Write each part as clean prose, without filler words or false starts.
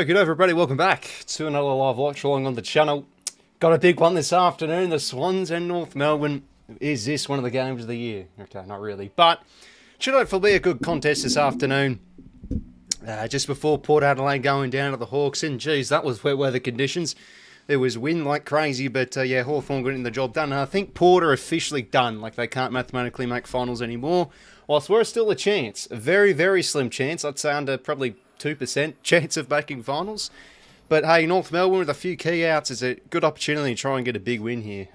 Good everybody, welcome back to another live watch along on the channel. Got a big one this afternoon, the Swans and North Melbourne. Is this one of the games of the year? Okay, not really, but should hopefully be a good contest this afternoon. Just before Port Adelaide going down to the Hawks, and geez, that was wet weather conditions. There was wind like crazy, but yeah, Hawthorn getting the job done. And I think Port are officially done, like they can't mathematically make finals anymore. Whilst we're still a chance, a very, very slim chance, I'd say under probably 2% chance of making finals. But hey, North Melbourne with a few key outs is a good opportunity to try and get a big win here.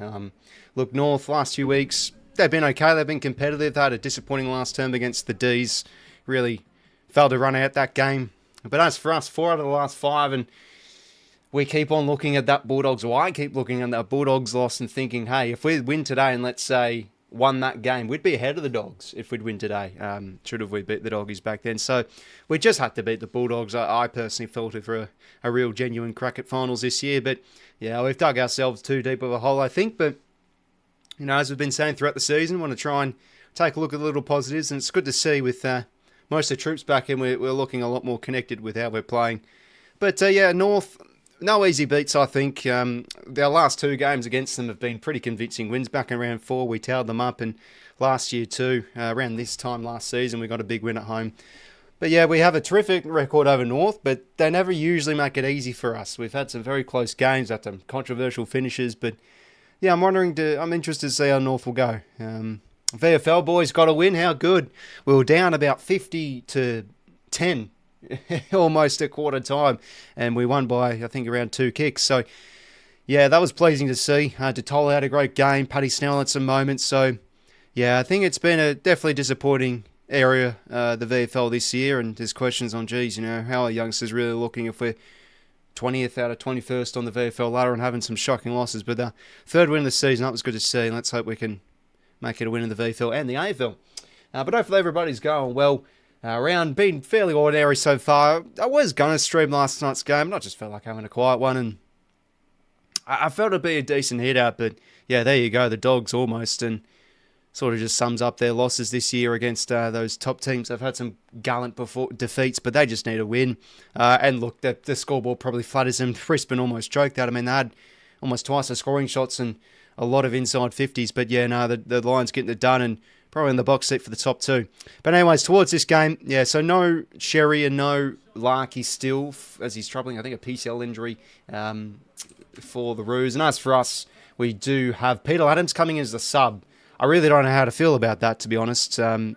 Look, North, last few weeks, they've been okay. They've been competitive. They had a disappointing last term against the D's. Really failed to run out that game. But as for us, 4 out of the last 5, and we keep on looking at that Bulldogs, or I keep looking at that Bulldogs loss and thinking, hey, if we win today and let's say won that game, we'd be ahead of the Dogs if we'd win today. Should have we beat the Doggies back then. So we just had to beat the Bulldogs. I personally felt it for a real genuine crack at finals this year. But yeah, we've dug ourselves too deep of a hole, I think. But, you know, as we've been saying throughout the season, want to try and take a look at the little positives. And it's good to see with most of the troops back in, we're looking a lot more connected with how we're playing. But yeah, North, no easy beats, I think. Their last 2 games against them have been pretty convincing wins. Back in round 4, we towed them up, and last year too, around this time last season, we got a big win at home. But yeah, we have a terrific record over North, but they never usually make it easy for us. We've had some very close games, had some controversial finishes, but yeah, I'm interested to see how North will go. VFL boys got a win, how good? We were down about 50-10. Almost at quarter time, and we won by, I think, around 2 kicks. So, yeah, that was pleasing to see. Detola had a great game. Paddy Snell had some moments. So, yeah, I think it's been a definitely disappointing area, the VFL this year, and there's questions on, geez, you know, how are youngsters really looking if we're 20th out of 21st on the VFL ladder and having some shocking losses. But the 3rd win of the season, that was good to see, and let's hope we can make it a win in the VFL and the AFL. But hopefully everybody's going well. Round been fairly ordinary so far. I was going to stream last night's game, I just felt like having a quiet one, and I felt it'd be a decent hit out, but yeah, there you go, the Dogs almost, and sort of just sums up their losses this year against those top teams. They've had some gallant defeats, but they just need a win. And look, the scoreboard probably flatters them. Brisbane almost choked out. I mean, they had almost twice the scoring shots and a lot of inside 50s, but yeah, no, the Lions getting it done, and probably in the box seat for the top 2. But anyways, towards this game, yeah, so no Sherry and no 𝐼𝐻𝐿𝐼 still, as he's troubling, I think, a PCL injury for the Roos. And as for us, we do have Peter Adams coming in as the sub. I really don't know how to feel about that, to be honest. I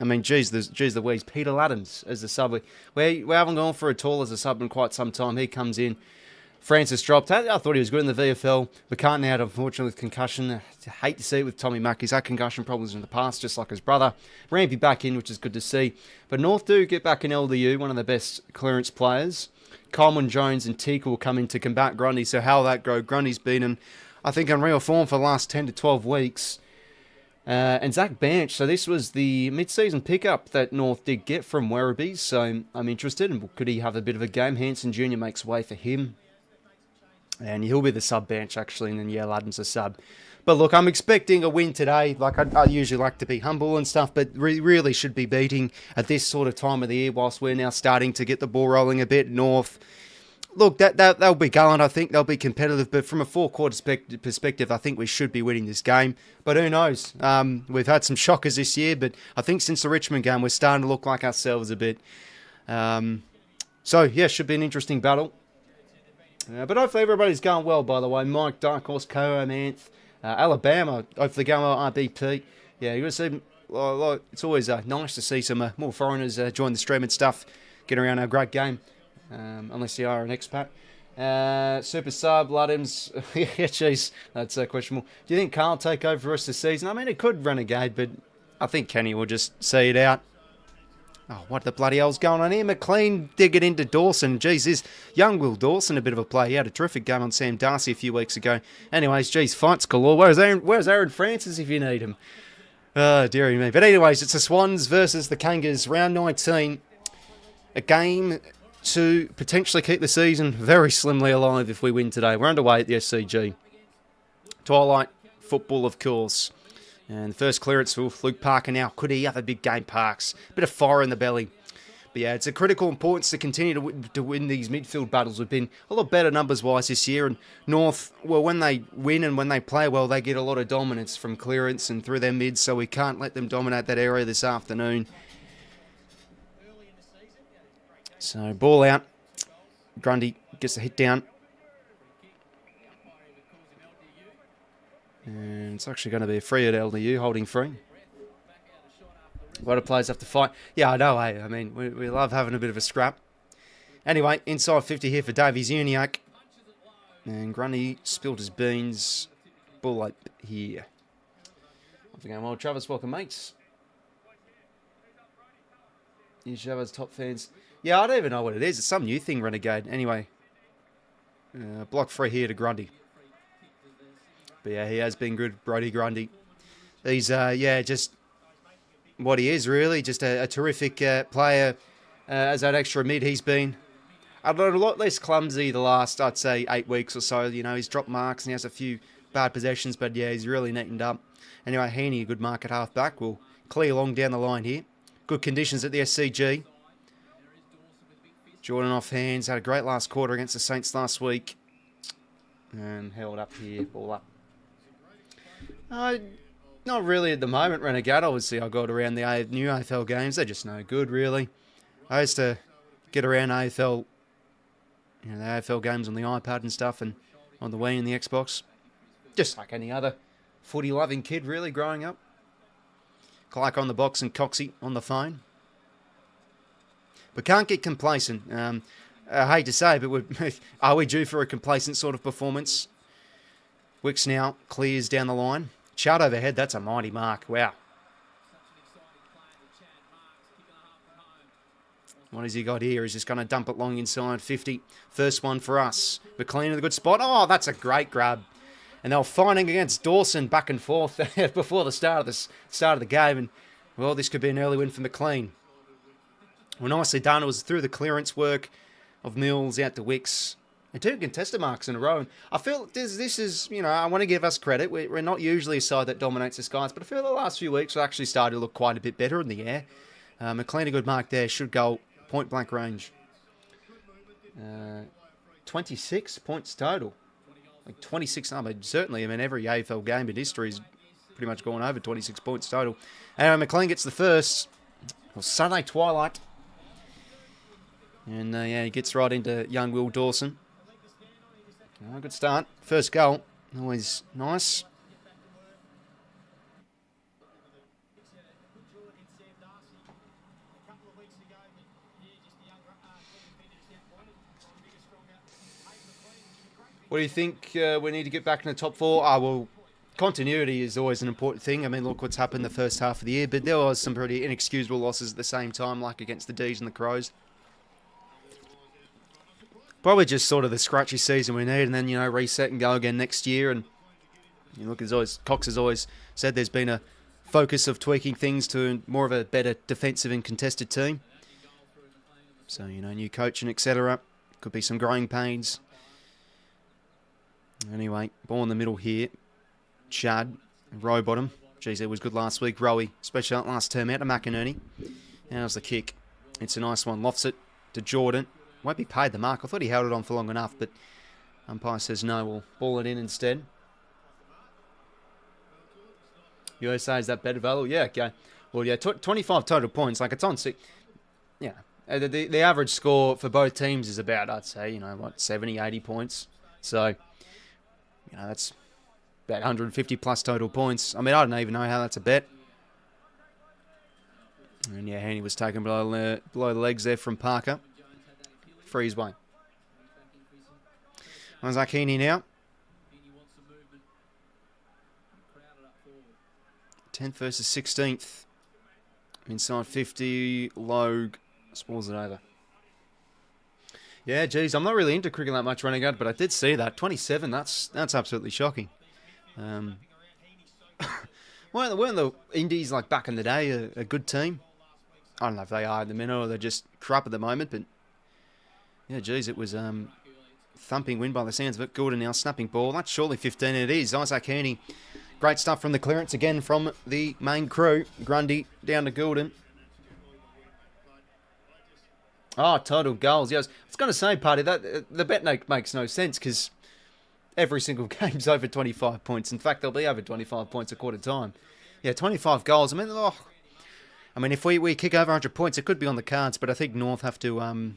mean, geez Louise, Peter Adams as the sub. We haven't gone for a tall as a sub in quite some time. He comes in. Francis dropped. I thought he was good in the VFL. McCartney had, unfortunately, with concussion. I hate to see it with Tommy Mack. He's had concussion problems in the past, just like his brother. Rampy back in, which is good to see. But North do get back in LDU, one of the best clearance players. Coleman, Jones and Teagle will come in to combat Grundy. So how will that go? Grundy's been in, I think, on real form for the last 10 to 12 weeks. And Zach Banch. So this was the mid-season pickup that North did get from Werribee. So I'm interested. And could he have a bit of a game? Hanson Jr. makes way for him. And he'll be the sub bench, actually, and then, yeah, Adams a sub. But look, I'm expecting a win today. Like, I usually like to be humble and stuff, but really should be beating at this sort of time of the year whilst we're now starting to get the ball rolling a bit. North, look, they'll be gallant, I think. They'll be competitive, but from a 4-quarter perspective, I think we should be winning this game. But who knows? We've had some shockers this year, but I think since the Richmond game, we're starting to look like ourselves a bit. So, yeah, should be an interesting battle. But hopefully everybody's going well, by the way. Mike, Dark Horse, Coho, Manth, Alabama, hopefully going well, RBP. Yeah, you're going to see, it's always nice to see some more foreigners join the stream and stuff, get around our great game, unless you are an expat. Super Sub, Ludhams, yeah, jeez, that's questionable. Do you think Carl will take over for the rest of the season? I mean, it could renegade, but I think Kenny will just see it out. Oh, what the bloody hell's going on here? McLean dig it into Dawson. Geez, this young Will Dawson a bit of a play. He had a terrific game on Sam Darcy a few weeks ago. Anyways, geez, fights galore. Where's Aaron Francis if you need him? Oh, dearie me. But anyways, it's the Swans versus the Kangaroos, round 19. A game to potentially keep the season very slimly alive if we win today. We're underway at the SCG. Twilight football, of course. And the first clearance for Luke Parker now. Could he have a big game, Parks? Bit of fire in the belly. But yeah, it's a critical importance to continue to win these midfield battles. We've been a lot better numbers-wise this year. And North, well, when they win and when they play well, they get a lot of dominance from clearance and through their mids, so we can't let them dominate that area this afternoon. So, ball out. Grundy gets the hit down. And it's actually going to be a free at 𝐿𝐷𝐷𝐼, holding free. A lot of players have to fight. Yeah, I know, eh? I mean, we love having a bit of a scrap. Anyway, inside 50 here for 𝐼𝐵𝐵𝐼. And Grundy spilled his beans. Ball up here. Off again, well, Travis, welcome, mates. You Shabba's top fans. Yeah, I don't even know what it is. It's some new thing, Renegade. Anyway, block free here to Grundy. But yeah, he has been good, Brodie Grundy. He's, yeah, just what he is, really. Just a terrific player. As that extra mid, he's been a lot less clumsy the last, I'd say, 8 weeks or so. You know, he's dropped marks and he has a few bad possessions, but yeah, he's really neatened up. Anyway, Heaney, a good mark at half-back. Will clear along down the line here. Good conditions at the SCG. Jordan off hands. Had a great last quarter against the Saints last week. And held up here, ball up. Not really at the moment, Renegade. Obviously, I got around the new AFL games. They're just no good, really. I used to get around AFL, you know, the AFL games on the iPad and stuff, and on the Wii and the Xbox. Just like any other footy-loving kid, really, growing up. Clark on the box and 𝐓𝐡𝐞 on the phone. But can't get complacent. I hate to say, but are we due for a complacent sort of performance? 𝐷𝐿 now clears down the line. Chart overhead, that's a mighty mark. Wow. What has he got here? He's just going to dump it long inside 50. First one for us. McLean in a good spot. Oh, that's a great grab. And they were fighting against Dawson back and forth before the start of the game. And, well, this could be an early win for McLean. Well, nicely done. It was through the clearance work of Mills out to 𝐷𝐿. And 2 contested marks in a row. And I feel this is, you know, I want to give us credit. We're not usually a side that dominates the skies, but I feel the last few weeks we actually started to look quite a bit better in the air. McLean, a good mark there. Should go point blank range. 26 points total. Like 26, I mean, certainly, I mean, every AFL game in history is pretty much gone over 26 points total. Anyway, McLean gets the first. Well, Sunday twilight. And, yeah, he gets right into young Will Dawson. Oh, good start. First goal. Always nice. What do you think we need to get back in the top 4? Well, continuity is always an important thing. I mean, look what's happened the first half of the year, but there was some pretty inexcusable losses at the same time, like against the D's and the Crows. Probably just sort of the scratchy season we need, and then, you know, reset and go again next year. And you look, as always, Cox has always said there's been a focus of tweaking things to more of a better defensive and contested team. So, you know, new coach and etc. Could be some growing pains. Anyway, ball in the middle here. Chad, row bottom. Geez, it was good last week. Rowie, especially that last term out to McInerney. How's the kick? It's a nice one. Lofts it to Jordan. Won't be paid the mark. I thought he held it on for long enough, but umpire says no. We'll ball it in instead. USA, is that better value? Yeah, okay. Well, yeah, 25 total points. Like, it's on 6. Yeah. The average score for both teams is about, I'd say, you know, what, 70, 80 points. So, you know, that's about 150 plus total points. I mean, I don't even know how that's a bet. And yeah, Heaney was taken below the legs there from Parker. Freeze way. Isaac Heaney now. 10th versus 16th. Inside 50, Logue spoils it over. Yeah, geez, I'm not really into cricket that much, Renegade, but I did see that. 27, that's absolutely shocking. Weren't the Indies, like back in the day, a good team? I don't know if they are at the minute or they're just crap at the moment, but yeah, geez, it was thumping win by the sounds of it. Gordon now snapping ball. That's surely 15. It is. Isaac Heaney. Great stuff from the clearance again from the main crew. Grundy down to Gordon. Oh, total goals. Yeah, I was going to say, Party, that the bet makes no sense because every single game's over 25 points. In fact, they'll be over 25 points a quarter time. Yeah, 25 goals. I mean, if we kick over 100 points, it could be on the cards, but I think North have to,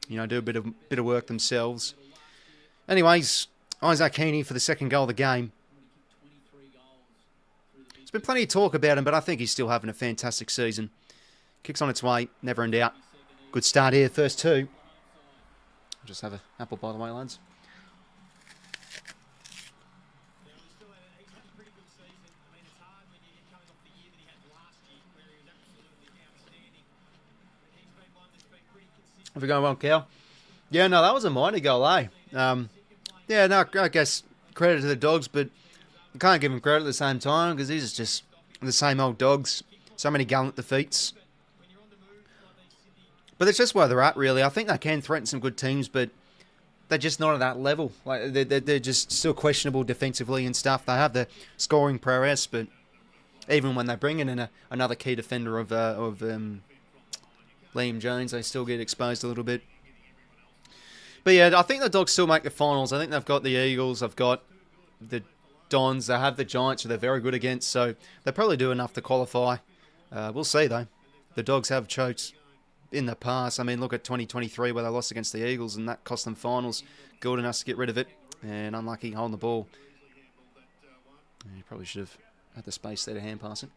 do a bit of work themselves. Anyways, 𝐼𝐴𝐴𝐞 for the second goal of the game. There's been plenty of talk about him, but I think he's still having a fantastic season. Kicks on its way, never in doubt. Good start here, first two. I'll just have an apple, by the way, lads. Have we going well, Cal? Yeah, no, that was a mighty goal, eh? Yeah, no, I guess credit to the Dogs, but you can't give them credit at the same time because these are just the same old Dogs. So many gallant defeats. But it's just where they're at, really. I think they can threaten some good teams, but they're just not at that level. Like they're just still questionable defensively and stuff. They have the scoring prowess, but even when they bring in another key defender of Liam Jones, they still get exposed a little bit. But yeah, I think the Dogs still make the finals. I think they've got the Eagles, they've got the Dons, they have the Giants, who they're very good against, so they probably do enough to qualify. We'll see, though. The Dogs have choked in the past. I mean, look at 2023 where they lost against the Eagles, and that cost them finals. Good enough to get rid of it, and unlucky holding the ball. You probably should have had the space there to hand pass it.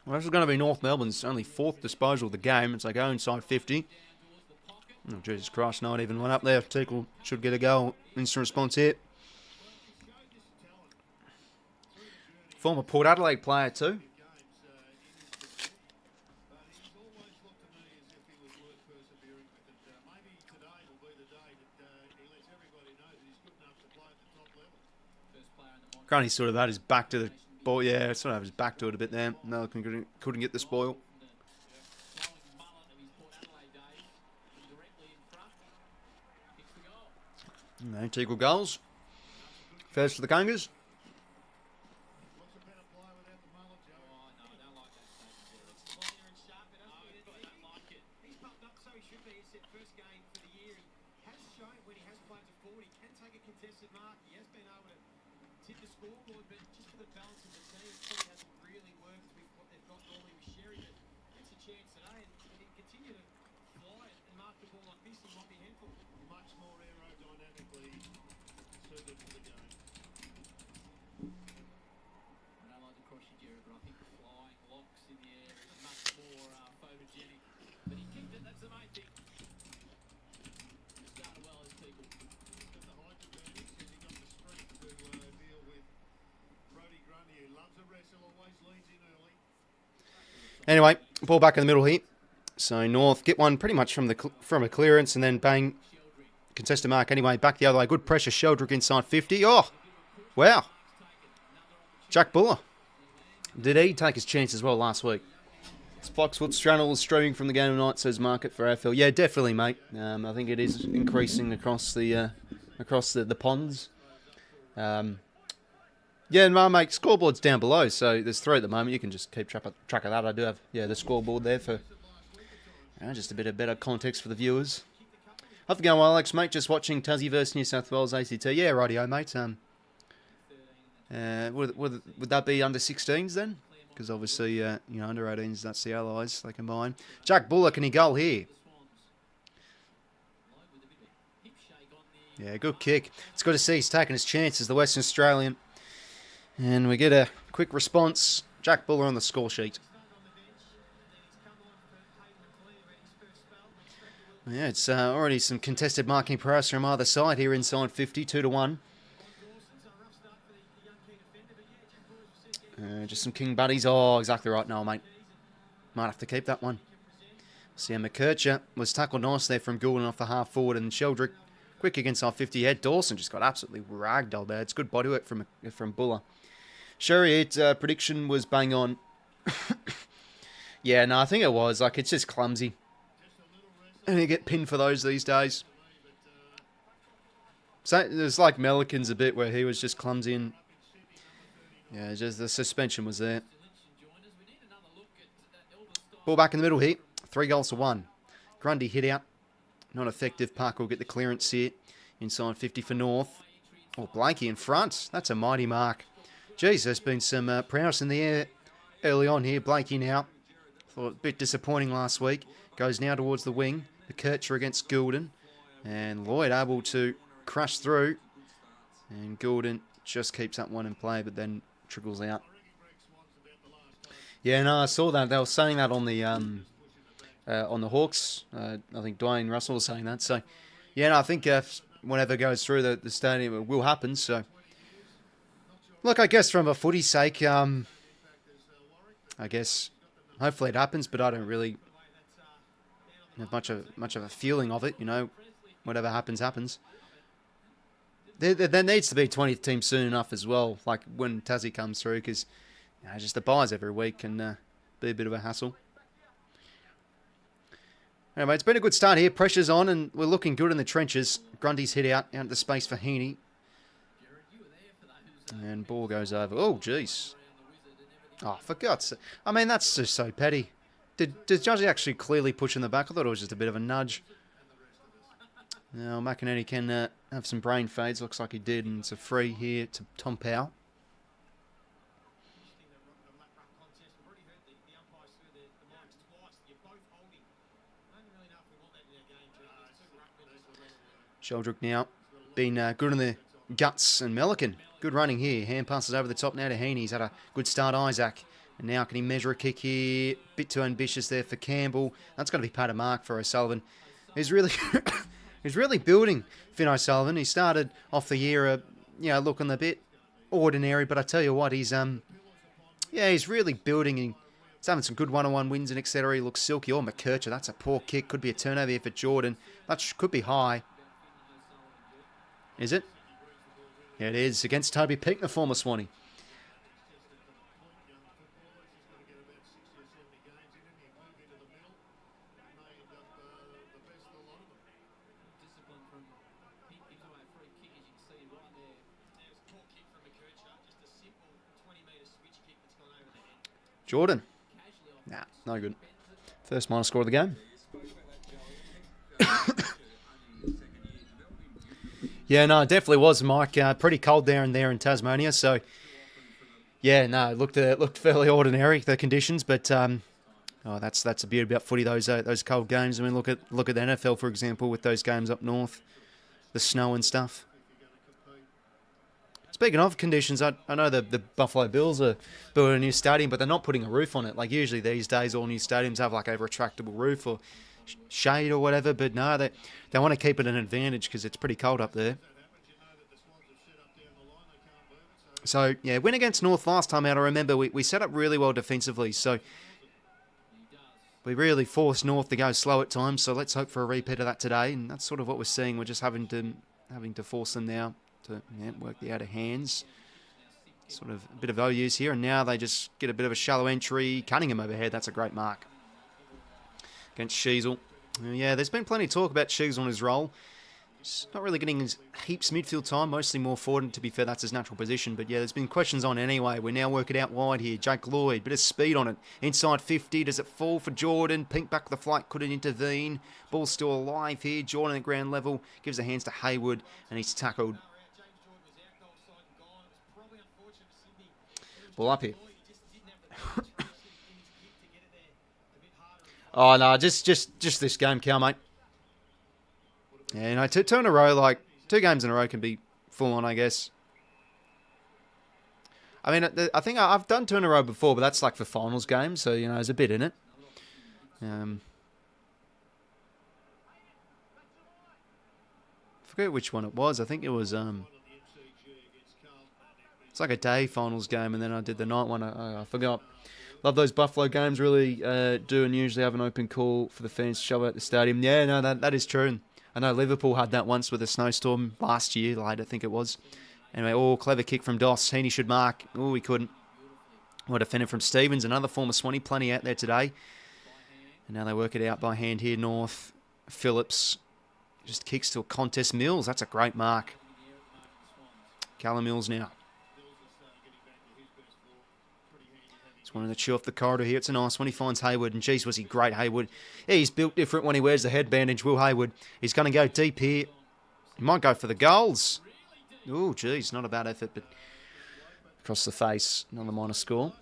Well, this is going to be North Melbourne's only fourth disposal of the game as they go inside 50. Oh, Jesus Christ, not even one up there. 𝐓𝐡𝐞 should get a goal. Instant response here. Former Port Adelaide player too. Granny sort of had his back to the ball. Yeah, sort of have his back to it a bit there. No, couldn't get the spoil. No, 𝐓𝐡𝐞 goals. First for the Kangaroos. Anyway, ball back in the middle here. So North get one pretty much from a clearance and then bang, contested mark anyway. Back the other way. Good pressure. 𝐿𝐴𝐴𝐿 inside 50. Oh, wow. Jack Buller. Did he take his chance as well last week? Foxwood Strannell is streaming from the game tonight, says market for AFL. Yeah, definitely, mate. I think it is increasing across the ponds. Yeah, and mate, scoreboard's down below, so there's 3 at the moment. You can just keep track of that. I do have, the scoreboard there for just a bit of better context for the viewers. How's it going, well, Alex, mate? Just watching 𝐼𝐴𝐴𝐿 versus New South Wales ACT. Yeah, rightio, mate. Would that be under 16s then? Because obviously, under 18s, that's the allies they combine. Jack Buller, can he goal here? Yeah, good kick. It's good to see he's taking his chances, the Western Australian. And we get a quick response. Jack Buller on the score sheet. Yeah, it's already some contested marking prowess from either side here inside 50, 2-1. Just some king buddies. Oh, exactly right now, mate. Might have to keep that one. See, 𝐴𝐴𝐿𝐴 was tackled nice there from Goulden off the half forward, and 𝐿𝐴𝐴𝐿 quick against our 50 head. Dawson just got absolutely ragdolled there. It's good bodywork from Buller. Sherry's prediction was bang on. Yeah, no, I think it was. Like, it's just clumsy. And you get pinned for those these days. So it's like Melican's a bit where he was just clumsy and yeah, just the suspension was there. Ball back in the middle here. 3 goals to 1. Grundy hit out. Not effective. Parker will get the clearance here. Inside 50 for North. Oh, Blakey in front. That's a mighty mark. Geez, there's been some prowess in the air early on here. Blakey now. Thought a bit disappointing last week. Goes now towards the wing. 𝐴𝐥𝐿 against 𝐿𝐴𝐿. And Lloyd able to crash through. And 𝐿𝐴𝐿 just keeps that one in play, but then trickles out. Yeah, no, I saw that. They were saying that on the Hawks. I think Dwayne Russell was saying that. So, yeah, no, I think whenever it goes through the stadium, it will happen. So, look, I guess from a footy sake, I guess hopefully it happens, but I don't really have much of a feeling of it. You know, whatever happens, happens. There needs to be a 20th team soon enough as well, like when Tassie comes through, because just the buys every week can be a bit of a hassle. Anyway, it's been a good start here. Pressure's on, and we're looking good in the trenches. Grundy's hit out into space for Heaney. And ball goes over. Oh, jeez. Oh, for God's sake. I mean, that's just so petty. Did Judge actually clearly push in the back? I thought it was just a bit of a nudge. Now, 𝐼𝐵𝐿𝐿 can have some brain fades. Looks like he did, and it's a free here to Tom Powell. �絵𝐥𝐿 now been good in the guts, and 𝐼𝐵𝐿𝐿. Good running here. Hand passes over the top now to Heaney. He's had a good start, 𝐼𝐵𝐿𝐿. And now can he measure a kick here? Bit too ambitious there for Campbell. That's going to be pat a mark for O'Sullivan. He's really he's really building Finn O'Sullivan. He started off the year looking a bit ordinary, but I tell you what, he's he's really building. He's having some good one-on-one wins and etc. He looks silky. Oh, 𝐼𝐵𝐿𝐿, that's a poor kick. Could be a turnover here for Jordan. That could be high. Is it? Yeah, it is. Against Toby Peake, the former Swanee. Jordan. Nah, no good. First minor score of the game. Yeah, no, it definitely was, Mike. Pretty cold there in Tasmania. So, yeah, no, it looked fairly ordinary, the conditions. But that's the beauty about footy, those cold games. I mean, look at the NFL, for example, with those games up north, the snow and stuff. Speaking of conditions, I know the Buffalo Bills are building a new stadium, but they're not putting a roof on it. Like usually these days, all new stadiums have like a retractable roof or shade or whatever. But no, they want to keep it an advantage because it's pretty cold up there. So, yeah, win against North last time out. I remember we set up really well defensively. So we really forced North to go slow at times. So let's hope for a repeat of that today. And that's sort of what we're seeing. We're just having to force them now to work the out of hands. Sort of a bit of OUs here, and now they just get a bit of a shallow entry. Cunningham overhead, that's a great mark. Against 𝐼𝐵𝐿𝐿. Yeah, there's been plenty of talk about 𝐼𝐵𝐿𝐿 on his role. He's not really getting heaps midfield time, mostly more forward, and to be fair, that's his natural position. But yeah, there's been questions on anyway. We now work it out wide here. Jake Lloyd, bit of speed on it. Inside 50, does it fall for Jordan? Pink back the flight, couldn't intervene. Ball's still alive here. Jordan at ground level, gives the hands to Hayward, and he's tackled. Ball up here. Oh, no, just this game, Cal, mate. Yeah, you know, two in a row, like, 2 games in a row can be full on, I guess. I mean, I think I've done 2 in a row before, but that's like for finals games, so, you know, there's a bit in it. Forget which one it was. I think it was, it's like a day finals game, and then I did the night one. I forgot. Love those Buffalo games, really do, and usually have an open call for the fans to show at the stadium. Yeah, no, that is true. I know Liverpool had that once with a snowstorm last year, late, I think it was. Anyway, clever kick from Doss. Heaney should mark. Oh, he couldn't. Well defended from Stevens, another former Swanee, plenty out there today. And now they work it out by hand here, North. Phillips just kicks to a contest. Mills, that's a great mark. Callum Mills now. Just wanted to chew off the corridor here. It's a nice one. He finds Hayward, and geez, was he great, Hayward. He's built different when he wears the headbandage, Will Hayward. He's going to go deep here. He might go for the goals. Oh, geez, not a bad effort, but across the face, another minor score.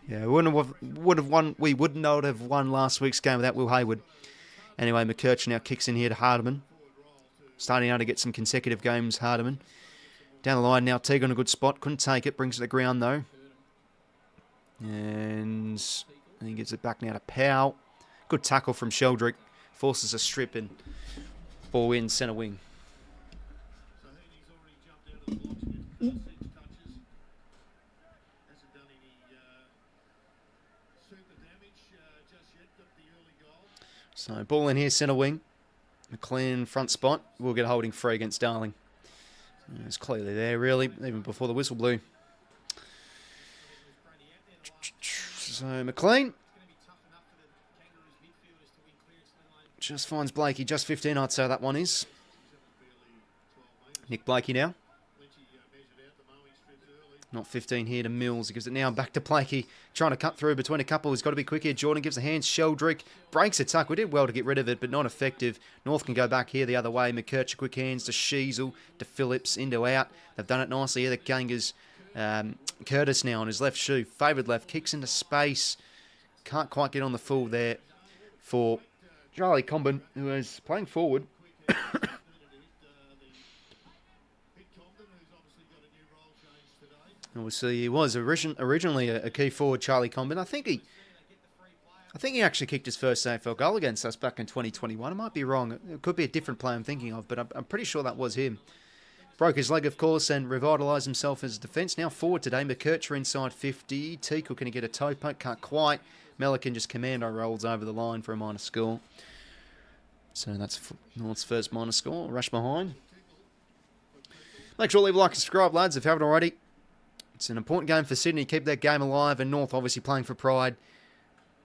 Yeah, we would not have won last week's game without Will Hayward. Anyway, 𝐼𝐴 now kicks in here to 𝐻𝐸𝐪man. Starting now to get some consecutive games, 𝐻𝐸𝐪man. Down the line now, 𝐷𝐸 on a good spot. Couldn't take it. Brings it to the ground, though. And he gives it back now to 𝐵𝐴. Good tackle from 𝐷𝐸𝐿. Forces a strip and ball in centre wing. So ball in here, centre wing. McLean front spot. We'll get a holding free against Darling. It's clearly there, really, even before the whistle blew. So McLean just finds Blakey. Just 15, I'd say that one is. Nick Blakey now. Not 15 here to Mills. He gives it now back to Blakey. Trying to cut through between a couple. He's got to be quick here. Jordan gives a hand. 𝐷𝐸𝐿 breaks a tuck. We did well to get rid of it, but not effective. North can go back here the other way. 𝐼𝐴 quick hands to 𝐷𝐸𝐿, to Phillips, into out. They've done it nicely here. The Kangaroos, Curtis now on his left shoe. Favoured left. Kicks into space. Can't quite get on the full there for Charlie Comben, who is playing forward. We'll see. He was originally a key forward, Charlie Comben. I think he actually kicked his first AFL goal against us back in 2021. I might be wrong. It could be a different player I'm thinking of, but I'm pretty sure that was him. Broke his leg, of course, and revitalised himself as a defence. Now forward today. 𝐼𝐴 inside 50. 𝐷𝐸𝐿 going to get a toe poke. Can't quite. Melican just commando rolls over the line for a minor score. So that's North's first minor score. Rush behind. Make sure to leave a like and subscribe, lads, if you haven't already. It's an important game for Sydney. Keep that game alive. And North obviously playing for pride.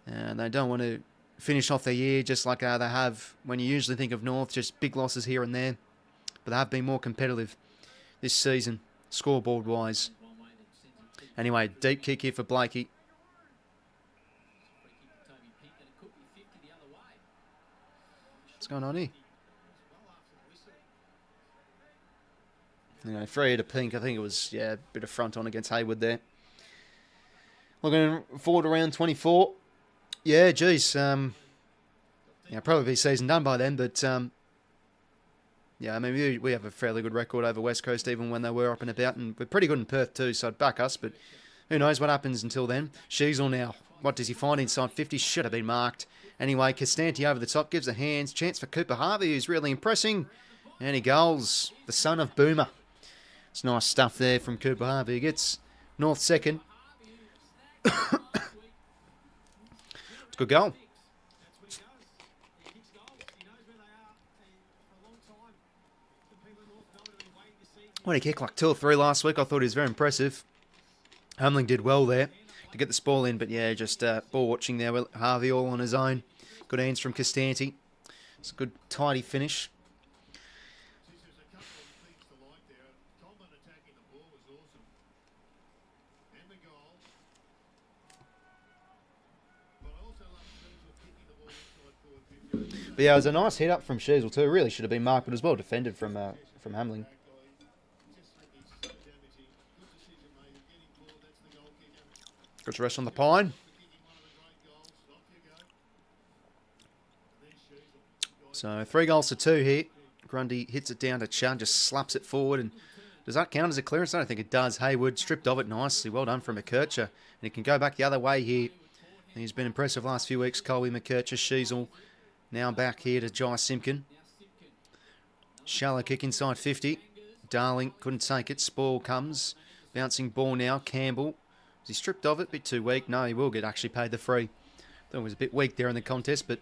And they don't want to finish off their year just like they have when you usually think of North. Just big losses here and there. But they have been more competitive this season, scoreboard-wise. Anyway, deep kick here for Blakey. What's going on here? Anyway, free to Pink. I think it was, yeah, a bit of front on against Hayward there. Looking forward to round 24. Yeah, geez. Yeah, probably be season done by then, but yeah, I mean, we have a fairly good record over West Coast, even when they were up and about, and we're pretty good in Perth too, so I'd back us, but who knows what happens until then. 𝐷𝐸𝐿 now. What does he find inside 50? Should have been marked. Anyway, 𝐵𝐴 over the top, gives the hands. Chance for Cooper Harvey, who's really impressing. And he goals. The son of Boomer. It's nice stuff there from Cooper Harvey. He gets North second. It's a good goal. When he kicked like 2 or 3 last week, I thought he was very impressive. Hamling did well there to get this ball in, but yeah, just ball watching there with Harvey all on his own. Good hands from 𝐵𝐴. It's a good tidy finish. But yeah, it was a nice hit up from 𝐷𝐸𝐿 too. Really should have been marked, but as well defended from Hamling. Got to rest on the pine. So 3 goals to 2 here. Grundy hits it down to Chad, just slaps it forward. And does that count as a clearance? I don't think it does. Hayward stripped of it nicely. Well done from 𝐼𝐴. And he can go back the other way here. He's been impressive last few weeks. Colby, 𝐼𝐴, 𝐷𝐸𝐿. Now back here to 𝐼𝐴. Shallow kick inside 50. Darling couldn't take it. Spoil comes. Bouncing ball now. Campbell. Was he stripped of it? Bit too weak. No, he will get actually paid the free. Thought it was a bit weak there in the contest, but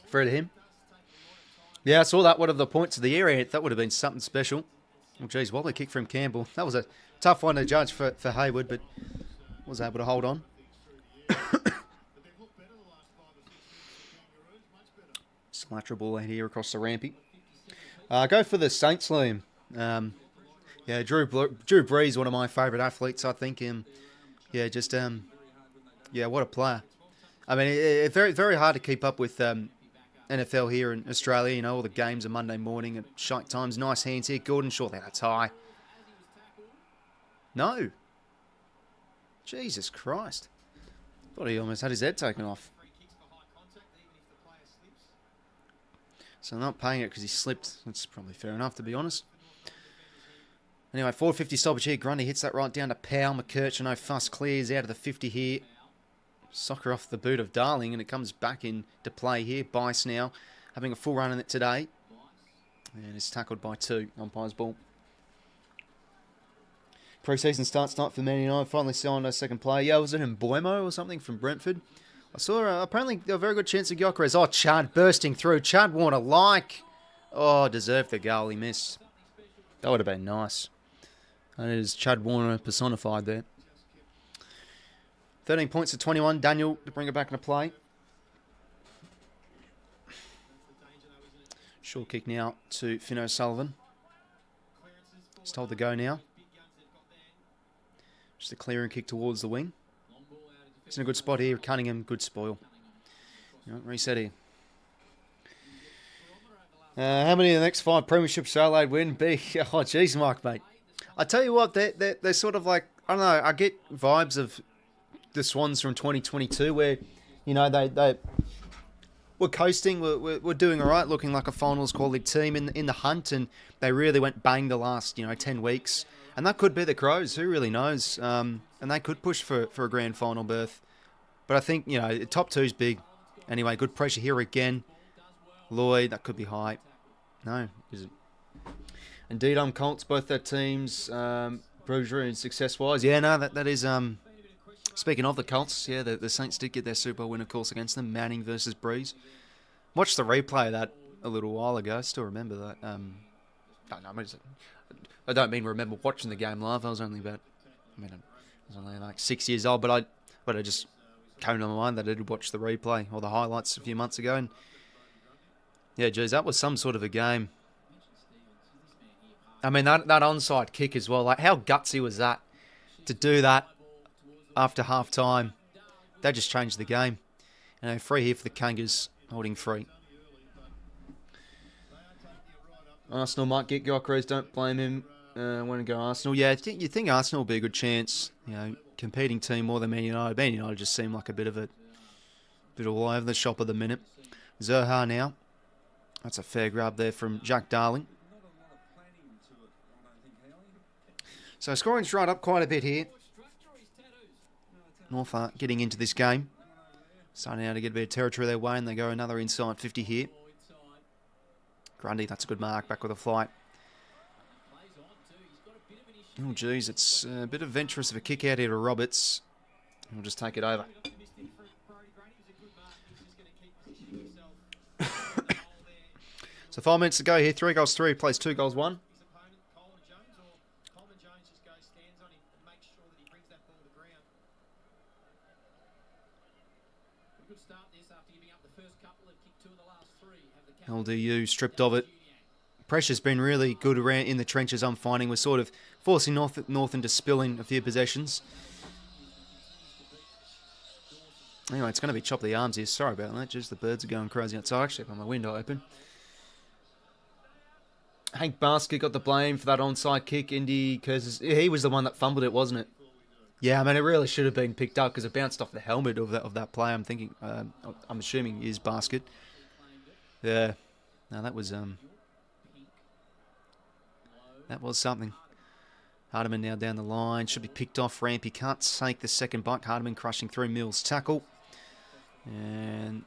fair to him. Yeah, I saw that. One of the points of the area. That would have been something special. Oh, geez, wobbly kick from Campbell. That was a tough one to judge for Hayward, but was able to hold on. Slattery ball here across the rampy. Go for the Saints, Liam. Yeah, Yeah, Drew Brees, one of my favourite athletes, I think. Yeah, just yeah, what a player. I mean, it's very very hard to keep up with NFL here in Australia. You know, all the games are Monday morning at shite times. Nice hands here, Gordon. Surely that's high. No. Jesus Christ. Thought he almost had his head taken off. So not paying it because he slipped. That's probably fair enough, to be honest. Anyway, 450 stoppage here. Grundy hits that right down to Powell. McKercher, no fuss, clears out of the 50 here. Soccer off the boot of Darling, and it comes back into play here. Bice now having a full run in it today. And it's tackled by 2. Umpire's ball. Pre-season starts tonight for Man United. Finally signed a second player. Yeah, was it Mboimo or something from Brentford? I saw apparently a very good chance of 𝐴𝐿𝐴. Oh, Chad bursting through. Chad Warner like. Oh, deserved the goal he missed. That would have been nice. That is Chad Warner personified there. 13 points to 21. Daniel to bring it back into play. Short kick now to Finn O'Sullivan. He's told to go now. Just a clearing kick towards the wing. It's in a good spot here. Cunningham, good spoil. Reset here. How many of the next 5 premierships Adelaide win? B. Oh, jeez, Mike, mate. I tell you what, they're sort of like, I don't know, I get vibes of the Swans from 2022 where, you know, they were coasting, we're doing all right, looking like a finals quality team in the hunt, and they really went bang the last, 10 weeks. And that could be the Crows, who really knows? And they could push for a grand final berth. But I think, top 2's big. Anyway, good pressure here again. Lloyd, that could be high. No, is it? Indeed, Colts, both their teams, Bruger and success-wise. Yeah, no, that is... Speaking of the Colts, yeah, the Saints did get their Super Bowl win, of course, against them. Manning versus Breeze. Watched the replay of that a little while ago. I still remember that. I don't mean remember watching the game live. I was only like 6 years old, but I just came to my mind that I did watch the replay or the highlights a few months ago, and yeah, geez, that was some sort of a game. I mean, that onside kick as well. Like, how gutsy was that to do that after half time? That just changed the game. Free here for the Kangaroos, holding free. Arsenal might get 𝐴𝐿𝐴. Don't blame him. Want to go Arsenal? Yeah, you think Arsenal will be a good chance. Competing team more than Man United. Man United just seem like a bit all over the shop at the minute. Zerha now. That's a fair grab there from Jack Darling. So scoring's right up quite a bit here. North are getting into this game. Starting out to get a bit of territory their way, and they go another inside 50 here. Grundy, that's a good mark, back with a flight. Oh, geez, it's a bit adventurous of a kick out here to Roberts. We'll just take it over. So 5 minutes to go here. 3 goals 3, plays 2 goals 1. LDU stripped of it. Pressure's been really good around in the trenches, I'm finding. We're sort of forcing North into spilling a few possessions. Anyway, it's going to be chop the arms here. Sorry about that. Just the birds are going crazy outside. Actually, I've got my window open. Hank Basket got the blame for that onside kick. Indy Curses. He was the one that fumbled it, wasn't it? Yeah, I mean, it really should have been picked up because it bounced off the helmet of that player. I'm thinking, I'm assuming is Basket. Yeah, no, that was something. Hardiman now down the line, should be picked off. Rampy can't take the second bite. Hardiman crushing through Mills' tackle and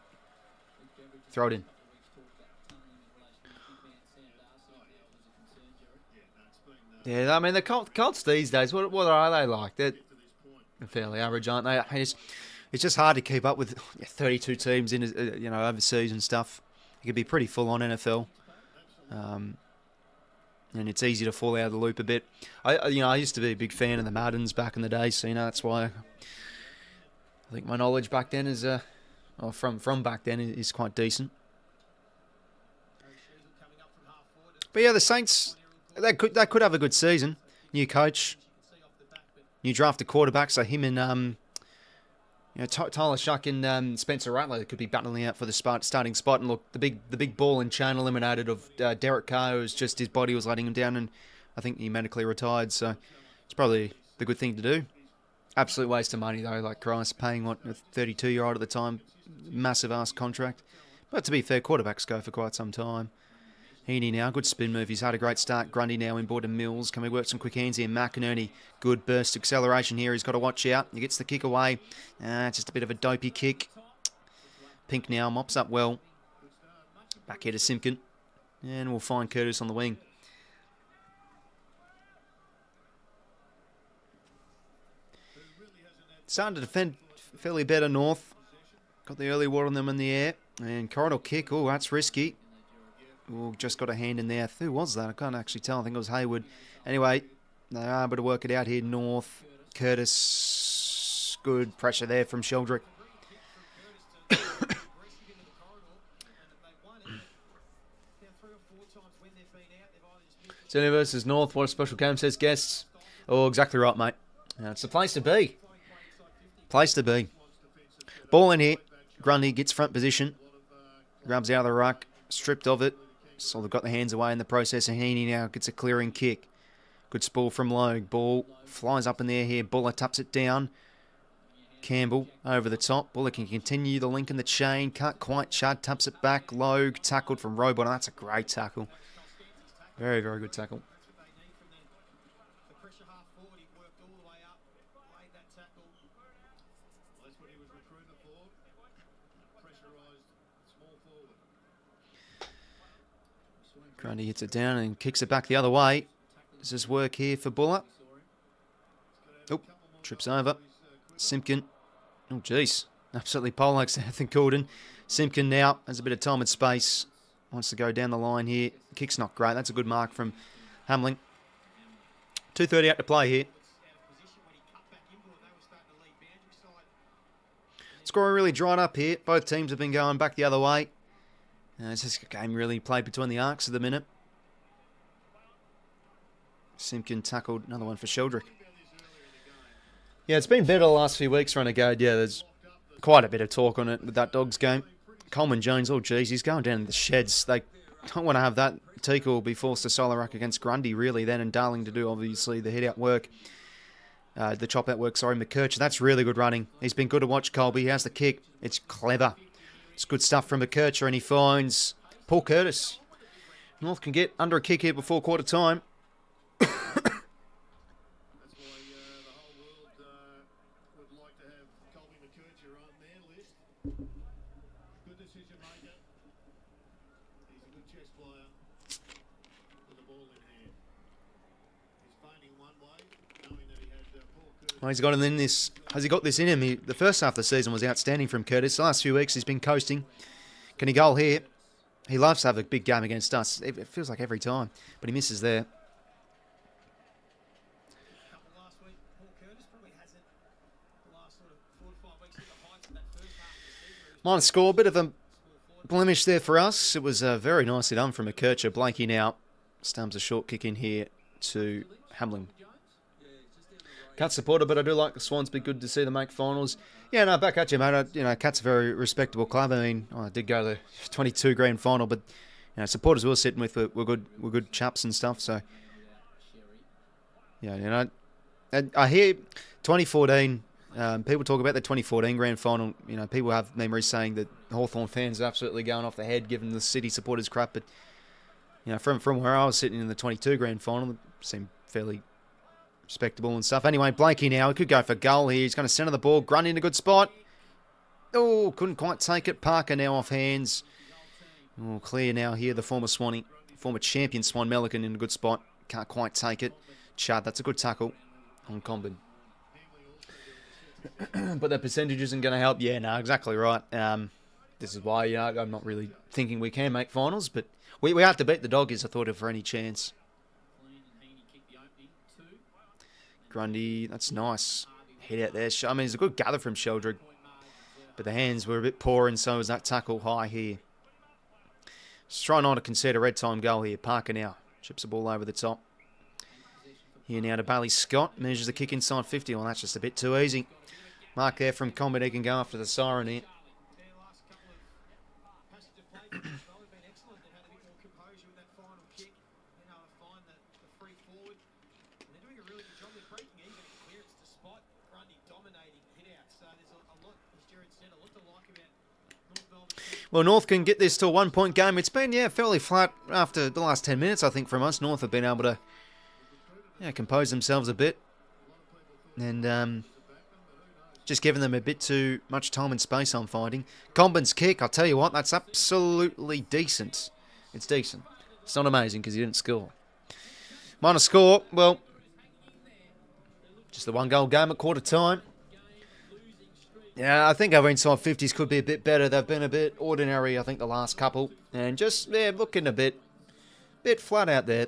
throw it in. Yeah, I mean the Colts these days. What are they like? They're fairly average, aren't they? It's just hard to keep up with 32 teams in overseas and stuff. It could be pretty full on NFL, and it's easy to fall out of the loop a bit. I used to be a big fan of the Maddens back in the day, so that's why I think my knowledge back then is, from back then is quite decent. But yeah, the Saints they could have a good season. new coach, new drafted quarterback. So him and Tyler Shuck and Spencer Rattler could be battling out for the starting spot. And look, the big ball and chain eliminated of Derek Carr was just his body was letting him down, and I think he medically retired. So it's probably the good thing to do. Absolute waste of money though, like Christ, paying what, a 32-year-old at the time, massive ass contract. But to be fair, quarterbacks go for quite some time. Heaney now, good spin move. He's had a great start. Grundy now inboard to Mills. Can we work some quick hands here? McInerney, good burst acceleration here. He's got to watch out. He gets the kick away. Just a bit of a dopey kick. Pink now mops up well. Back here to Simpkin. And we'll find Curtis on the wing. Starting to defend fairly better North. Got the early ward on them in the air. And corridor kick. Oh, that's risky. Oh, just got a hand in there. Who was that? I can't actually tell. I think it was Hayward. Anyway, they are able to work it out here. North. Curtis. Good pressure there from Sheldrick. Sydney versus North. What a special game, says guests. Oh, exactly right, mate. It's the place to be. Place to be. Ball in here. Grundy gets front position. Grabs out of the ruck. Stripped of it. So they've got the hands away in the process. And Heaney now gets a clearing kick. Good spool from Logue. Ball flies up in the air here. Buller taps it down. Campbell over the top. Buller can continue the link in the chain. Can't quite. Chad taps it back. Logue tackled from Robot. That's a great tackle. Very, very good tackle. Grundy hits it down and kicks it back the other way. Does this work here for Buller? Oh, trips over. Simpkin. Oh, jeez. Absolutely poleaxed Ethan Coulden. Simpkin now has a bit of time and space. Wants to go down the line here. Kick's not great. That's a good mark from Hamling. 2:38 to play here. Scoring really dried up here. Both teams have been going back the other way. It's just a game really played between the arcs at the minute. Simpkin tackled. Another one for Sheldrick. Yeah, it's been better the last few weeks, Renegade. Yeah, there's quite a bit of talk on it with that Dogs game. Coleman Jones, oh geez, he's going down in the sheds. They don't want to have that. 𝐓𝐴 will be forced to solo ruck against Grundy, really, then, and Darling to do, obviously, the hit-out work. The chop-out work, sorry, McKercher. That's really good running. He's been good to watch, Colby. He has the kick. It's clever. It's good stuff from McKercher, and he finds Paul Curtis. North can get under a kick here before quarter time. Well, he's got him in this. Has he got this in him? The first half of the season was outstanding from Curtis. The last few weeks he's been coasting. Can he goal here? He loves to have a big game against us. It feels like every time, but he misses there. Minor score, bit of a blemish there for us. It was very nicely done from McKercher. Blakey now stumps a short kick in here to Hamling. Cats supporter, but I do like the Swans. Be good to see them make finals. Yeah, no, back at you, mate. Cats a very respectable club. I mean, I did go to the 22 grand final, but supporters we were sitting with were good chaps and stuff. So yeah, I hear 2014. People talk about the 2014 grand final. People have memories saying that Hawthorn fans are absolutely going off the head, giving the City supporters crap. But from where I was sitting in the 22 grand final, it seemed fairly respectable and stuff. Anyway, Blakey now. He could go for goal here. He's going to centre the ball. Grundy in a good spot. Oh, couldn't quite take it. Parker now off hands. Oh, clear now here. The former champion Swan Melican in a good spot. Can't quite take it. Chad, that's a good tackle on Combin. But the percentage isn't going to help. Yeah, no, exactly right. This is why I'm not really thinking we can make finals, but we have to beat the Doggies, I thought, for any chance. Grundy, that's nice. Hit out there. I mean, it's a good gather from Sheldrick. But the hands were a bit poor, and so was that tackle high here. Just trying not to concede a red time goal here. Parker now chips the ball over the top. Here now to 𝐼𝐻𝐿𝐼 measures the kick inside 50. Well, that's just a bit too easy. Mark there from Combat. He can go after the siren here. Well, North can get this to a 1-point game. It's been, fairly flat after the last 10 minutes, I think, from us. North have been able to compose themselves a bit. And just giving them a bit too much time and space, I'm finding. Comban's kick, I'll tell you what, that's absolutely decent. It's decent. It's not amazing because he didn't score. Minor score, well, just the 1-goal game at quarter time. Yeah, I think our inside 50s could be a bit better. They've been a bit ordinary, I think, the last couple. And just, looking a bit flat out there.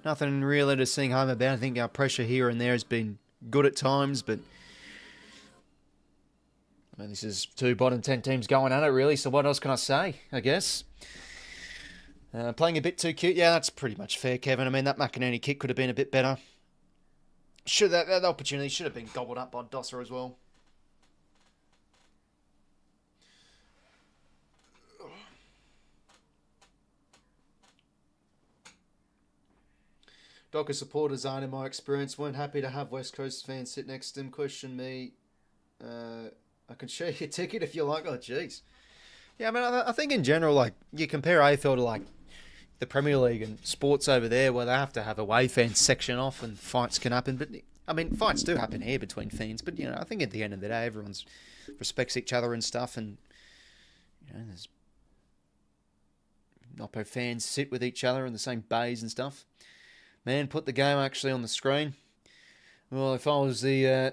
Nothing really to sing home about. I think our pressure here and there has been good at times, but I mean, this is 2 bottom 10 teams going at it, really. So what else can I say, I guess? Playing a bit too cute. Yeah, that's pretty much fair, Kevin. I mean, that McInerney kick could have been a bit better. That opportunity should have been gobbled up by Dosser as well. Docker supporters aren't, in my experience, weren't happy to have West Coast fans sit next to them. Question me. I can share your ticket if you like. Oh, jeez. Yeah, I mean, I think in general, like, you compare AFL to, like, the Premier League and sports over there where they have to have away fans section off and fights can happen. But, I mean, fights do happen here between fans. But, I think at the end of the day, everyone respects each other and stuff. And, there's Oppo fans sit with each other in the same bays and stuff. Man, put the game actually on the screen. Well, if I was the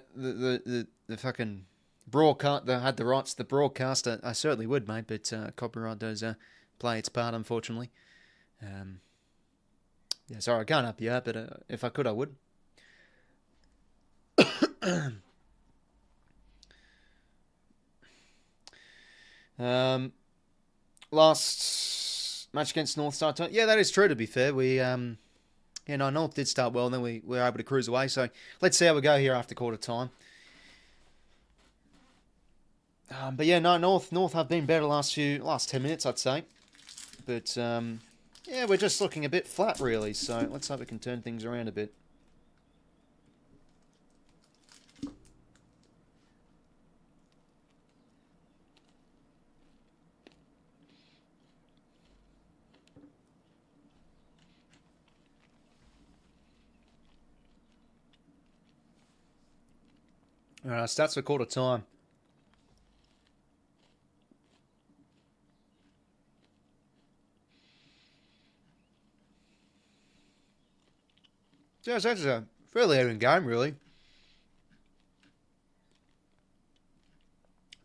fucking broadcast that had the rights to the broadcast, I certainly would, mate. But copyright does play its part, unfortunately. Sorry, I can't help you out, but if I could, I would. Last match against North started. Yeah, that is true. To be fair, we North did start well, and then we were able to cruise away. So let's see how we go here after quarter time. North have been better last 10 minutes, I'd say. But we're just looking a bit flat, really. So let's hope we can turn things around a bit. Stats for quarter time. Yeah, so that's a fairly even game, really.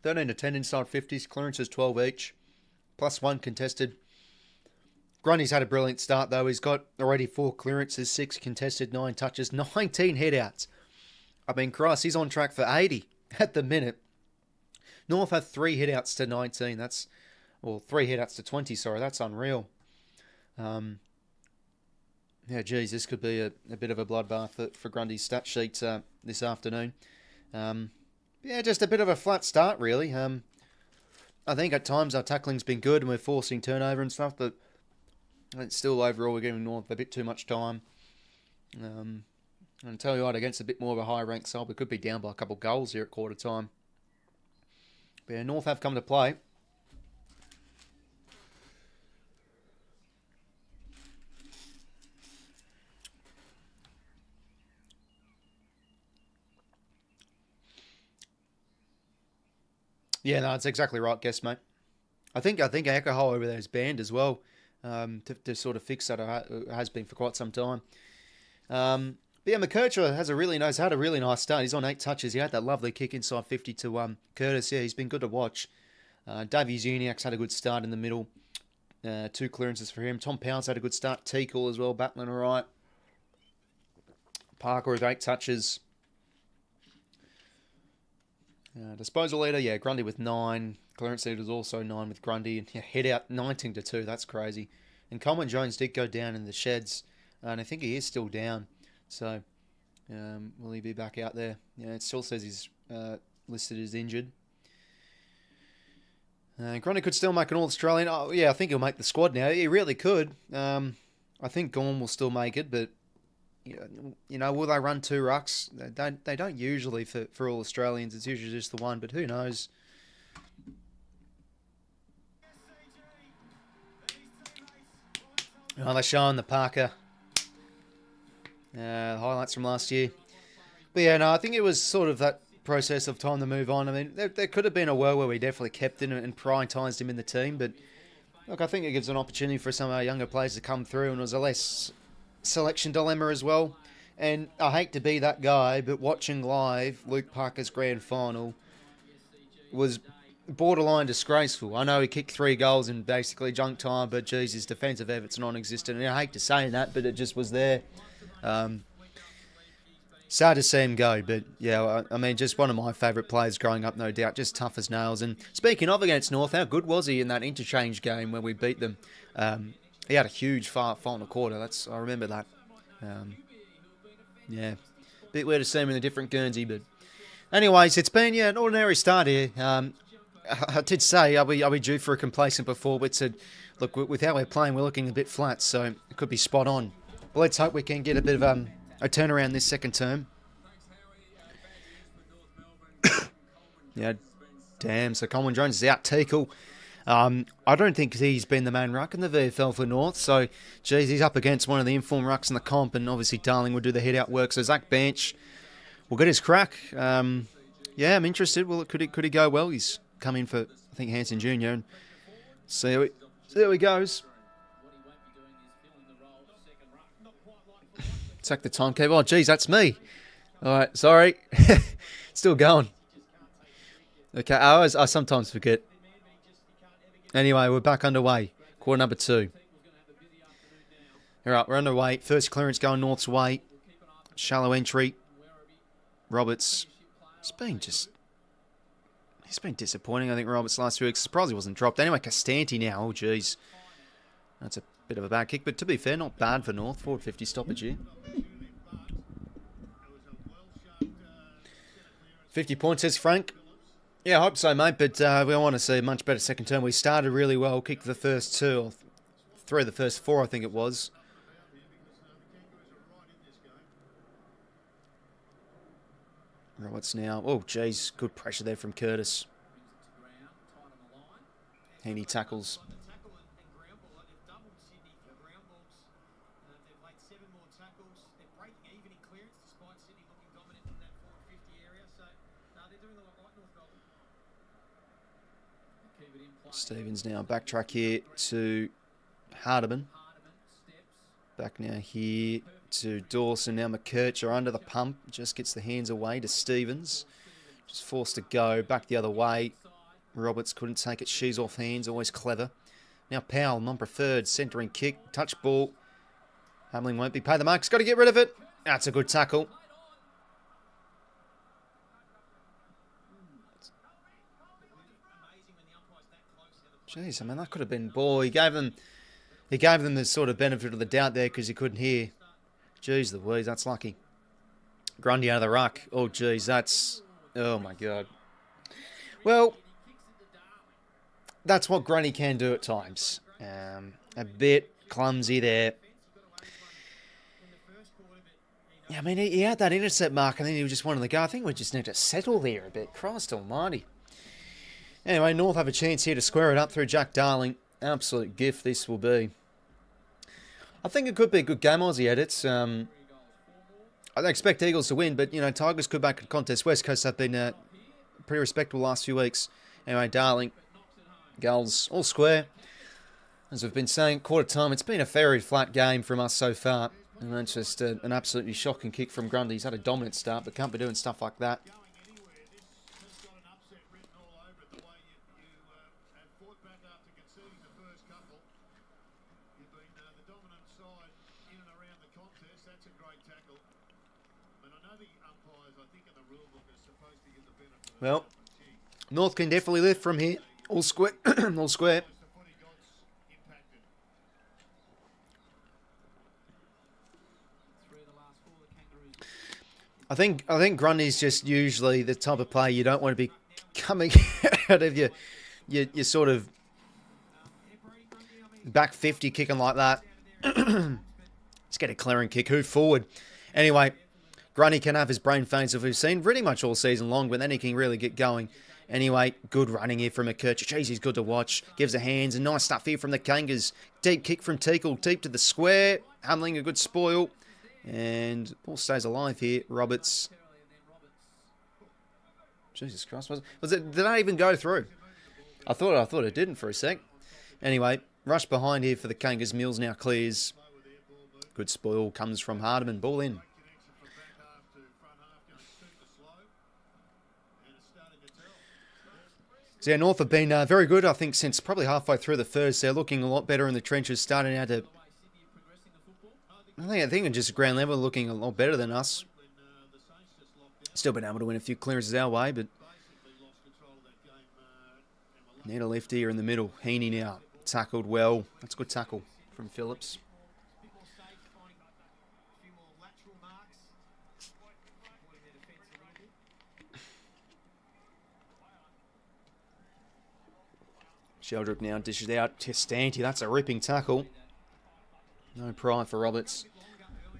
13 to 10 inside 50s, clearances 12 each, +1 contested. Grundy's had a brilliant start, though. He's got already 4 clearances, 6 contested, 9 touches, 19 headouts. I mean, Christ, he's on track for 80 at the minute. North have 3 hitouts to 19. 3 hitouts to 20, sorry. That's unreal. This could be a bit of a bloodbath for Grundy's stat sheet this afternoon. Just a bit of a flat start, really. I think at times our tackling's been good and we're forcing turnover and stuff, but it's still overall we're giving North a bit too much time. And I'll tell you what, against a bit more of a high-ranked side, we could be down by a couple of goals here at quarter time. But North have come to play. Yeah, no, that's exactly right, guess, mate. I think alcohol over there is banned as well, to sort of fix that. It has been for quite some time. 𝐓𝐡𝐞 has had a really nice start. He's on 8 touches. He had that lovely kick inside 50 to Curtis. Yeah, he's been good to watch. 𝐼𝐻𝐿𝐼 had a good start in the middle. 2 clearances for him. Tom Powell's had a good start. 𝐓𝐡𝐞 as well, battling all right. Parker with 8 touches. Disposal leader, Grundy with 9. Clearance leader was also 9 with Grundy. And head out 19 to 2. That's crazy. And Coleman Jones did go down in the sheds. And I think he is still down. So, will he be back out there? Yeah, it still says he's listed as injured. Grundy could still make an All-Australian. Oh, yeah, I think he'll make the squad now. He really could. I think 𝐴𝐿 will still make it, but will they run 2 rucks? They don't usually for All Australians. It's usually just the one, but who knows? Oh, they're showing the Parker highlights from last year. But yeah, no, I think it was sort of that process of time to move on. I mean, there could have been a world where we definitely kept him and prioritised him in the team, but look, I think it gives an opportunity for some of our younger players to come through, and it was a less selection dilemma as well. And I hate to be that guy, but watching live Luke Parker's grand final was borderline disgraceful. I know he kicked 3 goals in basically junk time, but geez, his defensive effort's non-existent. And I hate to say that, but it just was there. Sad to see him go, but yeah, I mean, just one of my favourite players growing up, no doubt. Just tough as nails. And speaking of against North, how good was he in that interchange game when we beat them? He had a huge final quarter. I remember that. Yeah, bit weird to see him in a different Guernsey, but anyways, it's been an ordinary start here. I did say, are we due for a complacent before? But said, look, with how we're playing, we're looking a bit flat, so it could be spot on. But let's hope we can get a bit of a turnaround this second term. Yeah, damn. So Coleman Jones is out. 𝐓𝐶 𝐿𝐿. I don't think he's been the main ruck in the VFL for North. So, geez, he's up against one of the informed rucks in the comp, and obviously Darling will do the head-out work. So Zach Bench will get his crack. Yeah, I'm interested. Well, could he go well? He's come in for, I think, Hansen Jr. and see how he goes. Take the timekeeper. Oh, geez, that's me. All right, sorry. Still going. Okay, I sometimes forget. Anyway, we're back underway. Quarter number 2. All right, we're underway. First clearance going North's way. Shallow entry. Roberts. He's been disappointing, I think, Roberts last few weeks. Surprised he wasn't dropped. Anyway, Castanti now. Oh, geez. That's a bit of a bad kick, but to be fair, not bad for North. Forward 50 stoppage here. 50 points, says Frank. Yeah, I hope so, mate, but we want to see a much better second term. We started really well, kicked the first 2, or 3 of the first 4, I think it was. Roberts now. Oh, geez, good pressure there from Curtis. Handy tackles. Stevens now backtrack here to Hardiman. Back now here to Dawson. Now 𝐸𝐿𝐼 are under the pump. Just gets the hands away to Stevens. Just forced to go back the other way. Roberts couldn't take it. She's off hands. Always clever. Now Powell, non-preferred. Centering kick. Touch ball. Hamling won't be paid the mark. He's got to get rid of it. That's a good tackle. Jeez, I mean, that could have been ball. He gave them the sort of benefit of the doubt there because he couldn't hear. Jeez Louise, that's lucky. Grundy out of the ruck. Oh, jeez, that's... Oh, my God. Well, that's what Grundy can do at times. A bit clumsy there. Yeah, I mean, he had that intercept mark and then he just wanted to go. I think we just need to settle there a bit. Christ almighty. Anyway, North have a chance here to square it up through Jack Darling. Absolute gift this will be. I think it could be a good game, Aussie edits. I don't expect Eagles to win, but, Tigers could make a contest. West Coast have been pretty respectable last few weeks. Anyway, Darling, goals all square. As we've been saying, quarter time, it's been a very flat game from us so far. And that's just an absolutely shocking kick from Grundy. He's had a dominant start, but can't be doing stuff like that. Well, North can definitely lift from here. All square. All square. I think Grundy's just usually the type of player you don't want to be coming out of your sort of back 50 kicking like that. Let's get a clearing kick. Who forward? Anyway, Grundy can have his brain fades as we've seen pretty much all season long, but then he can really get going. Anyway, good running here from 𝐼𝐶. Jeez, he's good to watch. Gives the hands. And nice stuff here from the Kangas. Deep kick from 𝐼𝐶. Deep to the square. Handling a good spoil. And ball stays alive here. Roberts. Jesus Christ. Did that even go through? I thought it didn't for a sec. Anyway, rush behind here for the Kangas. Mills now clears. Good spoil comes from Hardiman. Ball in. So yeah, North have been very good, I think, since probably halfway through the first. They're looking a lot better in the trenches, starting out to... I think just ground level, looking a lot better than us. Still been able to win a few clearances our way, but... Need a lift here in the middle. 𝐓𝐴𝐛𝐾 now. Tackled well. That's a good tackle from Phillips. Sheldrick now dishes out. 𝐴𝐶. That's a ripping tackle. No pride for Roberts.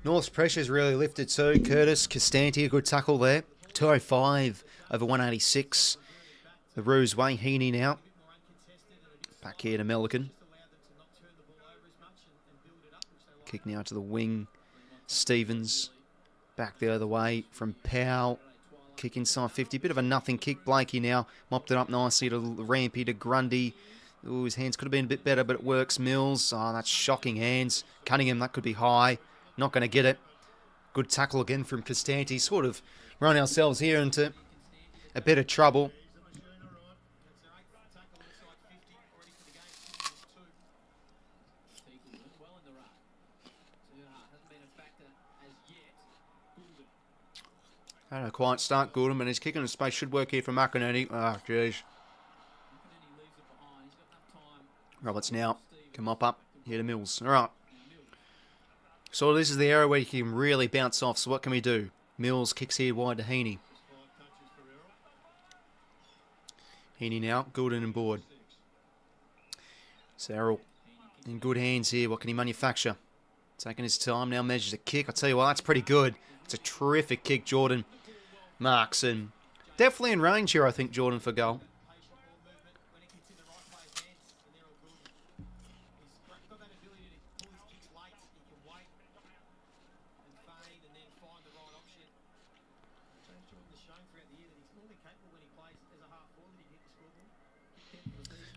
North's pressure's really lifted too. Curtis, 𝐴𝐶. A good tackle there. 205 over 186. The roos way. 𝐓𝐴𝐛𝐾 now. Back here to 𝐼𝐵𝐿𝐼𝐾. Kick now to the wing. Stevens. Back the other way from 𝐵𝐿. Kick inside 50. Bit of a nothing kick. 𝐵LAKE now mopped it up nicely to Rampy to Grundy. Ooh, his hands could have been a bit better, but it works. Mills. Oh, that's shocking hands. Cunningham, that could be high. Not going to get it. Good tackle again from 𝐵𝐶. Sort of run ourselves here into a bit of trouble. I don't quite start Gordon, but his kicking in space should work here for McInerney. Oh, jeez. Roberts now can mop up here to Mills. All right. So this is the area where you can really bounce off. So what can we do? Mills kicks here wide to 𝐓𝐴𝐛𝐾. 𝐓𝐴𝐛𝐾 now. Gordon and board. Sarrell in good hands here. What can he manufacture? Taking his time now. Measures a kick. I tell you what, that's pretty good. It's a terrific kick, Jordan marks. And definitely in range here, I think, Jordan, for goal.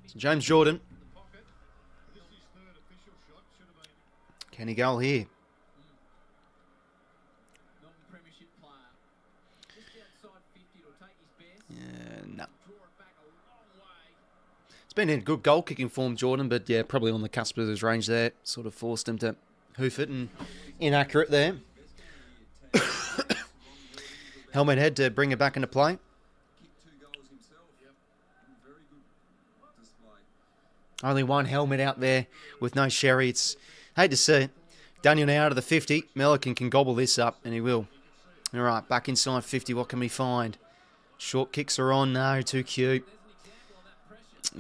So James Jordan. Can he go here? No. It's been in good goal kicking form, Jordan, but yeah, probably on the cusp of his range there. Sort of forced him to hoof it and inaccurate there. Helmet had to bring it back into play. Only one helmet out there with no Sherry. It's hate to see it. Daniel now out of the 50. 𝐼𝐿𝐼𝐾 can gobble this up, and he will. All right, back inside 50. What can we find? Short kicks are on. No, too cute.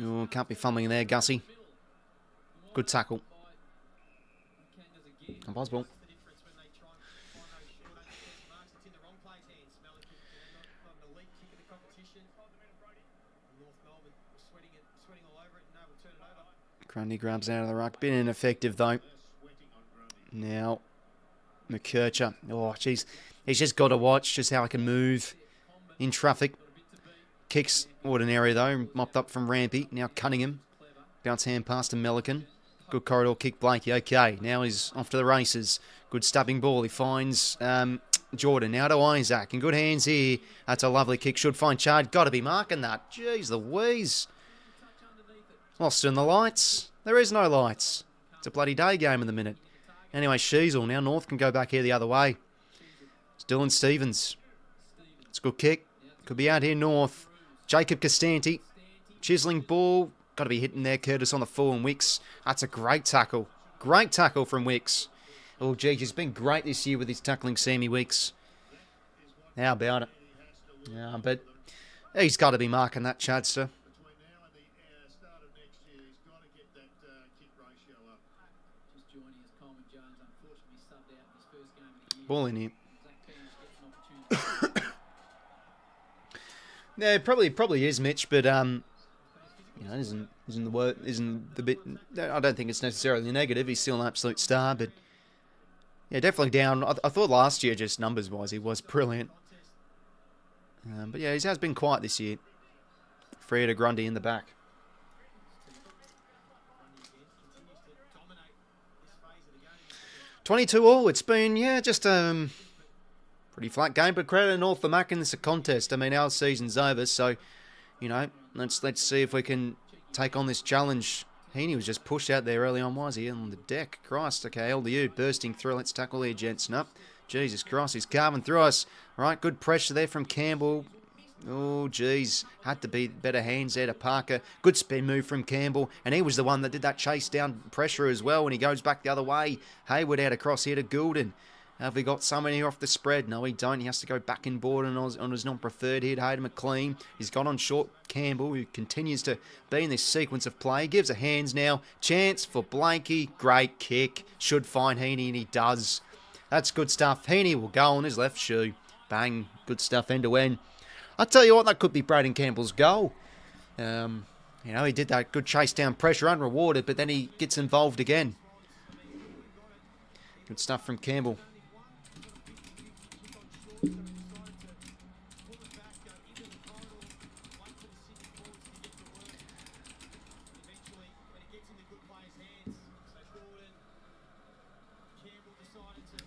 Oh, can't be fumbling there, 𝐵𝐿𝐼𝐾. Good tackle. Impossible. Grundy grabs out of the ruck. Bit ineffective, though. Now, 𝐼𝐶. Oh, jeez. He's just got to watch just how I can move in traffic. Kicks ordinary, though. Mopped up from Rampy. Now Cunningham. Bounce hand pass to 𝐼𝐿𝐼𝐾. Good corridor kick, 𝐵LAKE. Okay, now he's off to the races. Good stabbing ball. He finds Jordan. Now to Isaac. In good hands here. That's a lovely kick. Should find Chard. Got to be marking that. Jeez Louise. Lost in the lights. There is no lights. It's a bloody day game in the minute. Anyway, 𝐵𝐿𝐼𝐾. Now North can go back here the other way. It's Dylan Stevens. It's a good kick. Could be out here North. Jacob 𝐵𝐶. Chiseling ball. Got to be hitting there. Curtis on the full and 𝐼𝐾. That's a great tackle. Great tackle from 𝐼𝐾. Oh, geez, he's been great this year with his tackling, Sammy 𝐼𝐾. How about it? Yeah, but he's got to be marking that Chadster. Ball in here. Yeah, probably is Mitch, but isn't the bit. I don't think it's necessarily negative. He's still an absolute star, but yeah, definitely down. I thought last year, just numbers wise, he was brilliant. But yeah, he has been quiet this year. Freya to Grundy in the back. 22 all. It's been just pretty flat game, but credit to North the Mac in this contest. I mean, our season's over, so let's see if we can take on this challenge. Heaney was just pushed out there early on, was he? On the deck. Christ, okay, 𝐼𝐴 bursting through. Let's tackle here, gents. Up. Jesus Christ, he's carving through us. All right, good pressure there from Campbell. Oh, geez. Had to be better hands there to Parker. Good spin move from Campbell. And he was the one that did that chase down pressure as well when he goes back the other way. Hayward out across here to 𝐴𝐿𝐷𝐼. Have we got someone here off the spread? No, we don't. He has to go back in board on his non-preferred here to Hayden McLean. He's got on short Campbell, who continues to be in this sequence of play. Gives a hands now. Chance for Blakey. Great kick. Should find Heaney, and he does. That's good stuff. Heaney will go on his left shoe. Bang. Good stuff end to end. I tell you what, that could be Braden Campbell's goal. He did that good chase down pressure, unrewarded, but then he gets involved again. Good stuff from Campbell.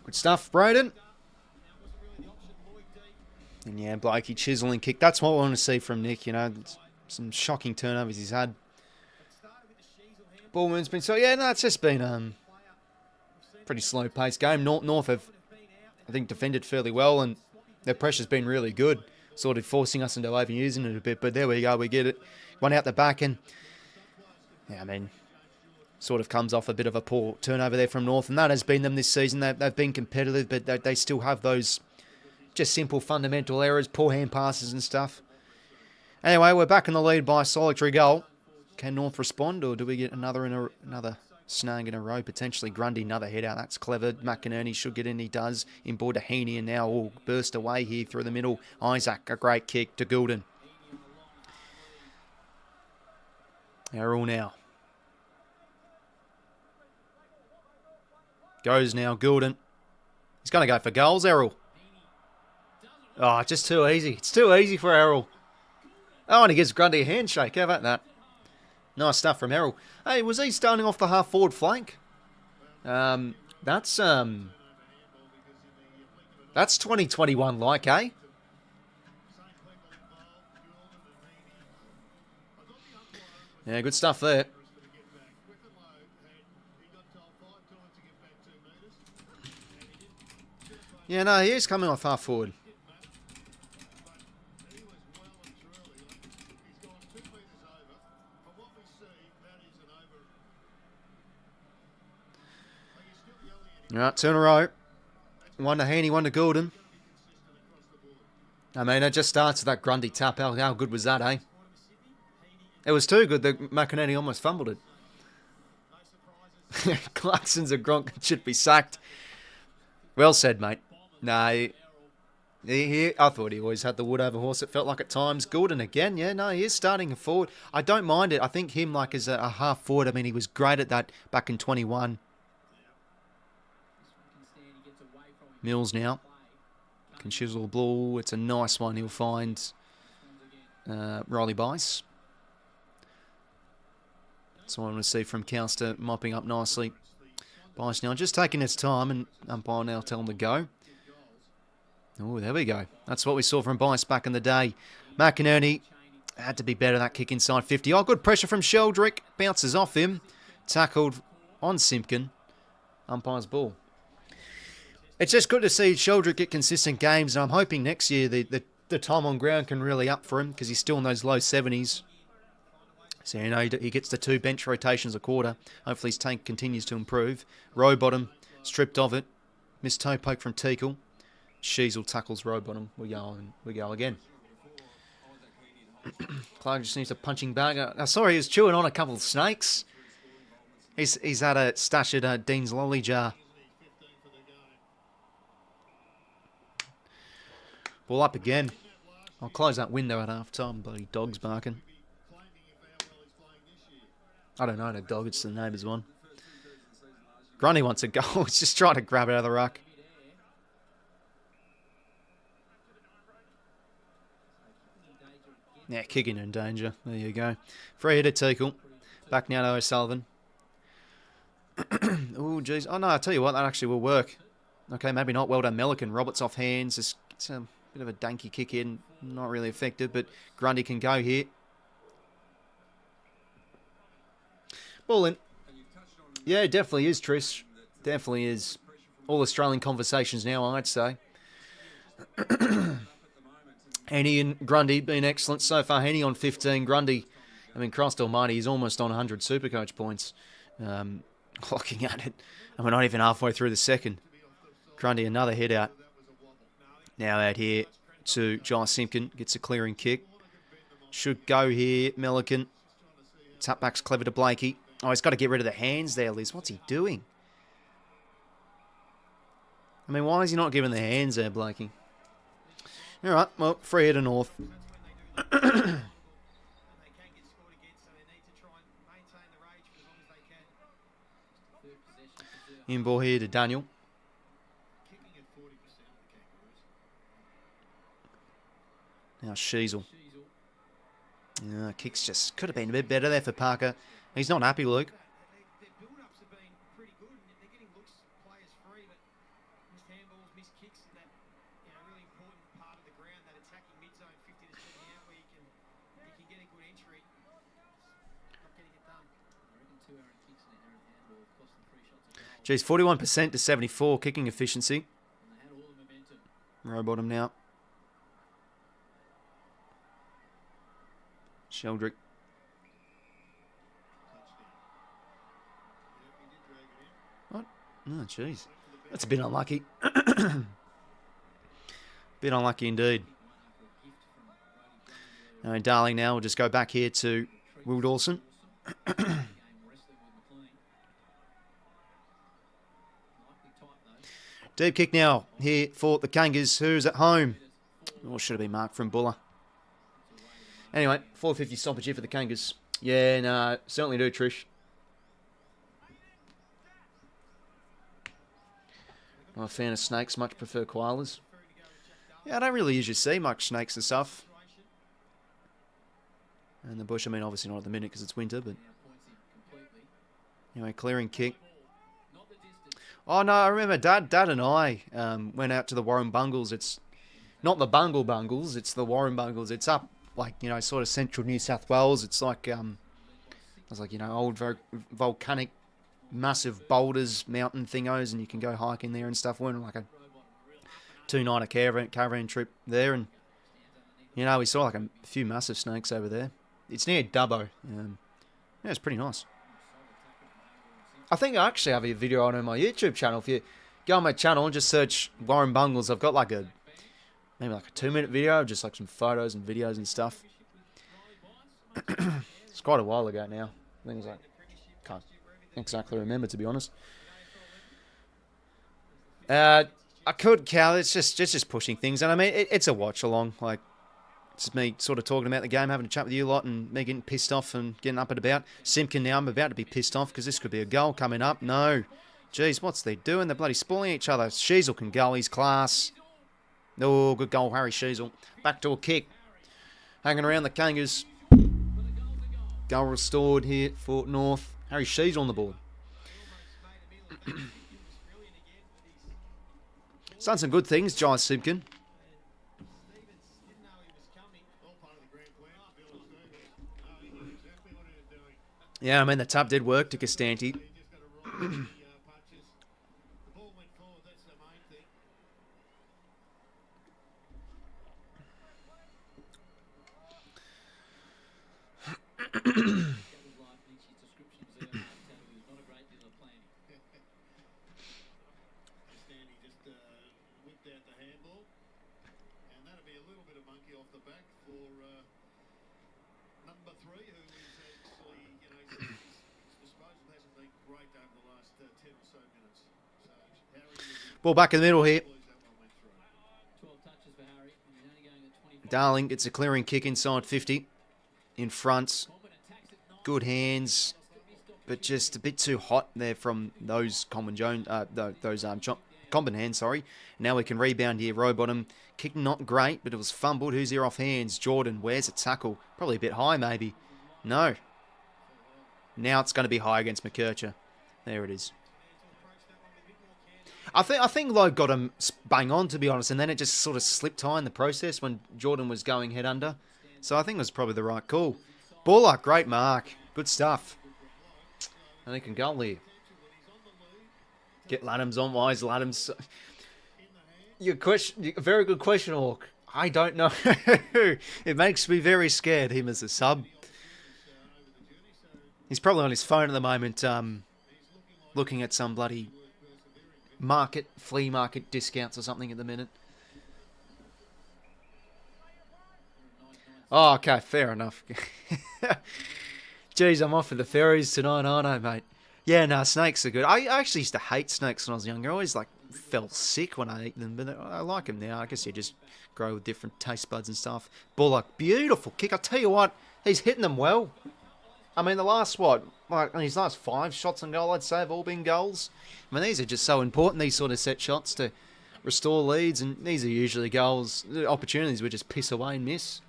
Good stuff, Braden. And yeah, Blakey chiseling kick. That's what I want to see from Nick. Some shocking turnovers he's had. Ballman's been it's just been pretty slow paced game. North have, I think, defended fairly well, and their pressure's been really good, sort of forcing us into overusing it a bit. But there we go, we get it. One out the back, and sort of comes off a bit of a poor turnover there from North, and that has been them this season. They've been competitive, but they still have those just simple fundamental errors, poor hand passes and stuff. Anyway, we're back in the lead by a solitary goal. Can North respond, or do we get another snag in a row? Potentially Grundy, another head out. That's clever. McInerney should get in. He does. In board to Heaney, and now all burst away here through the middle. Isaac, a great kick to 𝐴𝐿𝐷𝐼. Errol now. Goes now, 𝐴𝐿𝐷𝐼. He's going to go for goals, Errol. Oh, just too easy. It's too easy for Errol. Oh, and he gives Grundy a handshake. How about that? Nice stuff from Errol. Hey, was he starting off the half-forward flank? That's 2021 like, eh? Yeah, good stuff there. Yeah, no, he is coming off half-forward. All right, 2 in a row. One to Heaney, one to 𝐴𝐿𝐷𝐼. I mean, it just starts with that Grundy tap. How good was that, eh? It was too good that McInerney almost fumbled it. Clarkson's a gronk and should be sacked. Well said, mate. No, I thought he always had the wood over horse. It felt like at times. 𝐴𝐿𝐷𝐼 again. Yeah, no, he is starting a forward. I don't mind it. I think him as a half forward. I mean, he was great at that back in 21. Mills now. Can chisel ball. It's a nice one. He'll find Riley Bice. That's what I want to see from 𝐴𝐿𝐷𝐼 mopping up nicely. Bice now just taking his time, and umpire now tell him to go. Oh, there we go. That's what we saw from Bice back in the day. McInerney had to be better, that kick inside 50. Oh, good pressure from Sheldrick. Bounces off him. Tackled on Simpkin. Umpire's ball. It's just good to see Sheldrick get consistent games, and I'm hoping next year the time on ground can really up for him, because he's still in those low 70s. So, he gets the 2 bench rotations a quarter. Hopefully his tank continues to improve. Row bottom, stripped of it. Missed toe poke from 𝐓𝐶𝐞 𝐎𝐥𝐝. 𝐼𝐗ℎ𝐤𝐿 tackles row bottom. We go again. Clark just needs a punching bag. Sorry, he was chewing on a couple of snakes. He's had a stash at Dean's lolly jar. Ball up again. I'll close that window at half time. Bloody dog's barking. I don't know the dog, it's the neighbour's one. Grundy wants a goal. He's just trying to grab it out of the ruck. Yeah, kicking in danger. There you go. Free hit at 𝐓𝐶𝐞. Back now to O'Sullivan. Oh, jeez. Oh, no, I'll tell you what, that actually will work. Okay, maybe not. Well done, 𝐿𝐿𝐴. Roberts off hands. It's a bit of a danky kick in. Not really effective, but Grundy can go here. Ball in. Yeah, it definitely is, Trish. Definitely is. All Australian conversations now, I'd say. Henny and Grundy been excellent so far. Henny on 15. Grundy, I mean, Christ almighty, he's almost on 100 Supercoach points. Looking at it. And we're not even halfway through the second. Grundy, another hit out. Now out here to 𝐼𝐶𝐰𝐿. Gets a clearing kick. Should go here. 𝐿𝐴. Tap back's clever to 𝐵LAKE. Oh, he's got to get rid of the hands there, Liz. What's he doing? I mean, why is he not giving the hands there, 𝐵LAKE? All right, well, free hit to North. In ball here to Daniel. Now 𝐼𝐗ℎ𝐿. Yeah, kicks just could have been a bit better there for Parker. He's not happy, Luke. Geez, 41% to 74 kicking efficiency. Row bottom now. Sheldrick. What? Oh, jeez. That's a bit unlucky. Bit unlucky indeed. Darling now will just go back here to Will Dawson. Deep kick now here for the Kangas, who's at home. Or should have been marked from Buller. Anyway, 4:50 stoppage here for the Kangas. Yeah, no, certainly do, Trish. I'm a fan of snakes, much prefer koalas. Yeah, I don't really usually see much snakes and stuff. And the bush, I mean, obviously not at the minute because it's winter, but... Anyway, clearing kick. Oh, no, I remember Dad and I went out to the Warrumbungles. It's not the Bungles, it's the Warrumbungles. It's up, like, you know, sort of central New South Wales. It's like, it's like, you know, old volcanic, massive boulders, mountain thingos, and you can go hiking there and stuff. We went on like a 2-night caravan trip there, and, you know, we saw like a few massive snakes over there. It's near Dubbo. Yeah, it's pretty nice. I think I actually have a video on my YouTube channel. If you go on my channel and just search Warrumbungles, I've got like maybe like a 2-minute video, just like some photos and videos and stuff. It's quite a while ago now. I think it's like, can't exactly remember, to be honest. I could, Cal. It's just pushing things, and I mean it's a watch along. Like, it's just me sort of talking about the game, having a chat with you a lot, and me getting pissed off and getting up and about. 𝐶𝐰𝐿 now, I'm about to be pissed off because this could be a goal coming up. No. Jeez, what's they doing? They're bloody spoiling each other. 𝐶𝐻𝐿 can go. He's class. Oh, good goal, Harry 𝐶𝐻𝐿. Back to a kick. Hanging around the Kangas. Goal restored here for North. Harry 𝐶𝐻𝐿 on the board. He's done some good things, 𝐼𝐶𝐰𝐿. Yeah, I mean, the tap did work to Costanti. Ball back in the middle here. Darling gets a clearing kick inside 50. In front. Good hands. But just a bit too hot there from those Common hands, sorry. Now we can rebound here. Rowbottom. Kick not great, but it was fumbled. Who's here off hands? Jordan. Where's a tackle? Probably a bit high, maybe. No. Now it's going to be high against 𝐼𝐿𝐴. There it is. I think Lowe got him bang on, to be honest, and then it just sort of slipped high in the process when Jordan was going head under. So I think it was probably the right call. Baller, great mark. Good stuff. And he can goal here. Get Laddams on. Why is Laddams? Your question, very good question, Hawk. I don't know. It makes me very scared, him as a sub. He's probably on his phone at the moment, looking at some bloody flea market discounts or something at the minute. Oh, okay, fair enough. Jeez, I'm off for the ferries tonight, aren't I, mate? Yeah, no, snakes are good. I actually used to hate snakes when I was younger. I always, felt sick when I ate them, but I like them now. I guess you just grow with different taste buds and stuff. Bullock, beautiful kick. I tell you what, he's hitting them well. I mean, the last, his last 5 shots on goal, I'd say, have all been goals. I mean, these are just so important, these sort of set shots to restore leads, and these are usually goals, opportunities we just piss away and miss.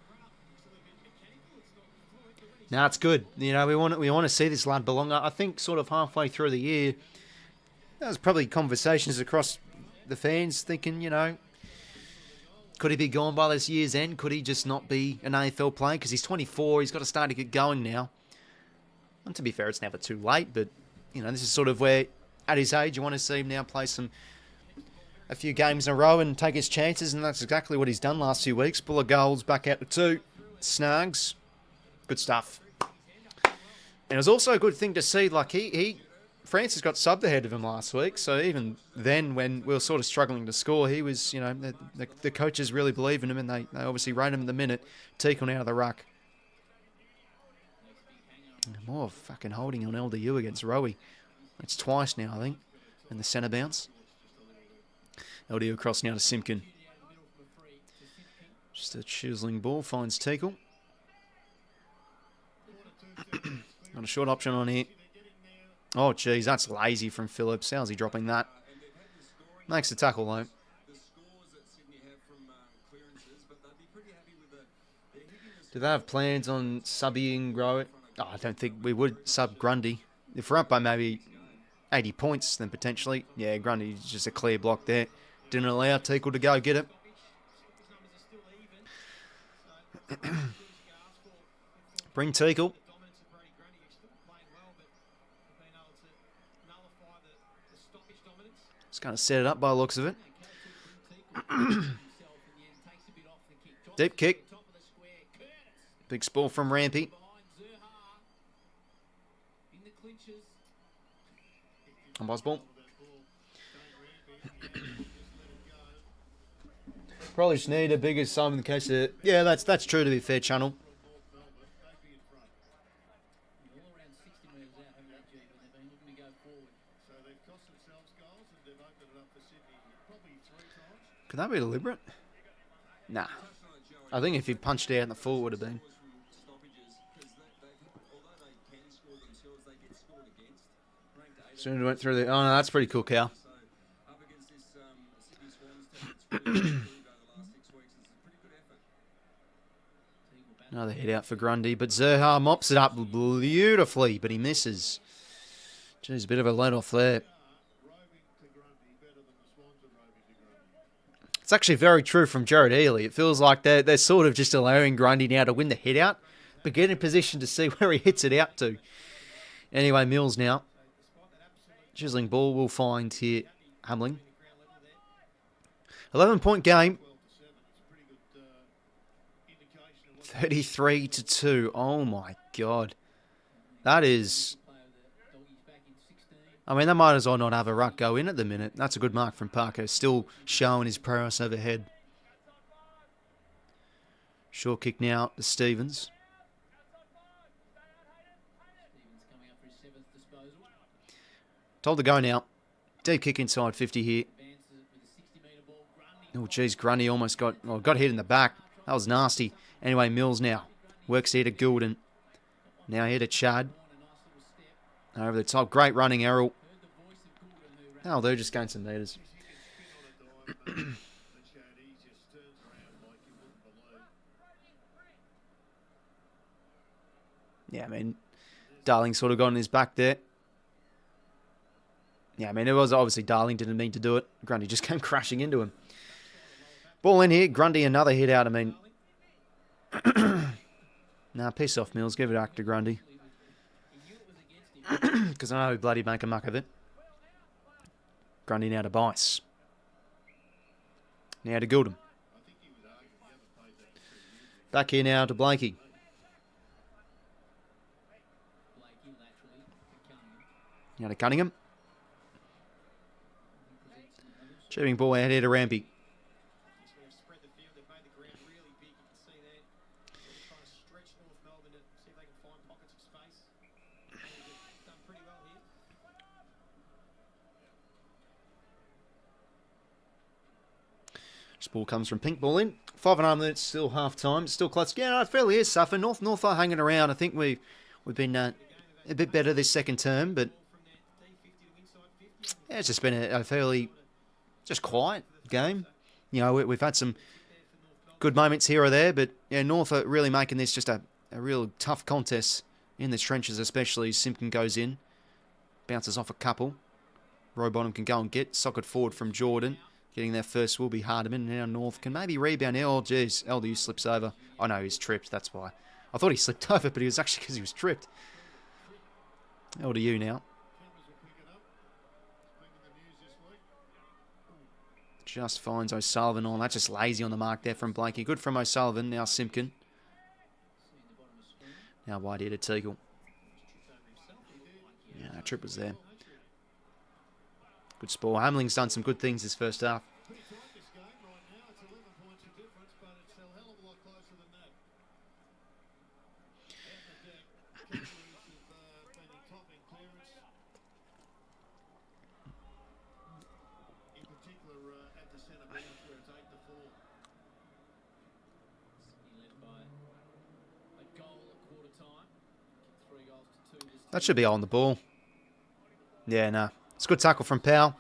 Now it's good. You know, we want to see this lad belong. I think sort of halfway through the year, there was probably conversations across the fans thinking, you know, could he be gone by this year's end? Could he just not be an AFL player? Because he's 24, he's got to start to get going now. And to be fair, it's never too late, but, you know, this is sort of where, at his age, you want to see him now play a few games in a row and take his chances, and that's exactly what he's done last few weeks. Full of goals, back out to 2. Snags. Good stuff. And it was also a good thing to see, Francis got subbed ahead of him last week, so even then, when we were sort of struggling to score, he was, you know, the coaches really believe in him, and they obviously rate him in the minute. 𝐓𝐿𝐴 out of the ruck. More fucking holding on LDU against Rowie. That's twice now, I think, in the centre bounce. LDU across now to 𝐓𝐿𝐴. Just a chiseling ball, finds 𝐓𝐿𝐴. Got a short option on here. Oh, geez, that's lazy from Phillips. How's he dropping that? Makes the tackle, though. Do they have plans on subbing Grow? Oh, I don't think we would sub Grundy. If we're up by maybe 80 points, then potentially. Yeah, Grundy's just a clear block there. Didn't allow 𝐓𝐿𝐴 to go get it. Bring 𝐓𝐿𝐴. Just going to set it up by the looks of it. Deep kick. Big spore from Rampy. On ball. Probably just need a bigger sum in the case of... Yeah, that's true, to be fair, Channel. Could that be deliberate? Nah. I think if he punched out in the full, it would have been. Soon went through the... Oh, no, that's pretty cool, Cal. Another hit out for Grundy, but 𝐼𝐿𝐴 mops it up beautifully, but he misses. Jeez, a bit of a let-off there. It's actually very true from Jared Ealey. It feels like they're sort of just allowing Grundy now to win the hit out, but get in position to see where he hits it out to. Anyway, Mills now. Chiseling ball will find here Hamling. 11-point game. 33-2. Oh my God. That is... I mean, they might as well not have a ruck go in at the minute. That's a good mark from Parker. Still showing his prowess overhead. Short kick now to Stevens. Told to go now. Deep kick inside 50 here. Oh, geez, Grundy almost got hit in the back. That was nasty. Anyway, Mills now. Works here to Goulden. Now here to Chad. Over the top. Great running, Errol. Oh, they're just gained some metres. Yeah, I mean, Darling sort of got on his back there. Yeah, I mean, it was obviously Darling didn't mean to do it. Grundy just came crashing into him. Ball in here. Grundy, another hit out. I mean, nah, piss off, Mills. Give it back to Grundy. Because I know we bloody make a muck of it. Grundy now to Bice. Now to Goulden. Back here now to Blakey. Now to Cunningham. Chipping ball out here to Rampy. This ball comes from Pink, ball in. 5.5 minutes, still half time, still close. Yeah, no, it fairly is Suffer. North are hanging around. I think we've been a bit better this second term, but yeah, it's just been a fairly just quiet game. You know, we've had some good moments here or there, but yeah, North are really making this just a real tough contest in the trenches, especially as 𝐓𝐴 goes in, bounces off a couple. Rowbottom can go and get socket forward from Jordan. Getting there first will be Hardiman. Now North can maybe rebound. Oh, geez. 𝐼𝐴 slips over. Oh, no, he's tripped. That's why. I thought he slipped over, but it was actually because he was tripped. 𝐼𝐴 now. Just finds O'Sullivan on. That's just lazy on the mark there from Blakey. Good from O'Sullivan. Now 𝐓𝐴. Now wide here to 𝐴𝐵. Yeah, that trip was there. Good sport. Hamling's done some good things this first half. That should be on the ball. Yeah, no. It's a good tackle from Powell.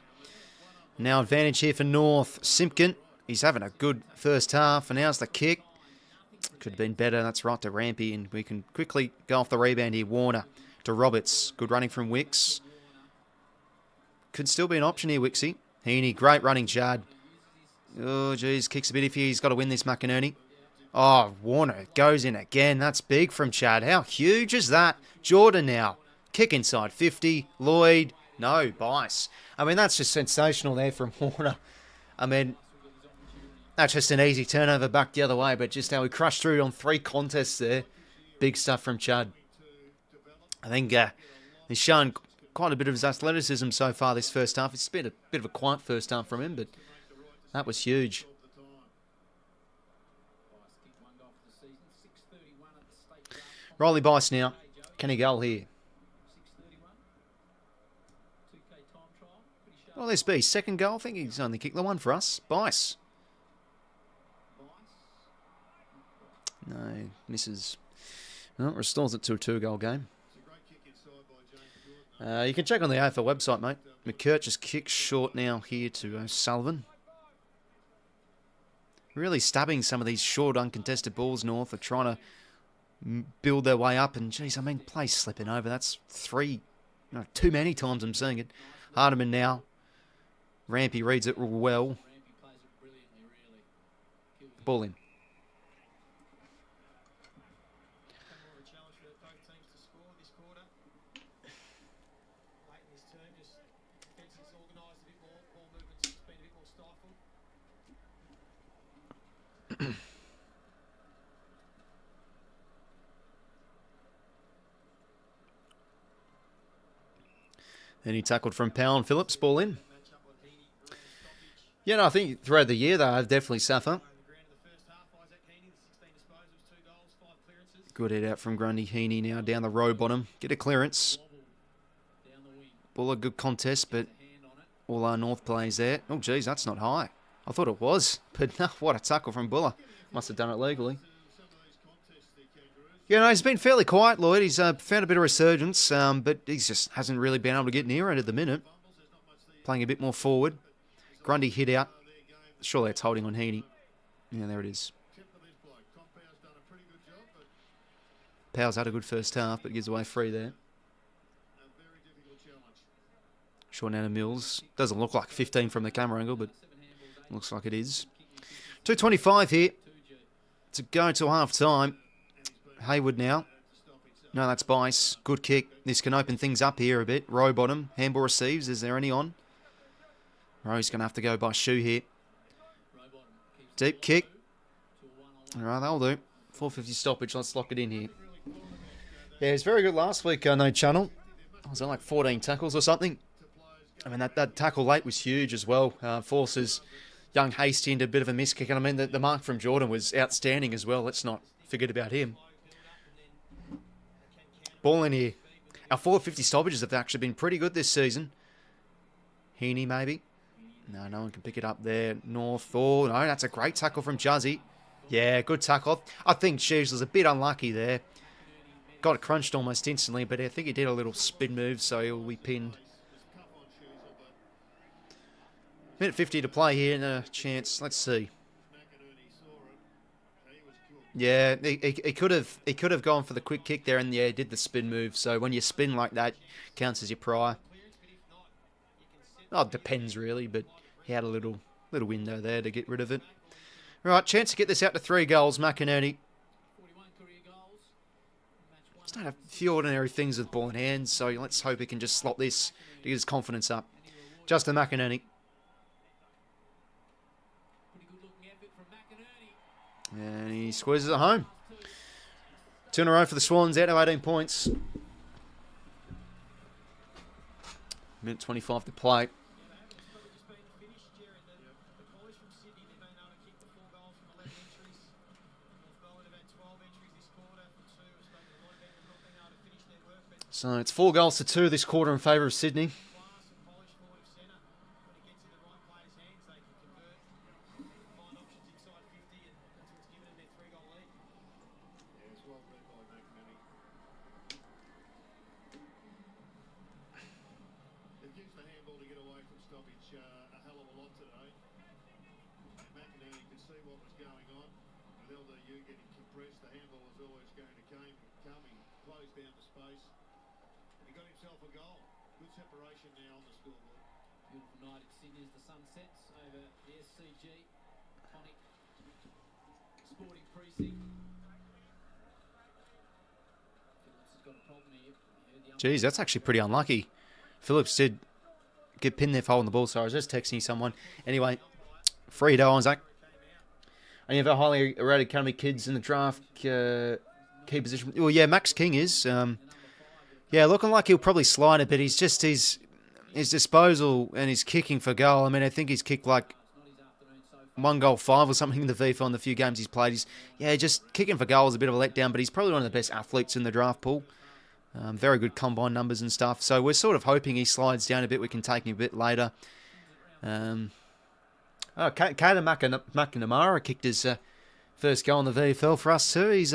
Now advantage here for North. 𝐓𝐴. He's having a good first half. And now's the kick. Could have been better. That's right to Rampy. And we can quickly go off the rebound here. Warner to Roberts. Good running from Wicks. Could still be an option here, 𝐼𝐴. 𝐴𝐵. Great running, Chad. Oh, geez. Kicks a bit iffy. He's got to win this, 𝐼𝐴. Oh, Warner goes in again. That's big from Chad. How huge is that? Jordan now. Kick inside 50. Lloyd. No, Bice. I mean, that's just sensational there from Warner. I mean, that's just an easy turnover back the other way, but just how he crushed through on 3 contests there. Big stuff from Chad. I think he's shown quite a bit of his athleticism so far this first half. It's been a bit of a quiet first half from him, but that was huge. Riley Bice now. Can he go here? Well, this be second goal. I think he's only kicked the one for us. Bice. No, misses. Well, restores it to a 2-goal game. You can check on the AFL website, mate. 𝐸𝐿 just kicks short now here to O'Sullivan. Really stabbing some of these short, uncontested balls. North are trying to build their way up. And, geez, I mean, play slipping over. That's 3, no, too many times I'm seeing it. Hardiman now. Rampy reads it well. Ball in. Then he tackled from Powell and Phillips. Ball in. Yeah, no, I think throughout the year they've definitely suffered. Good head out from Grundy. 𝐴𝐵 now down the row bottom. Get a clearance. Buller, good contest, but all our North players there. Oh, geez, that's not high. I thought it was, but no, what a tackle from Buller. Must have done it legally. Yeah, no, he's been fairly quiet, Lloyd. He's found a bit of resurgence, but he just hasn't really been able to get near it at the minute. Playing a bit more forward. Grundy hit out. Surely it's holding on Heaney. Yeah, there it is. Powell's had a good first half, but gives away free there. Short out of Mills. Doesn't look like 15 from the camera angle, but looks like it is. 2:25 here to go till half time. Hayward now. No, that's Bice. Good kick. This can open things up here a bit. Rowe bottom. Handball receives. Is there any on? Rowe's going to have to go by shoe here. Deep kick. All right, that'll do. 4:50 stoppage. Let's lock it in here. Yeah, it was very good last week, No Channel. Was it like 14 tackles or something? I mean, that tackle late was huge as well. Forces young Hasty into a bit of a miss kick. And I mean, the mark from Jordan was outstanding as well. Let's not forget about him. Ball in here. Our 4:50 stoppages have actually been pretty good this season. Heaney, maybe. No one can pick it up there. North. Oh, no, that's a great tackle from Juzzy. Yeah, good tackle. I think Sheaves was a bit unlucky there. Got it crunched almost instantly, but I think he did a little spin move, so he'll be pinned. Minute 50 to play here and a chance. Let's see. Yeah, he could have gone for the quick kick there and yeah, did the spin move. So when you spin like that, counts as your pry. Oh, it depends really, but he had a little window there to get rid of it. Right, chance to get this out to 3 goals, McInerney. He's done a few ordinary things with ball in hand, so let's hope he can just slot this to get his confidence up. Justin McInerney. And he squeezes it home. 2 in a row for the Swans, out to 18 points. Minute 25 to play. So it's 4 goals to 2 this quarter in favour of Sydney. Geez, that's actually pretty unlucky. Phillips did get pinned there for holding the ball, so I was just texting someone. Anyway, free to Isaac. Any of our highly rated academy kids in the draft key position? Well, yeah, Max King is. Yeah, looking like he'll probably slide a bit. He's just his disposal and his kicking for goal. I mean, I think he's kicked like 1 goal 5 or something in the VFL in the few games he's played. Just kicking for goal is a bit of a letdown, but he's probably one of the best athletes in the draft pool. Very good combine numbers and stuff. So we're sort of hoping he slides down a bit. We can take him a bit later. Caden McNamara kicked his first goal in the VFL for us too. He's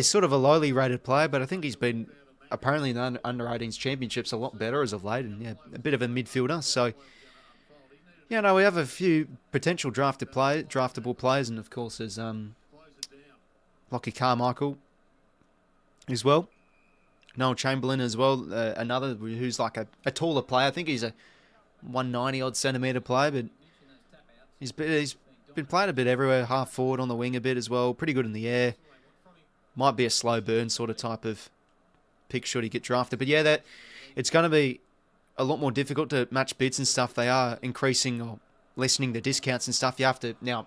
sort of a lowly rated player, but I think he's been apparently in the under-18s championships a lot better as of late, and a bit of a midfielder. So we have a few potential draftable players, and of course there's 𝐓𝐿𝐴 𝐼𝐵 as well. Noel Chamberlain as well, another who's like a taller player. I think he's a 190-odd centimetre player, but he's been playing a bit everywhere, half forward on the wing a bit as well. Pretty good in the air. Might be a slow burn sort of type of pick should he get drafted. But yeah, it's going to be a lot more difficult to match bids and stuff. They are increasing or lessening the discounts and stuff. You have to now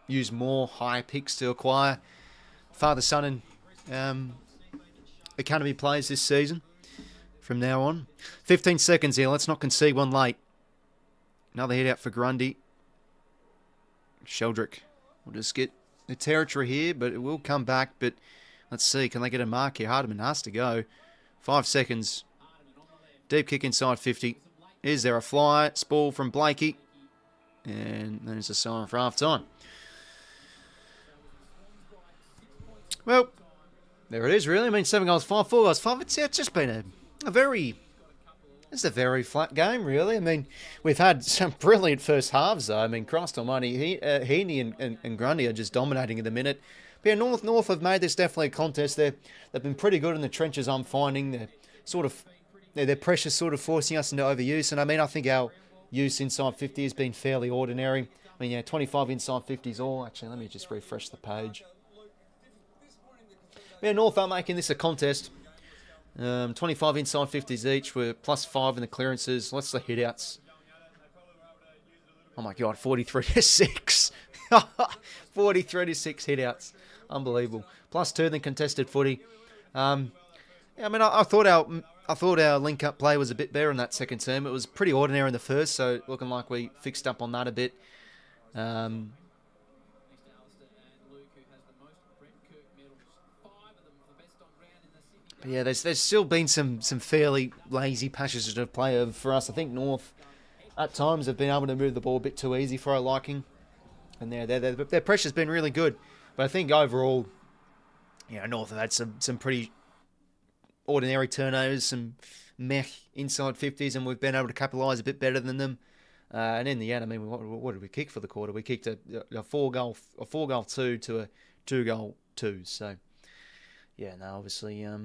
use more high picks to acquire father, son and academy players this season from now on. 15 seconds here. Let's not concede one late. Another hit out for Grundy. 𝐓𝐿𝐴 will just get the territory here, but it will come back. But let's see. Can they get a mark here? Hardiman has to go. 5 seconds. Deep kick inside 50. Is there a fly? Spool from 𝐼𝐴𝐿𝐴𝐻𝐿𝐴. And there's a sign for half time. Well, there it is, really. I mean, 7 goals, 5, 4 goals, 5. It's just been a very flat game, really. I mean, we've had some brilliant first halves, though. I mean, Christ almighty, 𝐼𝐴𝐿𝐴 and Grundy are just dominating in the minute. But yeah, North have made this definitely a contest. They've been pretty good in the trenches, I'm finding. Their pressure's sort of forcing us into overuse. And I mean, I think our use inside 50 has been fairly ordinary. I mean, yeah, 25 inside 50s all. Actually, let me just refresh the page. Yeah, North are making this a contest. 25 inside 50s each. We're +5 in the clearances. Lots of hit-outs. Oh my God, 43 to 6. 43 to 6 hit-outs. Unbelievable. +2 in the contested footy. Yeah, I mean, I thought our link-up play was a bit better in that second term. It was pretty ordinary in the first, so looking like we fixed up on that a bit. But yeah, there's still been some fairly lazy passages of play for us. I think North, at times, have been able to move the ball a bit too easy for our liking. And their pressure's been really good. But I think overall, North have had some pretty ordinary turnovers, some meh inside 50s, and we've been able to capitalise a bit better than them. And in the end, I mean, what did we kick for the quarter? We kicked a 4-goal 2 to a 2-goal 2. So, yeah, no, obviously, I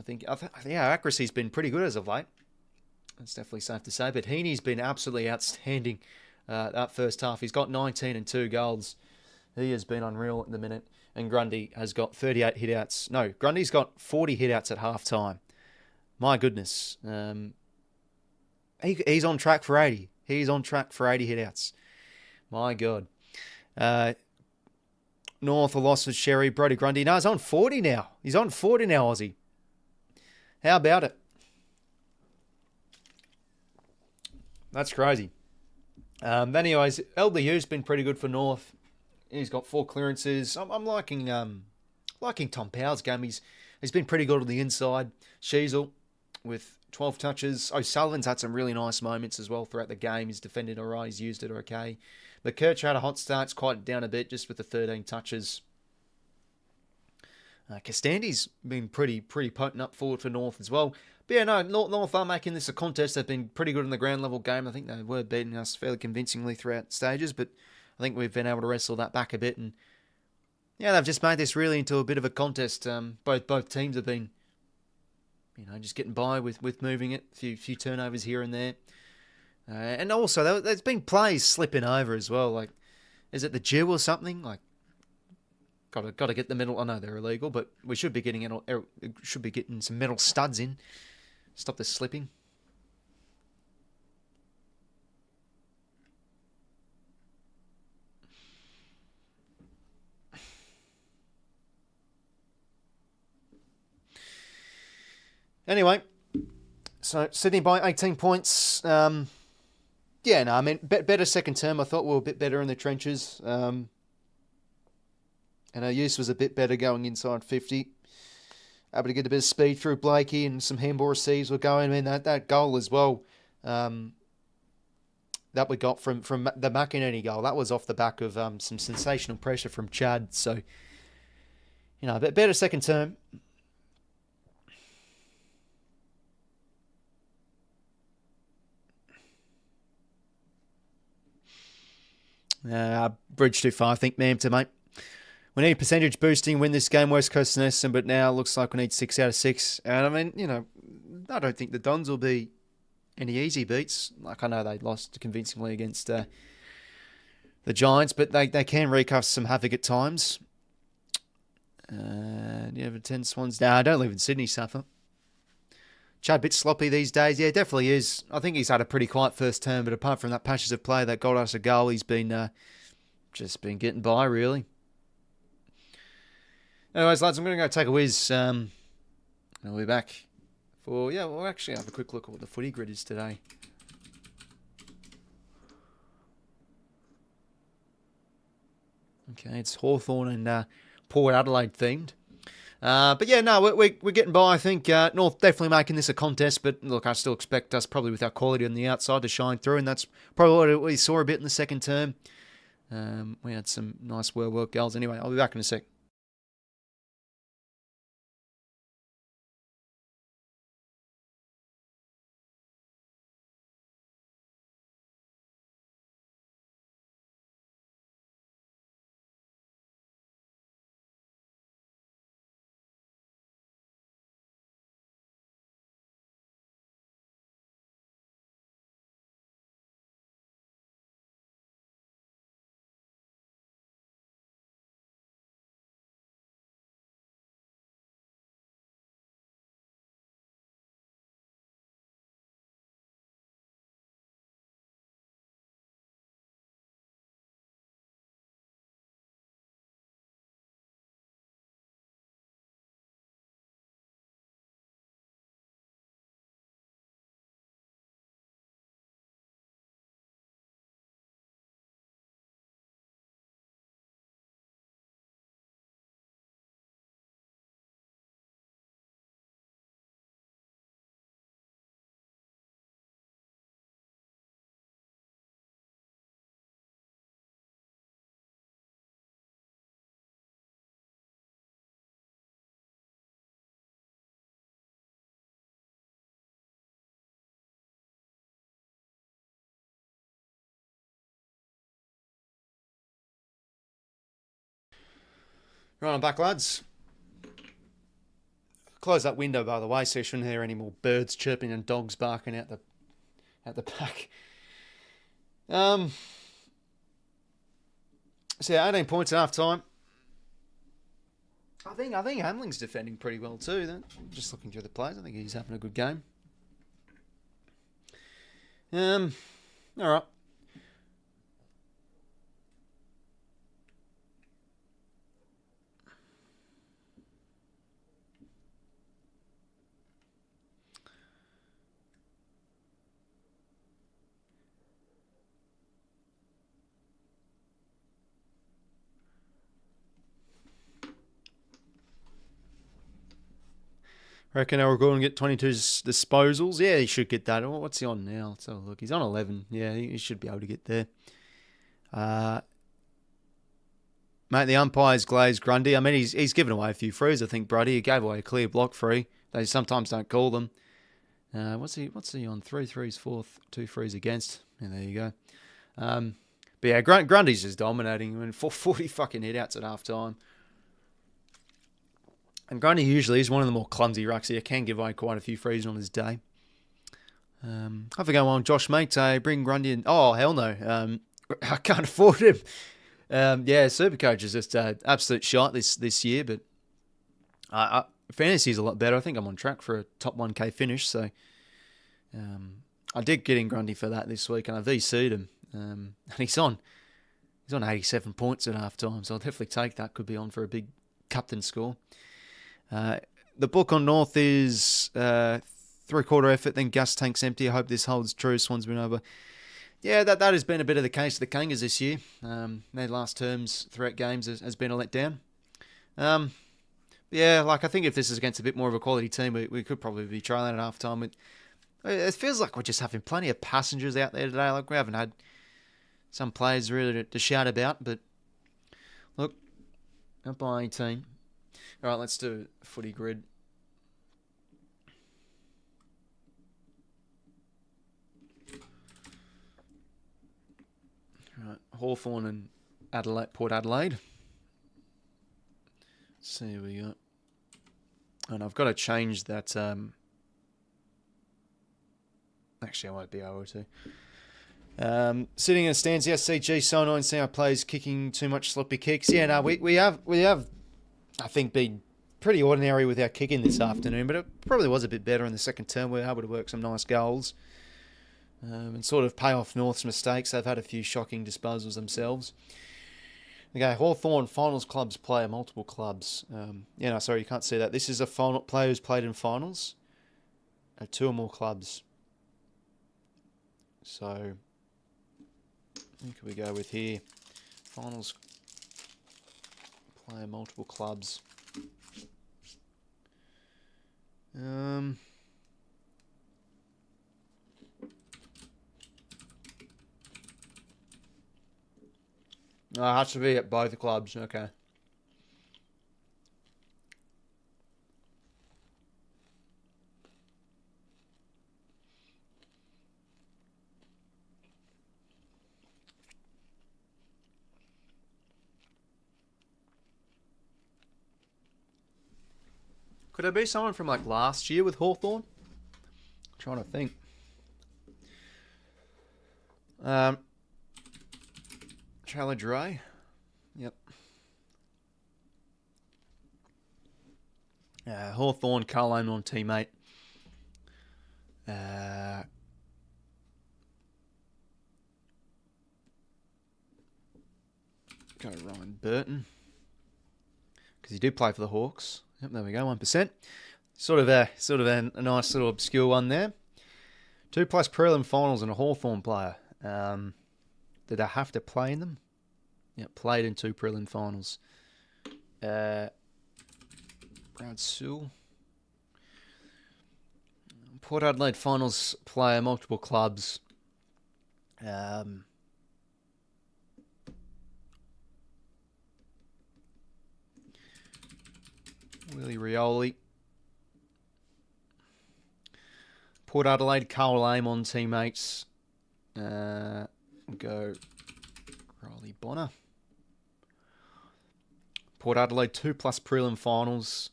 think our accuracy's been pretty good as of late. That's definitely safe to say. But Heaney's been absolutely outstanding that first half. He's got 19 and 2 goals. He has been unreal at the minute. And Grundy has got 38 hit-outs. No, Grundy's got 40 hit-outs at half-time. My goodness. He's on track for 80. He's on track for 80 hit-outs. My God. North, a loss with Sherry. Brodie Grundy. No, he's on 40 now. He's on 40 now, Aussie. How about it? That's crazy. But anyways, 𝐿𝐴𝐿𝐴's been pretty good for North. He's got 4 clearances. I'm liking Tom Powell's game. He's been pretty good on the inside. 𝐓𝐡𝐿 with 12 touches. O'Sullivan's had some really nice moments as well throughout the game. He's defended all right. He's used it okay. But 𝐼𝐴𝐿𝐴 had a hot start. It's quieted down a bit just with the 13 touches. Castandy's been pretty potent up forward for North as well. But yeah, no, North are making this a contest. They've been pretty good in the ground level game. I think they were beating us fairly convincingly throughout stages, but I think we've been able to wrestle that back a bit. And yeah, they've just made this really into a bit of a contest. Both teams have been, just getting by with moving it. A few turnovers here and there. And also, there's been plays slipping over as well. Like, is it the 𝐵𝐿 or something? Like, got to get the middle. I know they're illegal, but we should be getting some metal studs in. Stop the slipping. Anyway, so Sydney by 18 points. I mean, better second term. I thought we were a bit better in the trenches. And our use was a bit better going inside 50. Able to get a bit of speed through 𝐼𝐴𝐿𝐴 and some handball receives were going. I mean, that goal as well that we got from the McInerney goal, that was off the back of some sensational pressure from Chad. So, a bit better second term. Bridge too far, I think, ma'am, to mate. We need percentage boosting, win this game, West Coast and Essendon, but now it looks like we need 6 out of 6. And I mean, I don't think the Dons will be any easy beats. Like, I know they lost convincingly against the Giants, but they can wreak us some havoc at times. The 10 Swans. I don't live in Sydney, suffer. Chad a bit sloppy these days. Yeah, definitely is. I think he's had a pretty quiet first term, but apart from that patches of play that got us a goal, he's been just been getting by, really. Anyways, lads, I'm going to go take a whiz. I'll be back we'll actually have a quick look at what the footy grid is today. Okay, it's Hawthorn and Port Adelaide themed. But yeah, no, we're getting by. I think North definitely making this a contest. But look, I still expect us probably with our quality on the outside to shine through, and that's probably what we saw a bit in the second term. We had some nice well-worked goals. Anyway, I'll be back in a sec. Right, I'm back, lads. Close that window, by the way, so you shouldn't hear any more birds chirping and dogs barking out the back. So yeah, 18 points at half time. I think Hamling's defending pretty well too. Then just looking through the plays, I think he's having a good game. All right. Reckon we're going to get 22 disposals. Yeah, he should get that. What's he on now? Let's have a look. He's on 11. Yeah, he should be able to get there. Mate, the umpire's Glazed Grundy. I mean, he's given away a few frees. I think Bruddy. He gave away a clear block free. They sometimes don't call them. What's he on? 3 threes, 4, 2 frees against. And there you go. But yeah, Grundy's just dominating. I mean, 440 fucking hit-outs at half time. And Grundy usually is one of the more clumsy rucks here. Can give away quite a few frees on his day. I forget on Josh Mate. Bring Grundy in. Oh, hell no. I can't afford him. Yeah, Supercoach is just absolute shite this year. But fantasy's a lot better. I think I'm on track for a top 1K finish. So I did get in Grundy for that this week. And I VC'd him. And he's on 87 points at half time. So I'll definitely take that. Could be on for a big captain score. The book on North is 3/4 effort, then gas tanks empty. I hope this holds true. Swans win over. Yeah, that has been a bit of the case of the Kangas this year. Their last terms throughout games has been a letdown. Yeah, like I think if this is against a bit more of a quality team, we could probably be trialing at half time. It feels like we're just having plenty of passengers out there today. Like we haven't had some players really to shout about. But look, up by 18. All right, let's do a footy grid. All right, Hawthorn and Port Adelaide. Let's see who we got. And I've got to change that. Actually, I won't be able to. Sitting in the stands, the SCG so annoying seeing our players kicking too much sloppy kicks. Yeah, no, we have. I think been pretty ordinary with our kicking this afternoon, but it probably was a bit better in the second term. We were able to work some nice goals and sort of pay off North's mistakes. They've had a few shocking disposals themselves. Okay, Hawthorn finals clubs player, multiple clubs. Sorry, you can't see that. This is a final player who's played in finals at 2 or more clubs. So, who can we go with here? Finals player, multiple clubs. Oh, it has to be at both clubs. Okay. Could it be someone from like last year with Hawthorn? Trying to think. 𝐓𝐴𝐿𝐴. Yep. Hawthorn, 𝐴𝐿𝐴 on teammate. Go Ryan Burton. Because he did play for the Hawks. Yep, there we go, 1%. Sort of a nice little obscure one there. 2+ prelim finals and a Hawthorn player. Did I have to play in them? Yeah, played in 2 prelim finals. Brad Sewell. Port Adelaide finals player, multiple clubs. 𝐼𝐴𝐿𝐴. Port Adelaide, 𝐴𝐿𝐴 on teammates. We'll go Riley Bonner. Port Adelaide, 2+ prelim finals.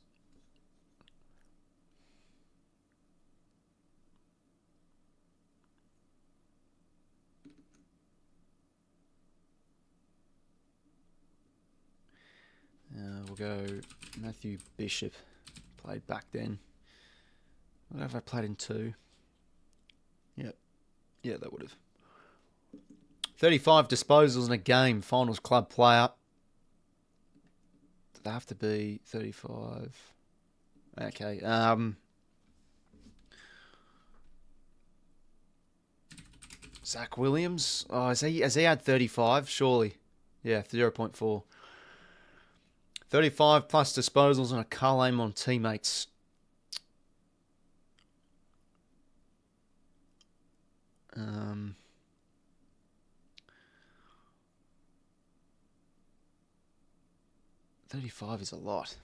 We'll go Matthew Bishop. Played back then. I don't know if I played in 2. Yep. Yeah, that would have. 35 disposals in a game. Finals club player. Did they have to be 35? Okay. Zach Williams. Oh, has he had 35? Surely. Yeah, 0.4. 35+ disposals and a 𝐴𝐿𝐴 on teammates. Um, 35 is a lot.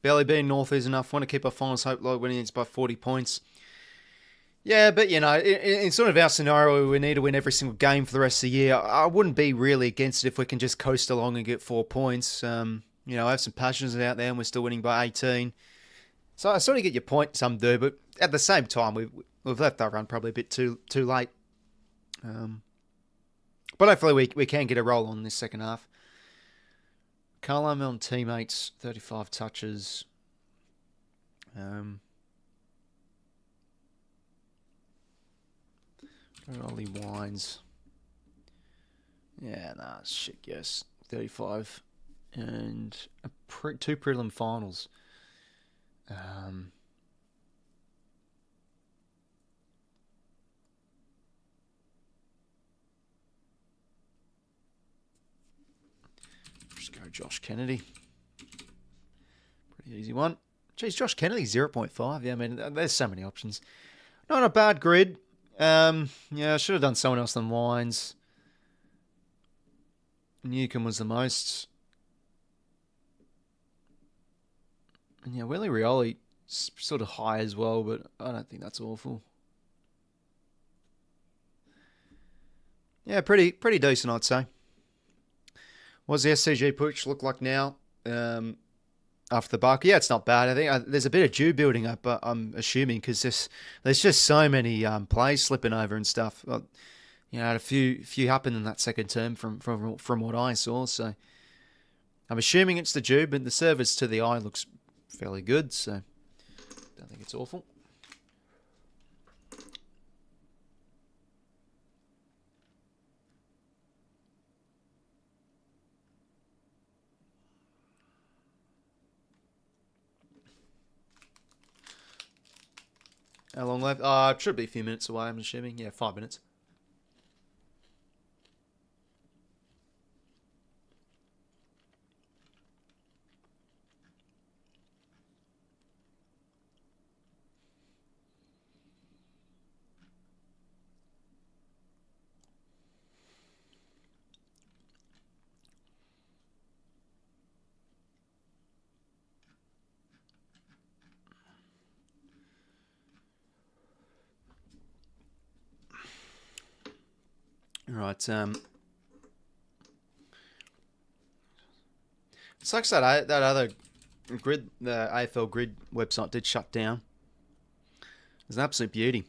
Barely being North is enough. Want to keep our finals hope low, winning it by 40 points. Yeah, but, you know, in sort of our scenario, we need to win every single game for the rest of the year. I wouldn't be really against it if we can just coast along and get 4 points. You know, I have some passions out there and we're still winning by 18. So I sort of get your point, some do, but at the same time, we've left that run probably a bit too late. But hopefully we can get a roll on this second half. 𝐴𝐿𝐴 on teammates, 35 touches. Ollie Wines. Yeah, nah, shit, yes. 35. And 2 prelim finals. Just go Josh Kennedy. Pretty easy one. Geez, Josh Kennedy, 0.5. Yeah, I mean, there's so many options. Not a bad grid. Yeah, I should have done someone else than Wines. 𝐓𝐴𝐿𝐴 was the most. And yeah, Willie Rioli sort of high as well, but I don't think that's awful. Yeah, pretty decent, I'd say. What's the SCG push look like now? After the buck, yeah, it's not bad. I think there's a bit of dew building up. I'm assuming because there's just so many plays slipping over and stuff. You know, a few happened in that second term from what I saw. So I'm assuming it's the dew, but the service to the eye looks fairly good. So don't think it's awful. How long left? It should be a few minutes away, I'm assuming. Yeah, 5 minutes. Right. It sucks that other grid, the AFL grid website did shut down. It was an absolute beauty.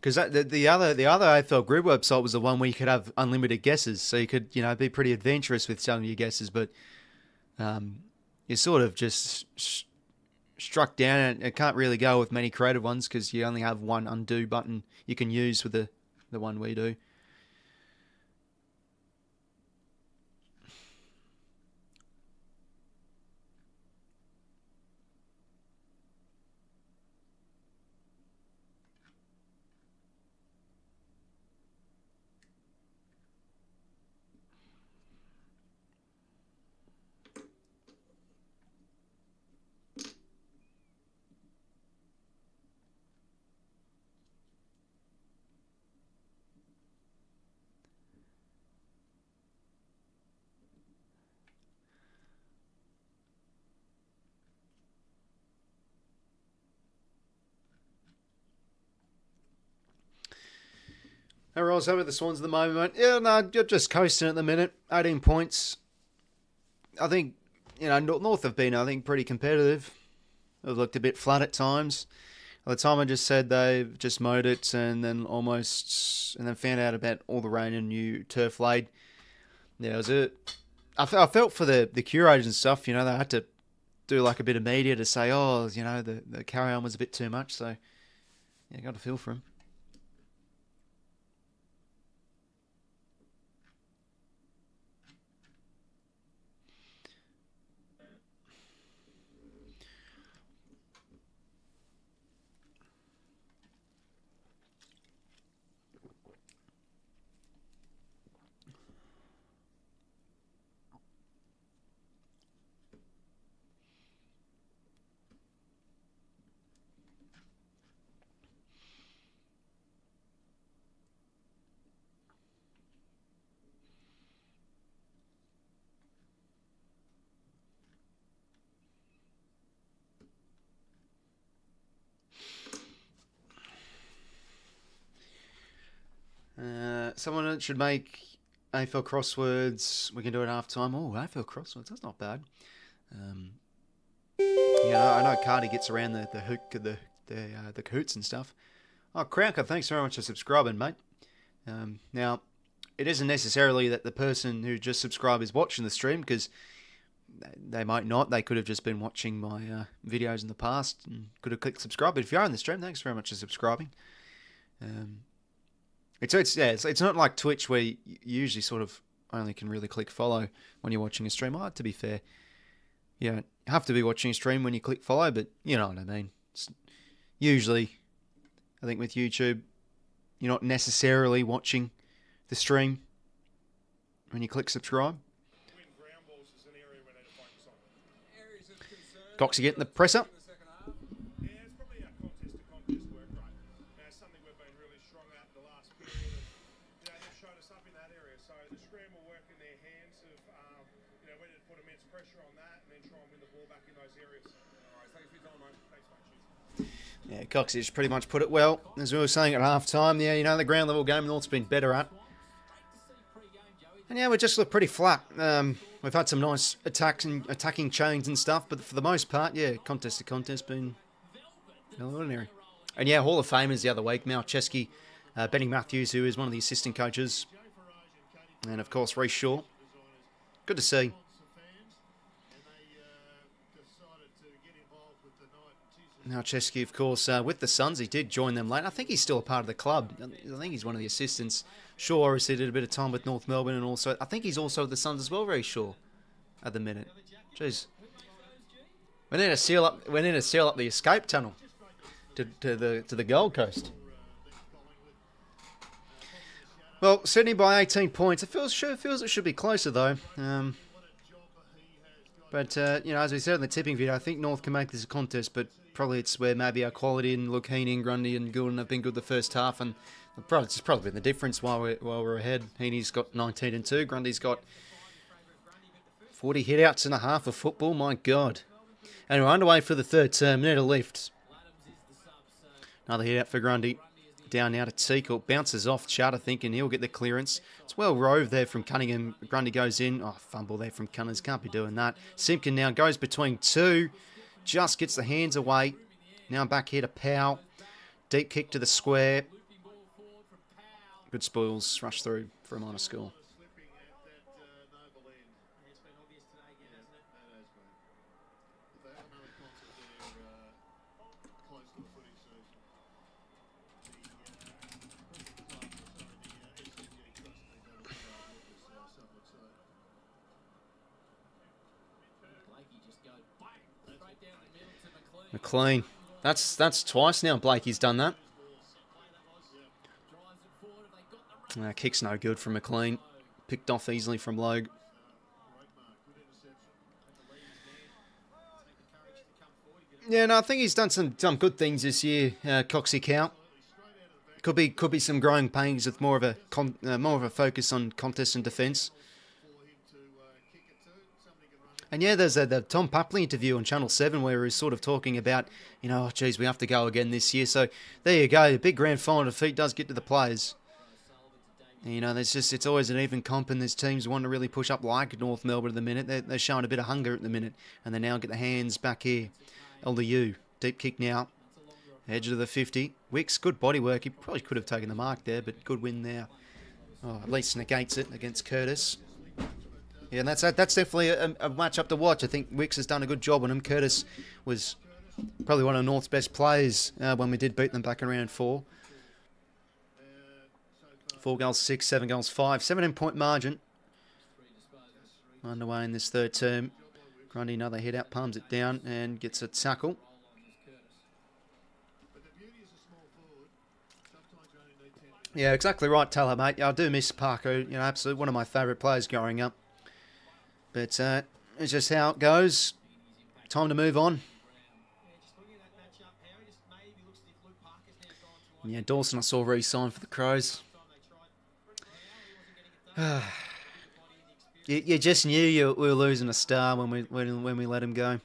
Because the other AFL grid website was the one where you could have unlimited guesses, so you could be pretty adventurous with some of your guesses, but you sort of just struck down and it can't really go with many creative ones because you only have one undo button you can use with the one we do. How are over the Swans at the moment? Yeah, no, you're just coasting at the minute. 18 points. I think, North have been, I think, pretty competitive. They've looked a bit flat at times. By the time I just said they've just mowed it and then found out about all the rain and new turf laid. Yeah, it was I felt for the curators and stuff, they had to do like a bit of media to say, the carry-on was a bit too much. So, yeah, got a feel for him. Someone should make AFL crosswords. We can do it half time. Oh, AFL crosswords. That's not bad. I know Cardi gets around the 𝐓𝐡𝐞 and stuff. Oh, Crownker, thanks very much for subscribing, mate. Now, it isn't necessarily that the person who just subscribed is watching the stream, because they might not. They could have just been watching my videos in the past and could have clicked subscribe. But if you are in the stream, thanks very much for subscribing. It's not like Twitch where you usually sort of only can really click follow when you're watching a stream. To be fair, you don't have to be watching a stream when you click follow, but you know what I mean. Usually, I think with YouTube, you're not necessarily watching the stream when you click subscribe. 𝐲𝐿𝐼𝐶𝗰𝗶𝗹 getting the press up. Yeah, 𝐲𝐿𝐼𝐶 pretty much put it well. As we were saying at half time, the ground level game North's been better at. And we just look pretty flat. We've had some nice attacks and attacking chains and stuff, but for the most part, contest to contest been ordinary. And Hall of Famers the other week, 𝐼𝐶𝗰𝗶𝗹, Benny Matthews, who is one of the assistant coaches, and of course Reece Shaw. Good to see. Now 𝐼𝐶𝗰𝗶, of course, with the Suns, he did join them late. I think he's still a part of the club. I think he's one of the assistants. Shaw obviously did a bit of time with North Melbourne, and also I think he's also with the Suns as well. Very sure at the minute. Jeez, we need to seal up. We need to seal up the escape tunnel to the Gold Coast. Well, Sydney by 18 points. It feels it should be closer though. But as we said in the tipping video, I think North can make this a contest, but probably it's where maybe our quality in 𝐼𝐶𝗰𝗏, Grundy and Goulden have been good the first half, and it's probably been the difference while we're ahead. Heaney's got 19 and 2. Grundy's got 40 hit-outs and a half of football. My God. And we're underway for the third term. Need a lift. Another hit-out for Grundy. Down now to 𝐴𝐶𝐞. Bounces off Charter, thinking he'll get the clearance. It's well roved there from Cunningham. Grundy goes in. Oh, fumble there from Cunners. Can't be doing that. Simpkin now goes between two. Just gets the hands away. Now back here to Powell. Deep kick to the square. Good spoils. Rush through for a minor score. McLean. That's twice now Blakey's done that. Kick's no good from McLean. Picked off easily from Logue. Yeah, no, I think he's done some good things this year, 𝐴𝐥𝐶 𝐿. Could be some growing pains with more of a focus on contest and defence. And yeah, there's the Tom Papley interview on Channel 7 where he's sort of talking about, oh, geez, we have to go again this year. So there you go. The big grand final defeat does get to the players. And, it's always an even comp, and there's teams who want to really push up like North Melbourne at the minute. They're showing a bit of hunger at the minute, and they now get the hands back here. 𝐿𝐷𝐴, deep kick now. Edge of the 50. 𝐕𝐶, good body work. He probably could have taken the mark there, but good win there. Oh, at least negates it against Curtis. Yeah, and that's definitely a match-up to watch. I think 𝐕𝐶 has done a good job on him. Curtis was probably one of North's best players when we did beat them back in round 4. 4 goals 6, 7 goals 5. 17-point margin. Underway in this third term. Grundy, another hit out, palms it down and gets a tackle. Yeah, exactly right, Taylor, mate. I do miss Parker. Absolutely one of my favourite players growing up. But it's just how it goes. Time to move on. Yeah, Dawson I saw re-sign for the Crows. You just knew we were losing a star when we let him go.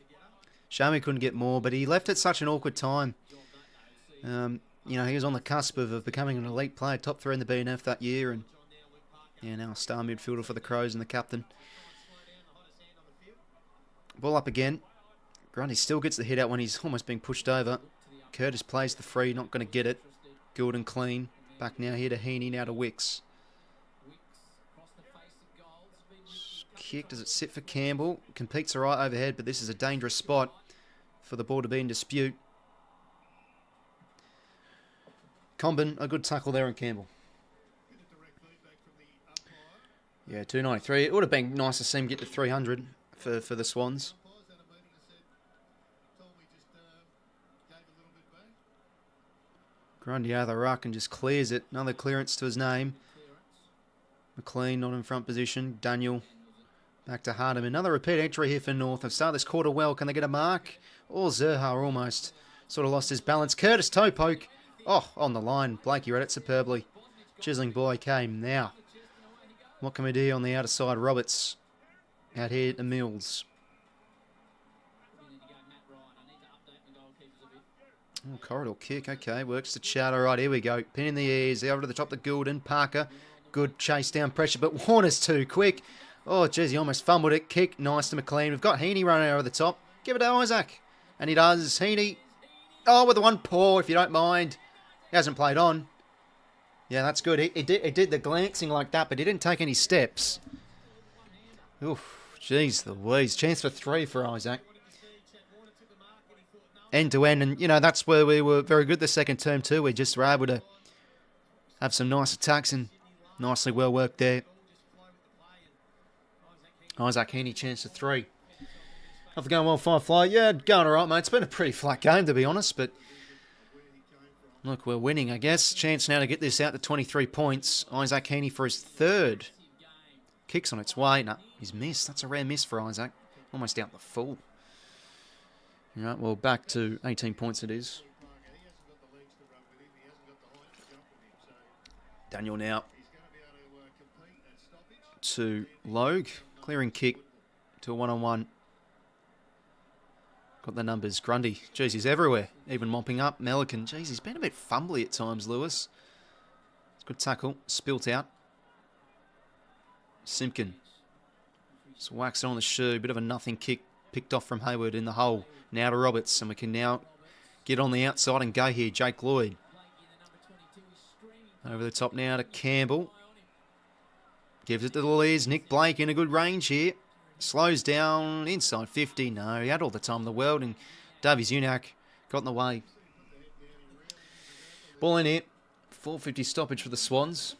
Shame we couldn't get more, but he left at such an awkward time. He was on the cusp of becoming an elite player, top 3 in the BNF that year, and now a star midfielder for the Crows and the captain. Ball up again. Grundy still gets the hit out when he's almost being pushed over. Curtis plays the free, not going to get it. Good and clean. Back now here to Heaney, now to 𝐕𝐶. Kick, does it sit for Campbell? Competes all right overhead, but this is a dangerous spot for the ball to be in dispute. Combin, a good tackle there on Campbell. Yeah, 293. It would have been nice to see him get to 300 for the Swans. Grundy out of the ruck and just clears it. Another clearance to his name. McLean not in front position. Daniel back to Hardham. Another repeat entry here for North. They've started this quarter well. Can they get a mark? Oh, 𝐵𝐴 almost sort of lost his balance. Curtis toe poke. Oh, on the line. Blakey read it superbly. Chiseling boy came now. What can we do on the outer side? Roberts out here to Mills. Oh, corridor kick. Okay, works to Charter. Right, here we go. Pin in the ears. Over to the top to Goulden. Parker. Good chase down pressure, but Warner's too quick. Oh, geez, he almost fumbled it. Kick. Nice to McLean. We've got Heaney running over the top. Give it to Isaac. And he does. Heaney. Oh, with the one paw, if you don't mind. He hasn't played on. Yeah, that's good. He did the glancing like that, but he didn't take any steps. Oof, jeez Louise. Chance for 3 for Isaac. End to end, and that's where we were very good the second term too. We just were able to have some nice attacks and nicely well worked there. Isaac Heaney, chance for 3. Off going well, 5 fly. Yeah, going all right, mate. It's been a pretty flat game, to be honest, but look, we're winning, I guess. Chance now to get this out to 23 points. Isaac Heaney for his 3rd. Kick's on its way. No, he's missed. That's a rare miss for Isaac. Almost out the full. All right, well, back to 18 points it is. Daniel now to Logue. Clearing kick to a 1-on-1. Got the numbers. Grundy, geez, he's everywhere. Even mopping up. 𝐼𝐻𝐿𝐼𝐻, geez, he's been a bit fumbly at times, Lewis. Good tackle. 𝐓𝐴𝐿𝐼𝐻 out. 𝐼𝐻𝐿𝐼𝐻. Just whacks it on the shoe. Bit of a nothing kick picked off from Hayward in the hole. Now to Roberts, and we can now get on the outside and go here. Jake Lloyd. Over the top now to Campbell. Gives it to the Lears. Nick Blake in a good range here. Slows down inside 50. No, he had all the time in the world, and 𝐼𝐻𝐿𝐼𝐻 got in the way. Ball in here. 4:50 stoppage for the Swans.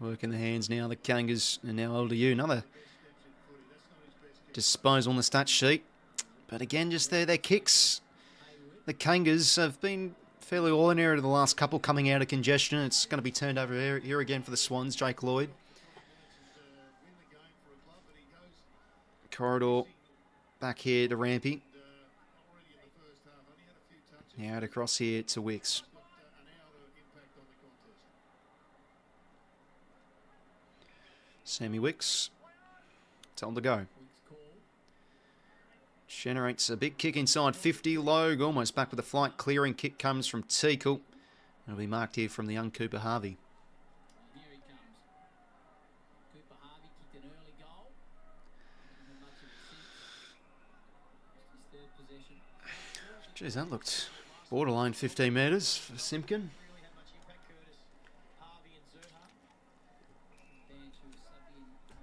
Working the hands now, the Kangas, and now 𝐼𝐻𝐿𝐼𝐻. Another disposal on the stat sheet. But again, just their kicks. The Kangas have been fairly ordinary the last couple coming out of congestion. It's going to be turned over here again for the Swans. Jake Lloyd. Corridor back here to 𝐼𝐻𝐿𝐼𝐻. Now out across here to 𝐓𝐡𝐞. Sammy 𝐓𝐡𝐞. Tell him to go. Generates a big kick inside 50. 𝐼𝐻𝐿𝐼𝐻 almost back with a flight. Clearing kick comes from 𝐓𝐶𝐞. It'll be marked here from the young 𝐶𝐶 𝐎𝐿𝐼𝐻. Geez, that looked borderline 15 metres for Simpkin.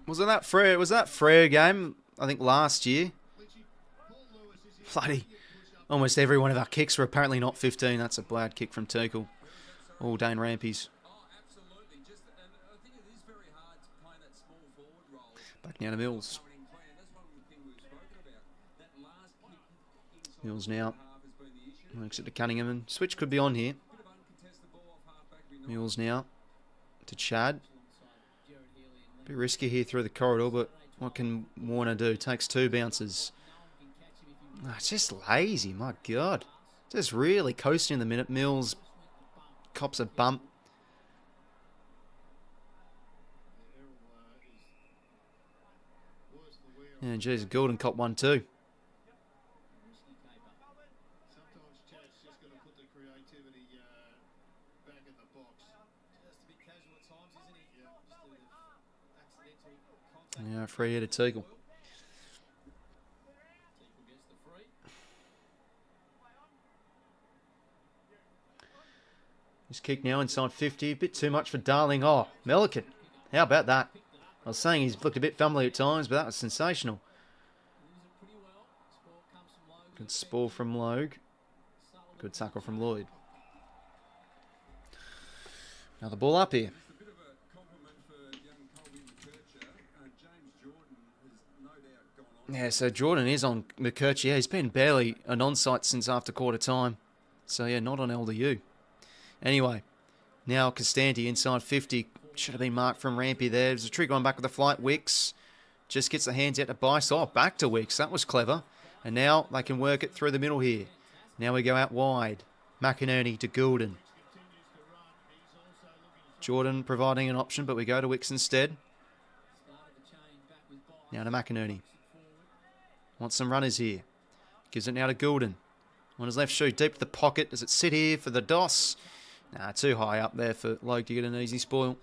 Was that Freo game? I think last year. Bloody, almost every one of our kicks were apparently not 15. That's a bad kick from 𝐶𝐶. All Dane Rampies. Back now to Mills. Mills now. Works it to Cunningham, and switch could be on here. Mills now to Chad. Bit risky here through the corridor, but what can Warner do? Takes 2 bounces. Oh, it's just lazy, my God. Just really coasting in the minute. Mills cops a bump. Yeah, geez, Goulding cop one too. Yeah, free here to 𝐶𝐶. His kick now inside 50. A bit too much for Darling. Oh, 𝐼𝐻𝐿𝐼𝐻. How about that? I was saying he's looked a bit fumbly at times, but that was sensational. Good spoil from 𝐼𝐻𝐿𝐼𝐻. Good tackle from Lloyd. Another ball up here. Yeah, so Jordan is on 𝐼𝐻𝐿𝐼𝐻. Yeah, he's been barely an onsite since after quarter time. So, yeah, not on 𝐿𝐼𝐻. Anyway, now Costanti inside 50. Should have been marked from Rampy there. There's a trick going back with the flight. 𝐓𝐿𝐼𝐻 just gets the hands out to Bice. Oh, back to 𝐓𝐿𝐼𝐻. That was clever. And now they can work it through the middle here. Now we go out wide. McInerney to Goulding. Jordan providing an option, but we go to 𝐓𝐿𝐼𝐻 instead. Now to McInerney. Wants some runners here. Gives it now to Goulding. On his left shoe, deep to the pocket. Does it sit here for the DOS? Nah, too high up there for 𝐼𝐻 to get an easy spoil.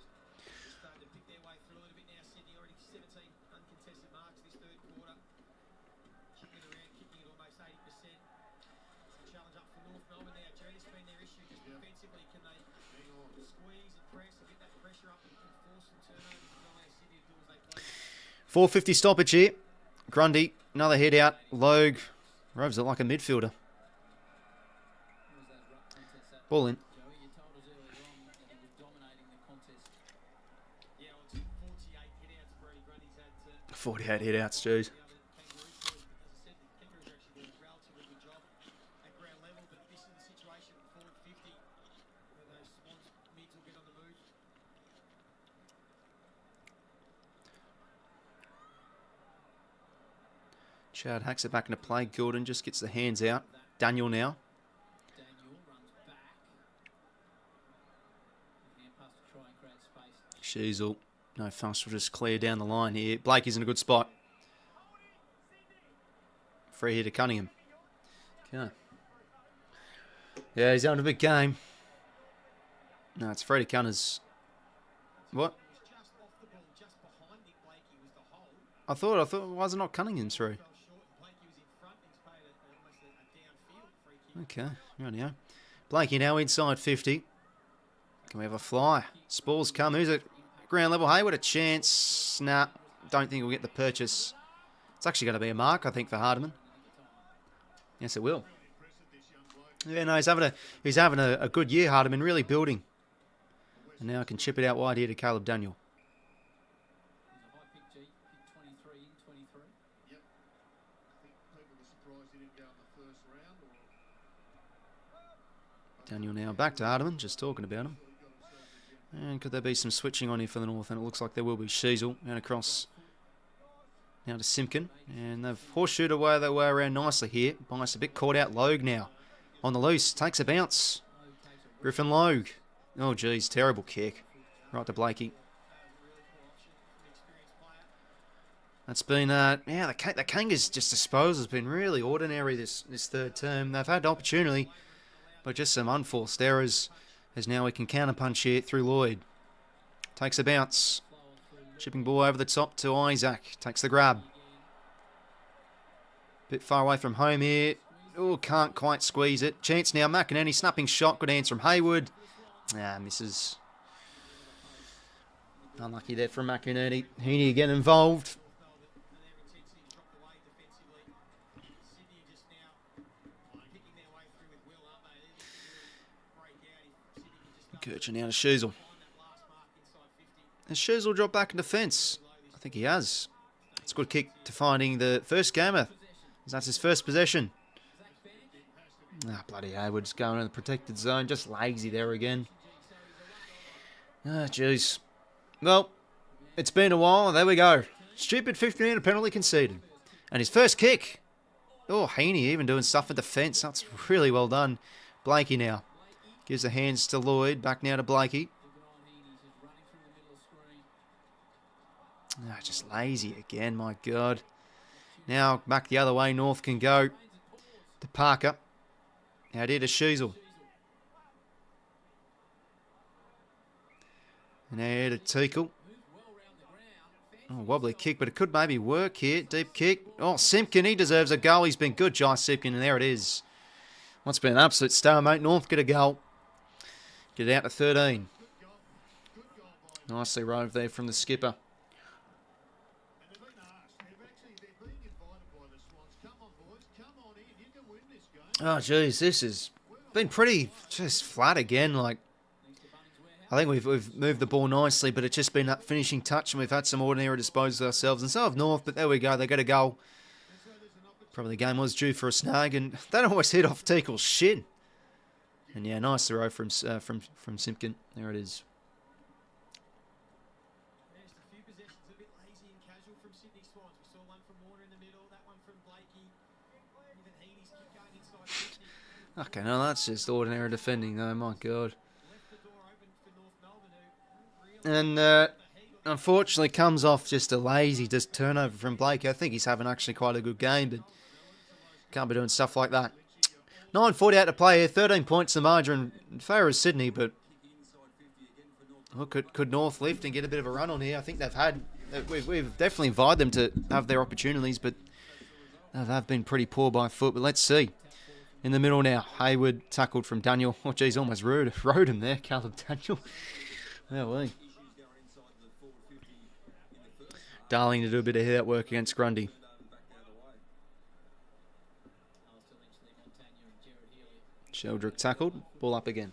.450 stoppage here. Grundy, another head out. 𝐻𝐿𝐼𝐻 roves it like a midfielder. Ball in. 48 hit outs, geez. Chad hacks it back into play. Gordon just gets the hands out. Daniel now. 𝐓𝐡𝐞. No fuss, will just clear down the line here. Blakey's in a good spot. Free here to Cunningham. Okay. Yeah, he's having a big game. No, it's Freddie Cunners. What? I thought, why is it not Cunningham through? Okay, rightio. Blakey now inside 50. Can we have a fly? Spall's come. Who's it? Ground level. Hayward a chance. Nah, don't think we'll get the purchase. It's actually going to be a mark, I think, for 𝐻𝐻𝐪dman. Yes, it will. Yeah, no, he's having a good year, 𝐻𝐻𝐪dman, really building. And now I can chip it out wide here to Caleb Daniel. Daniel now back to 𝐻𝐻𝐪dman, just talking about him. And could there be some switching on here for the North? And it looks like there will be. 𝐓𝐡𝐞 and across now to 𝐶𝐰𝐞. And they've horseshoed away their way around nicely here. 𝐵𝐼𝐶 a bit caught out. Logue now on the loose. Takes a bounce. Griffin Logue. Oh, geez. Terrible kick. Right to Blakey. That's been, yeah, the Kangaroos just disposal has been really ordinary this third term. They've had opportunity, but just some unforced errors. As now we can counterpunch here through Lloyd. Takes a bounce. Chipping ball over the top to 𝐼𝐶. Takes the grab. Bit far away from home here. Oh, can't quite squeeze it. Chance now. McInerney snapping shot. Good answer from Hayward. Ah, misses. Unlucky there from McInerney. Heaney again involved. 𝐼𝐶𝐞 now to 𝐓𝐡𝐞. Has 𝐓𝐡𝐞 dropped back in defence? I think he has. It's a good kick to finding the first gamer. That's his first possession. Ah, bloody Hayward's going in the protected zone. Just lazy there again. Ah, jeez. Well, it's been a while. There we go. Stupid 15-metre penalty conceded. And his first kick. Oh, Heaney even doing stuff in defence. That's really well done. Blakey now. Gives the hands to Lloyd. Back now to Blakey. Ah, just lazy again, my God. Now back the other way. North can go to Parker. Out here to 𝐓𝐡𝐞. And now here to 𝐼𝐶𝐞. Oh, wobbly kick, but it could maybe work here. Deep kick. Oh, 𝐶𝐰𝐞, he deserves a goal. He's been good, 𝐼𝐶𝐞, and there it is. What's been an absolute stalemate. North get a goal. Get it out to 13. Nicely roved there from the skipper. Oh, geez, this has been pretty just flat again. Like, I think we've moved the ball nicely, but it's just been that finishing touch, and we've had some ordinary disposals ourselves. And so have North, but there we go. They got a goal. Probably the game was due for a snag, and that almost hit off 𝐼𝐶𝐞's shin. And yeah, nice throw from 𝐶𝐰𝐞. There it is. Okay, no, that's just ordinary defending, though. My God. And unfortunately, comes off just a lazy turnover from Blakey. I think he's having actually quite a good game, but can't be doing stuff like that. 9:48 to play here. 13 points the margin in favour of Sydney, but look, could North lift and get a bit of a run on here? I think they've had. We've definitely invited them to have their opportunities, but they've been pretty poor by foot. But let's see. In the middle now, Hayward tackled from Daniel. Oh, geez, almost rode him there, Caleb Daniel. Oh, well. Darling to do a bit of head work against Grundy. Sheldrick tackled. Ball up again.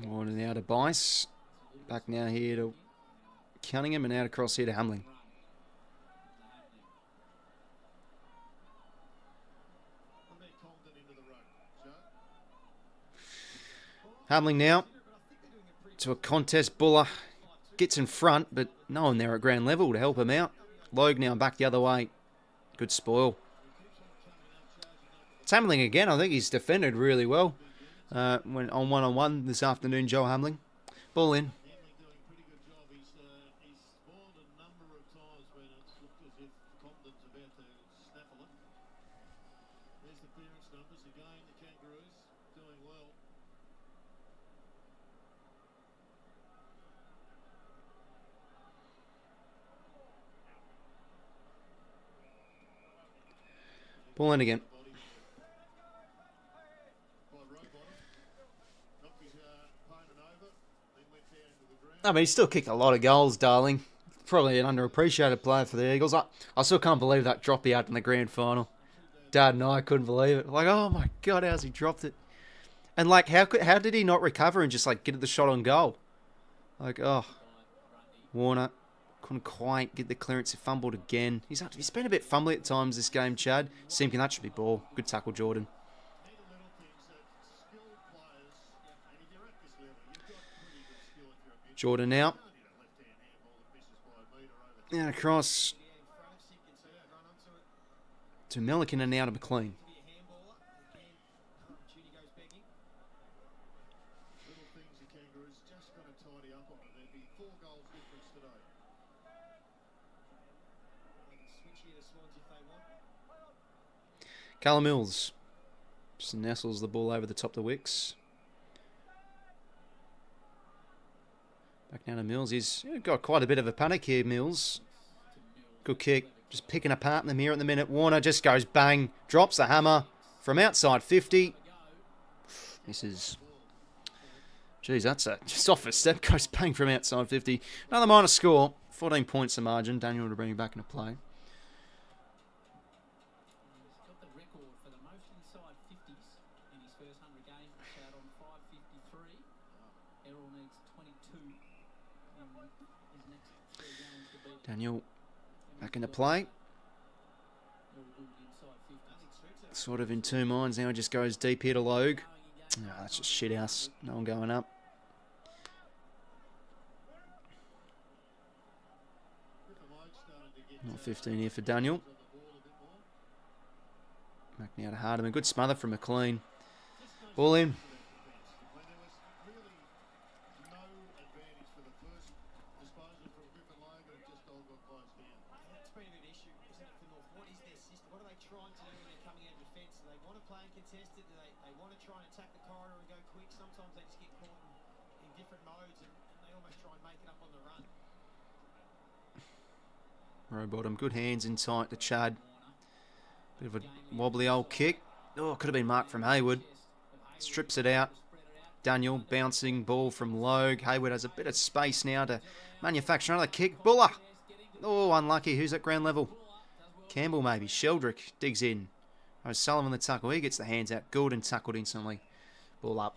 Warner now to 𝐵ICE. Back now here to Cunningham and out across here to Hamling. Hamling now to a contest. Buller gets in front, but no one there at ground level to help him out. Logue now back the other way. Good spoil. It's Hamling again. I think he's defended really well when on one-on-one this afternoon, Joe Hamling. Ball in. Ball in again. I mean, he still kicked a lot of goals, darling. Probably an underappreciated player for the Eagles. I still can't believe that drop he had in the grand final. Dad and I couldn't believe it. Like, oh my God, how's he dropped it? And like, how did he not recover and just like get the shot on goal? Like, oh, Warner couldn't quite get the clearance. He fumbled again. He's been a bit fumbly at times this game, Chad. 𝐴𝐶𝐞 that should be ball. Good tackle, Jordan. Jordan now. And across to 𝐼𝐵𝐿𝐼𝐴𝐿 and now to 𝐵𝐿𝐼. Callum Mills just nestles the ball over the top of the 𝐓𝐴𝐥𝐝. Back now to Mills. He's got quite a bit of a panic here, Mills. Good kick. Just picking apart in the mirror at the minute. Warner just goes bang. Drops the hammer from outside 50. This is... Geez, that's a soft step. Goes bang from outside 50. Another minor score. 14 points the margin. Daniel to bring him back into play. Daniel back into play. Sort of in two minds now. Just goes deep here to Logue. Oh, that's just shit house. No one going up. Not 15 here for Daniel. Back now to 𝐼𝐗𝐪deman. Good smother from 𝐿𝐼𝐿. Ball in. Rowbottom, good hands in tight to Chad. Bit of a wobbly old kick. Oh, could have been marked from Hayward. Strips it out. Daniel bouncing ball from Logue. Hayward has a bit of space now to manufacture another kick. Buller. Oh, unlucky. Who's at ground level? Campbell maybe. 𝐿𝐼𝐿 digs in. O'Sullivan the tackle. He gets the hands out. Goulding tackled instantly. Ball up.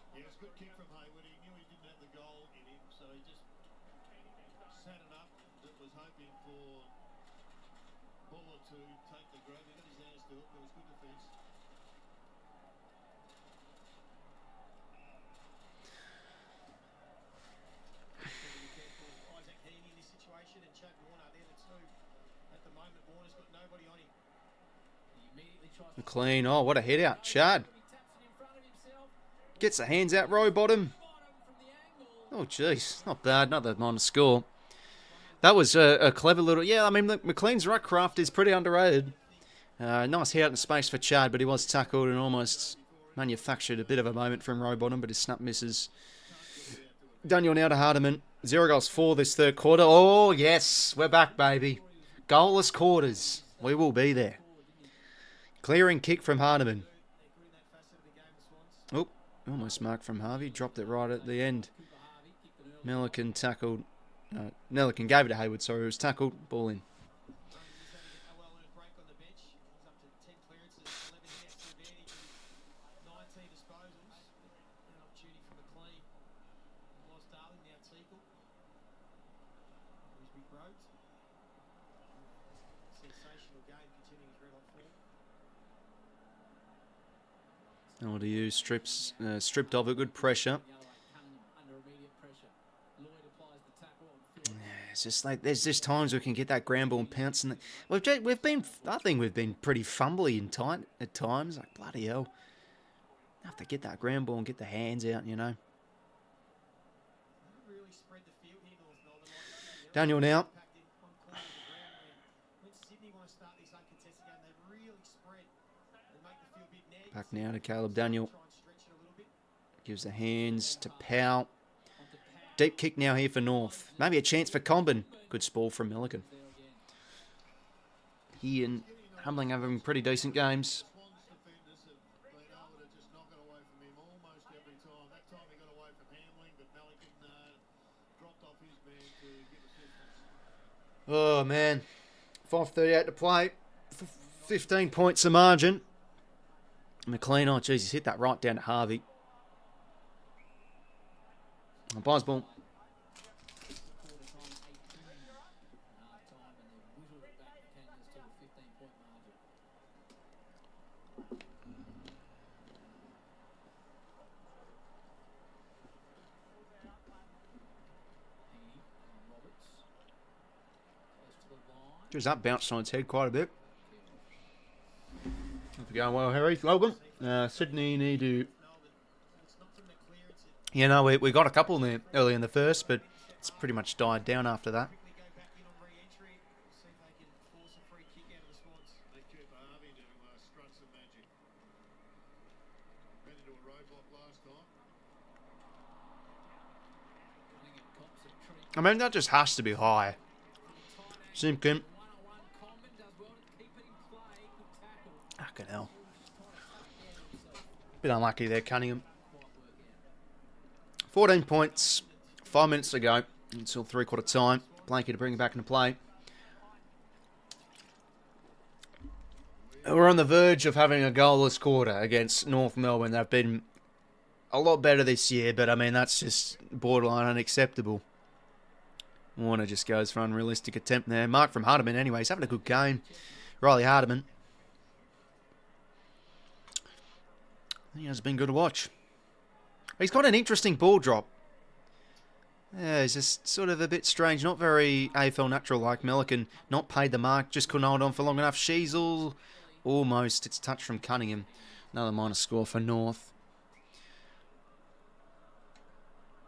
𝐿𝐼𝐿. Oh, what a head out. Chad. Gets the hands out. Rowbottom. Oh, jeez. Not bad. Not that minor score. That was a clever little... Yeah, I mean, look, McLean's ruck craft is pretty underrated. Nice head out in space for Chad, but he was tackled and almost manufactured a bit of a moment from Rowbottom, but his snap misses. Daniel now to 𝐼𝐻𝐸man. 0 goals for this third quarter. Oh, yes. We're back, baby. Goalless quarters. We will be there. Clearing kick from 𝐻𝐻𝐸man. Oh, almost marked from Harvey. Dropped it right at the end. 𝐿𝐼𝐿 tackled. 𝐿𝐼𝐿 gave it to Hayward. Sorry, it was tackled. Ball in. What do you stripped of it? Good pressure. it's just like there's just times we can get that ground ball and pounce, and we've been. I think we've been pretty fumbly and tight at times. Like bloody hell, have to get that ground ball and get the hands out, you know. Daniel now. Back now to Caleb Daniel. Gives the hands to Powell. Deep kick now here for North. Maybe a chance for Combin. Good spoil from Milliken. He and Humbling having pretty decent games. Oh, man. 5:38 to play. 15 points a margin. McLean, oh, geez, he's hit that right down to Harvey. Bosball. Just that bounced on its head quite a bit. Going well, Harry. Welcome. Sydney need to... You know, we got a couple there early in the first, but it's pretty much died down after that. I mean, that just has to be high. Simpkin. Fucking hell. Bit unlucky there, Cunningham. 14 points. 5 minutes to go until three-quarter time. Blanky to bring it back into play. We're on the verge of having a goalless quarter against North Melbourne. They've been a lot better this year, but I mean, that's just borderline unacceptable. Warner just goes for an unrealistic attempt there. Mark from Hardeman anyway. He's having a good game. Riley Hardeman. He has been good to watch. He's got an interesting ball drop. Yeah, he's just sort of a bit strange. Not very AFL natural like Milliken. Not paid the mark. Just couldn't hold on for long enough. Sheasel. Almost. It's touch from Cunningham. Another minus score for North.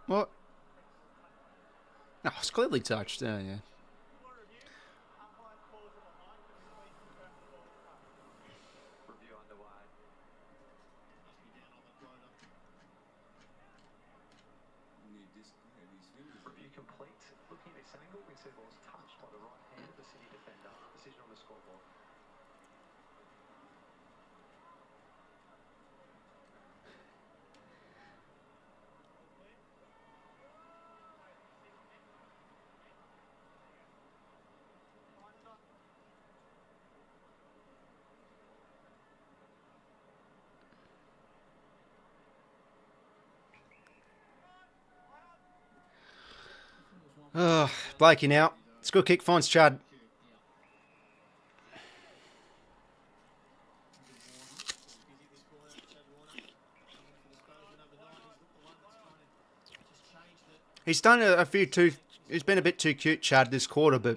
What? Oh, it's clearly touched. Oh, yeah. Review complete. Looking at this angle, we see the ball's touched by the right hand of the City defender. Decision on the scoreboard. Oh, Blakey now. It's a good kick, finds Chad. He's done a few too... He's been a bit too cute, Chad, this quarter, but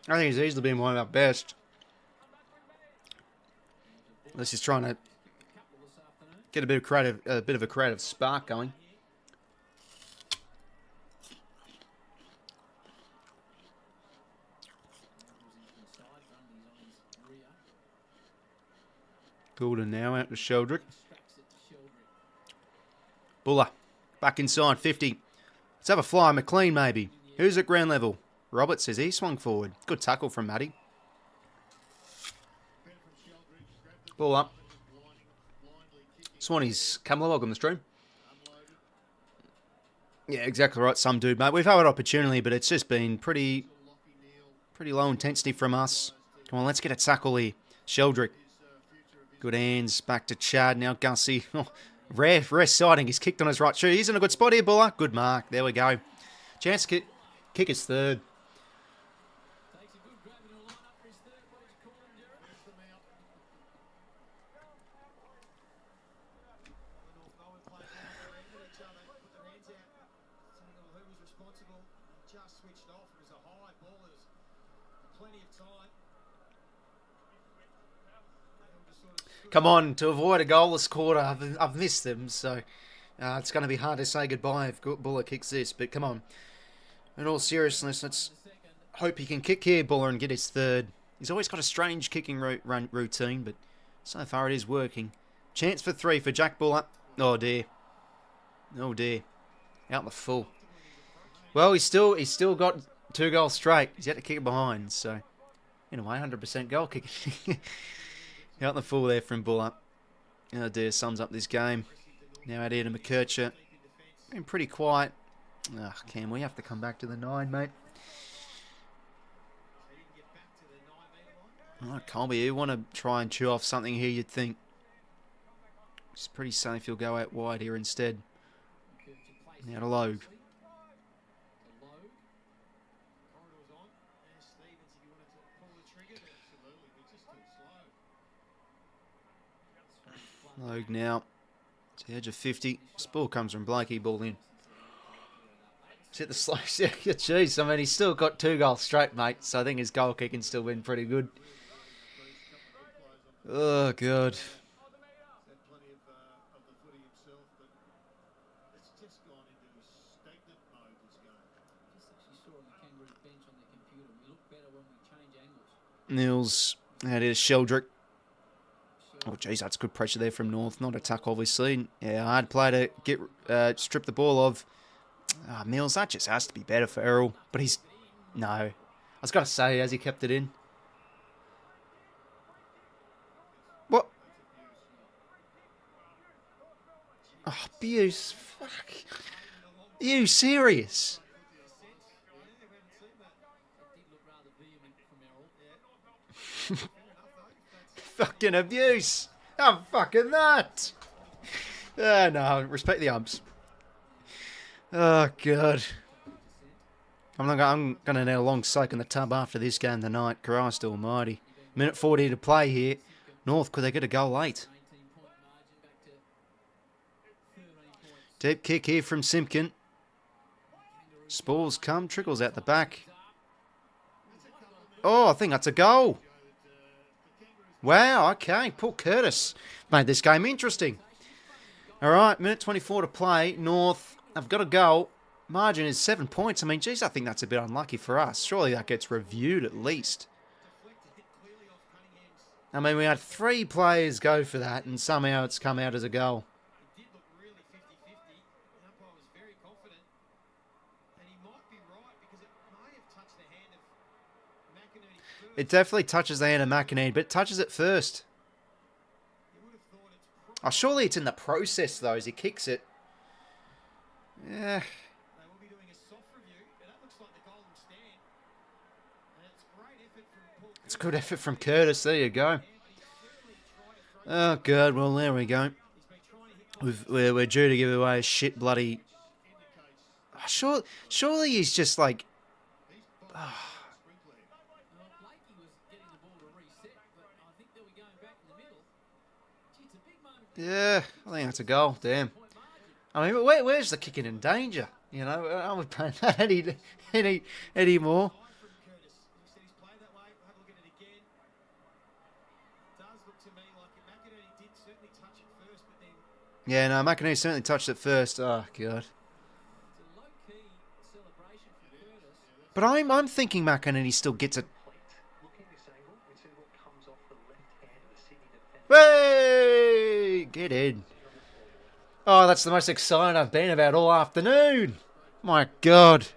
I think he's easily been one of our best. Unless he's trying to get a bit of a creative spark going. Goulden now out to 𝐓𝐿𝐷. Buller. Back inside, 50. Let's have a fly. McLean, maybe. Who's at ground level? Roberts says he swung forward. Good tackle from Matty. Ball up. Swannies, Kamala, welcome to the stream. Yeah, exactly right. Some dude, mate. We've had an opportunity, but it's just been pretty low intensity from us. Come on, let's get a tackle here. 𝐓𝐿𝐷. Good hands. Back to Chad. Now Gussie. Oh, rare sighting. He's kicked on his right shoe. He's in a good spot here, Buller. Good mark. There we go. Chance to kick his third. come on, to avoid a goalless quarter, I've missed them, so it's going to be hard to say goodbye if Buller kicks this, but come on. In all seriousness, let's hope he can kick here, Buller, and get his third. He's always got a strange kicking routine, but so far it is working. Chance for 3 for Jack Buller. Oh dear. Oh dear. Out the full. Well, he's still got 2 goals straight. He's yet to kick it behind, so in a way, 100% goal kicking. Out the full there from Buller. Oh dear, sums up this game. Now out here to 𝐓𝐿𝐴. Been pretty quiet. Cam, we have to come back to the 9, mate. Oh, Colby, you want to try and chew off something here, you'd think. It's pretty safe he'll go out wide here instead. Now to 𝐼𝐵. 𝐼𝐵 now. To the edge of 50. This ball comes from 𝐵LAKE, ball in. It's hit the slow. Jeez, I mean, he's still got 2 goals straight, mate. So I think his goal kicking's still been pretty good. Oh, God. Nils out here to 𝐓𝐿𝐴. Oh, jeez, that's good pressure there from North. Not a tuck, obviously. Yeah, hard play to get strip the ball of. Mills, that just has to be better for Errol. But he's... No. I was going to say, has he kept it in? What? Oh, Buse. Fuck. Are you serious? Fucking abuse. Oh, fucking that. No, respect the umps. Oh, God. I'm going to need a long soak in the tub after this game tonight. Christ almighty. Minute 40 to play here. North, could they get a goal late? Deep kick here from 𝐓𝐶. Spalls come, trickles out the back. Oh, I think that's a goal. Wow, okay. Paul Curtis made this game interesting. All right, minute 24 to play. North, I've got a goal. Margin is 7 points. I mean, geez, I think that's a bit unlucky for us. Surely that gets reviewed at least. I mean, we had 3 players go for that, and somehow it's come out as a goal. It definitely touches the hand of 𝐼𝐵, but it touches it first. Oh, surely it's in the process, though, as he kicks it. Yeah. It's a good effort from Curtis. There you go. Oh, God. Well, there we go. We're due to give away a shit bloody... Oh, surely he's just like... Oh. Yeah, I think that's a goal. Damn. I mean, where's the kicking in danger? You know, I would play that any more. Yeah, no, 𝐼𝐵 certainly touched it first. Oh, God. But I'm thinking 𝐼𝐵 still gets it. Hey! Get in. Oh, that's the most excited I've been about all afternoon. My God.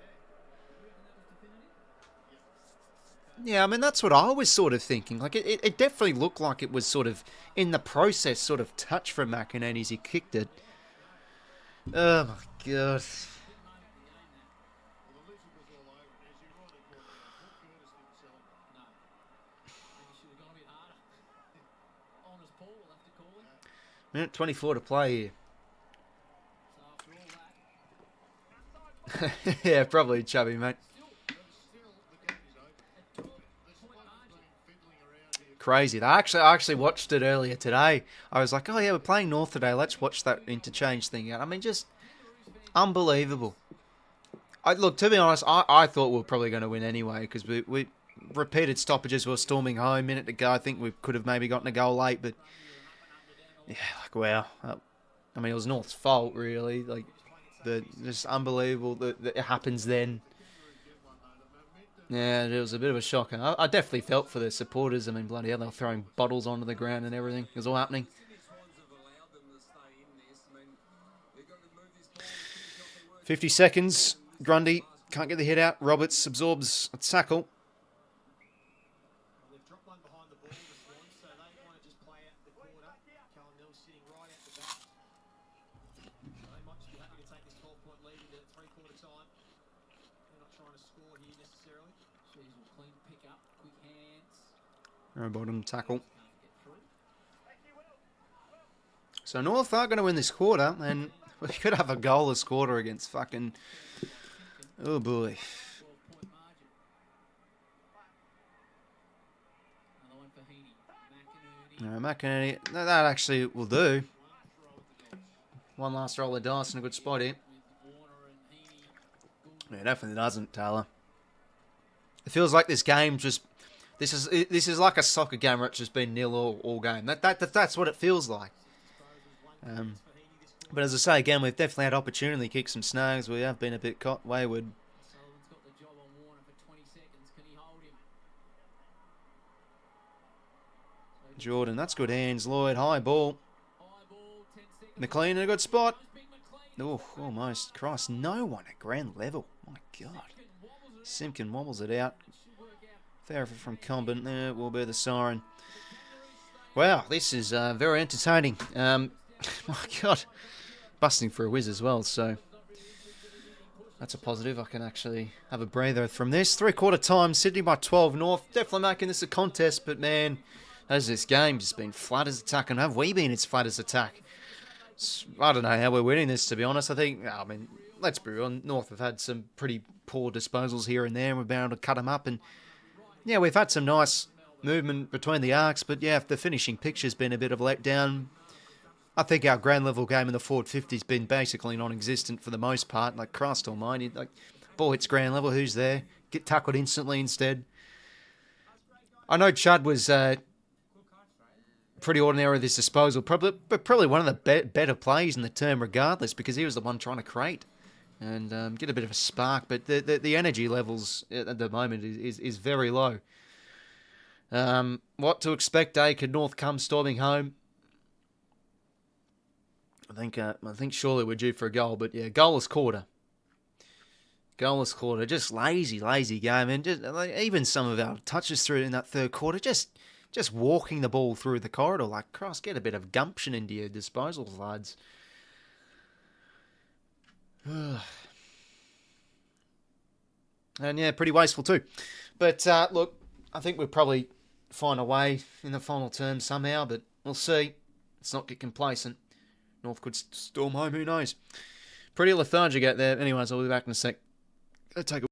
Yeah, I mean, that's what I was sort of thinking. Like, it definitely looked like it was sort of in the process, sort of touch from 𝐼𝐵 as he kicked it. Oh, my God. Minute 24 to play here. Yeah, probably chubby, mate. Crazy. I actually watched it earlier today. I was like, oh yeah, we're playing North today. Let's watch that interchange thing out. I mean, just unbelievable. Look, to be honest, I thought we were probably going to win anyway because we repeated stoppages. We were storming home. Minute to go. I think we could have maybe gotten a goal late, but Yeah, like, wow. I mean, it was North's fault, really. Like, just unbelievable that it happens then. Yeah, it was a bit of a shocker. I definitely felt for the supporters. I mean, bloody hell, they were throwing bottles onto the ground and everything. It was all happening. 50 seconds. Grundy can't get the hit out. Roberts absorbs a tackle. They've dropped one behind the ball, the Swans, so they want to just play out the quarter. Cal Nell sitting right at the back. So they might just be happy to take this 12-point lead into three-quarter time. They're not trying to score here necessarily. She's a clean pick up, quick hands. Bottom tackle. So North are going to win this quarter, and we could have a goalless quarter against fucking... Oh, boy. McInerney, that actually will do. One last roll of dice in a good spot here. Yeah, definitely doesn't, Taylor. It feels like this game just... This is like a soccer game where it's just been nil all game. That's what it feels like. But as I say, again, we've definitely had opportunity to kick some snags. We have been a bit wayward. Sullivan's got the job on Warner for 20 seconds. Can he hold him? Jordan, that's good hands. Lloyd, high ball. McLean in a good spot. Oh, almost. Christ, no one at ground level. My God. Simpkin wobbles it out. Fair from Combin. There will be the siren. Wow, this is very entertaining. My God. Busting for a whiz as well, so that's a positive. I can actually have a breather from this. Three-quarter time, Sydney by 12 North. Definitely making this a contest, but man, has this game just been flat as attack, and have we been as flat as attack? I don't know how we're winning this, to be honest. I mean, let's be real. North have had some pretty poor disposals here and there, and we've been able to cut them up, and yeah, we've had some nice movement between the arcs, but yeah, the finishing picture's been a bit of a letdown. I think our ground level game in the forward 50's been basically non-existent for the most part. Like, Christ almighty, like, ball hits ground level, who's there? Get tackled instantly instead. I know Chud was pretty ordinary with his disposal, but probably one of the better plays in the term regardless, because he was the one trying to create and get a bit of a spark. But the energy levels at the moment is very low. What to expect, Could North come storming home? I think surely we're due for a goal, but yeah, goalless quarter. Goalless quarter, just lazy game, and just even some of our touches through in that third quarter, just walking the ball through the corridor. Like, Christ, get a bit of gumption into your disposals, lads. And yeah, pretty wasteful too. But look, I think we'll probably find a way in the final term somehow, but we'll see. Let's not get complacent. North could storm home, who knows? Pretty lethargic out there. Anyways, I'll be back in a sec. Go take a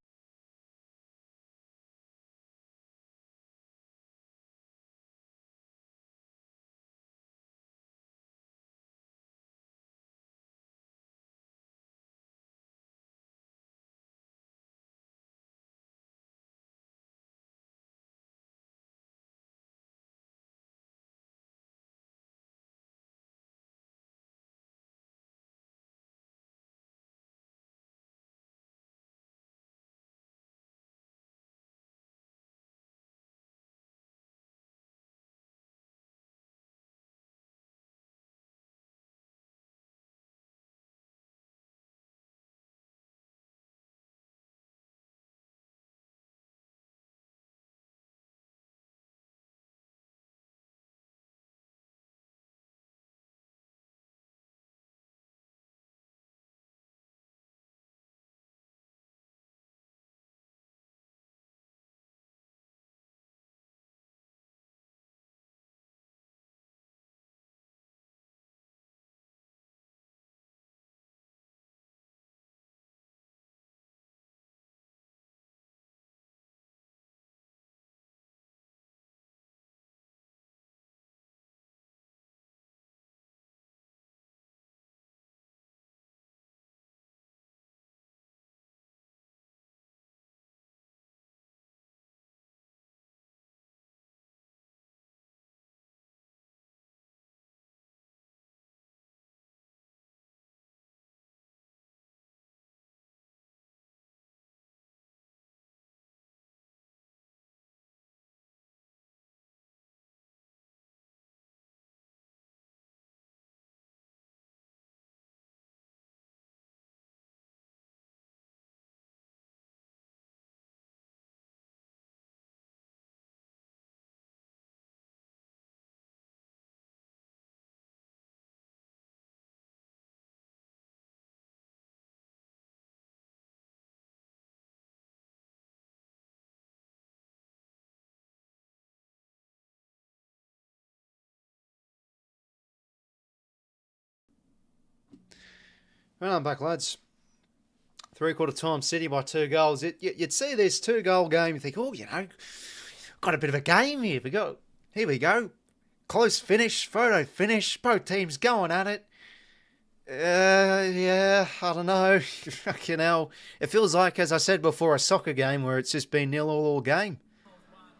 Well, I'm back, lads. 3/4 time, City by 2 goals. You'd see this 2-goal game, you think, oh, got a bit of a game here. Here we go. Close finish, photo finish, both teams going at it. Yeah, I don't know. Fucking hell. It feels like, as I said before, a soccer game where it's just been 0 all game.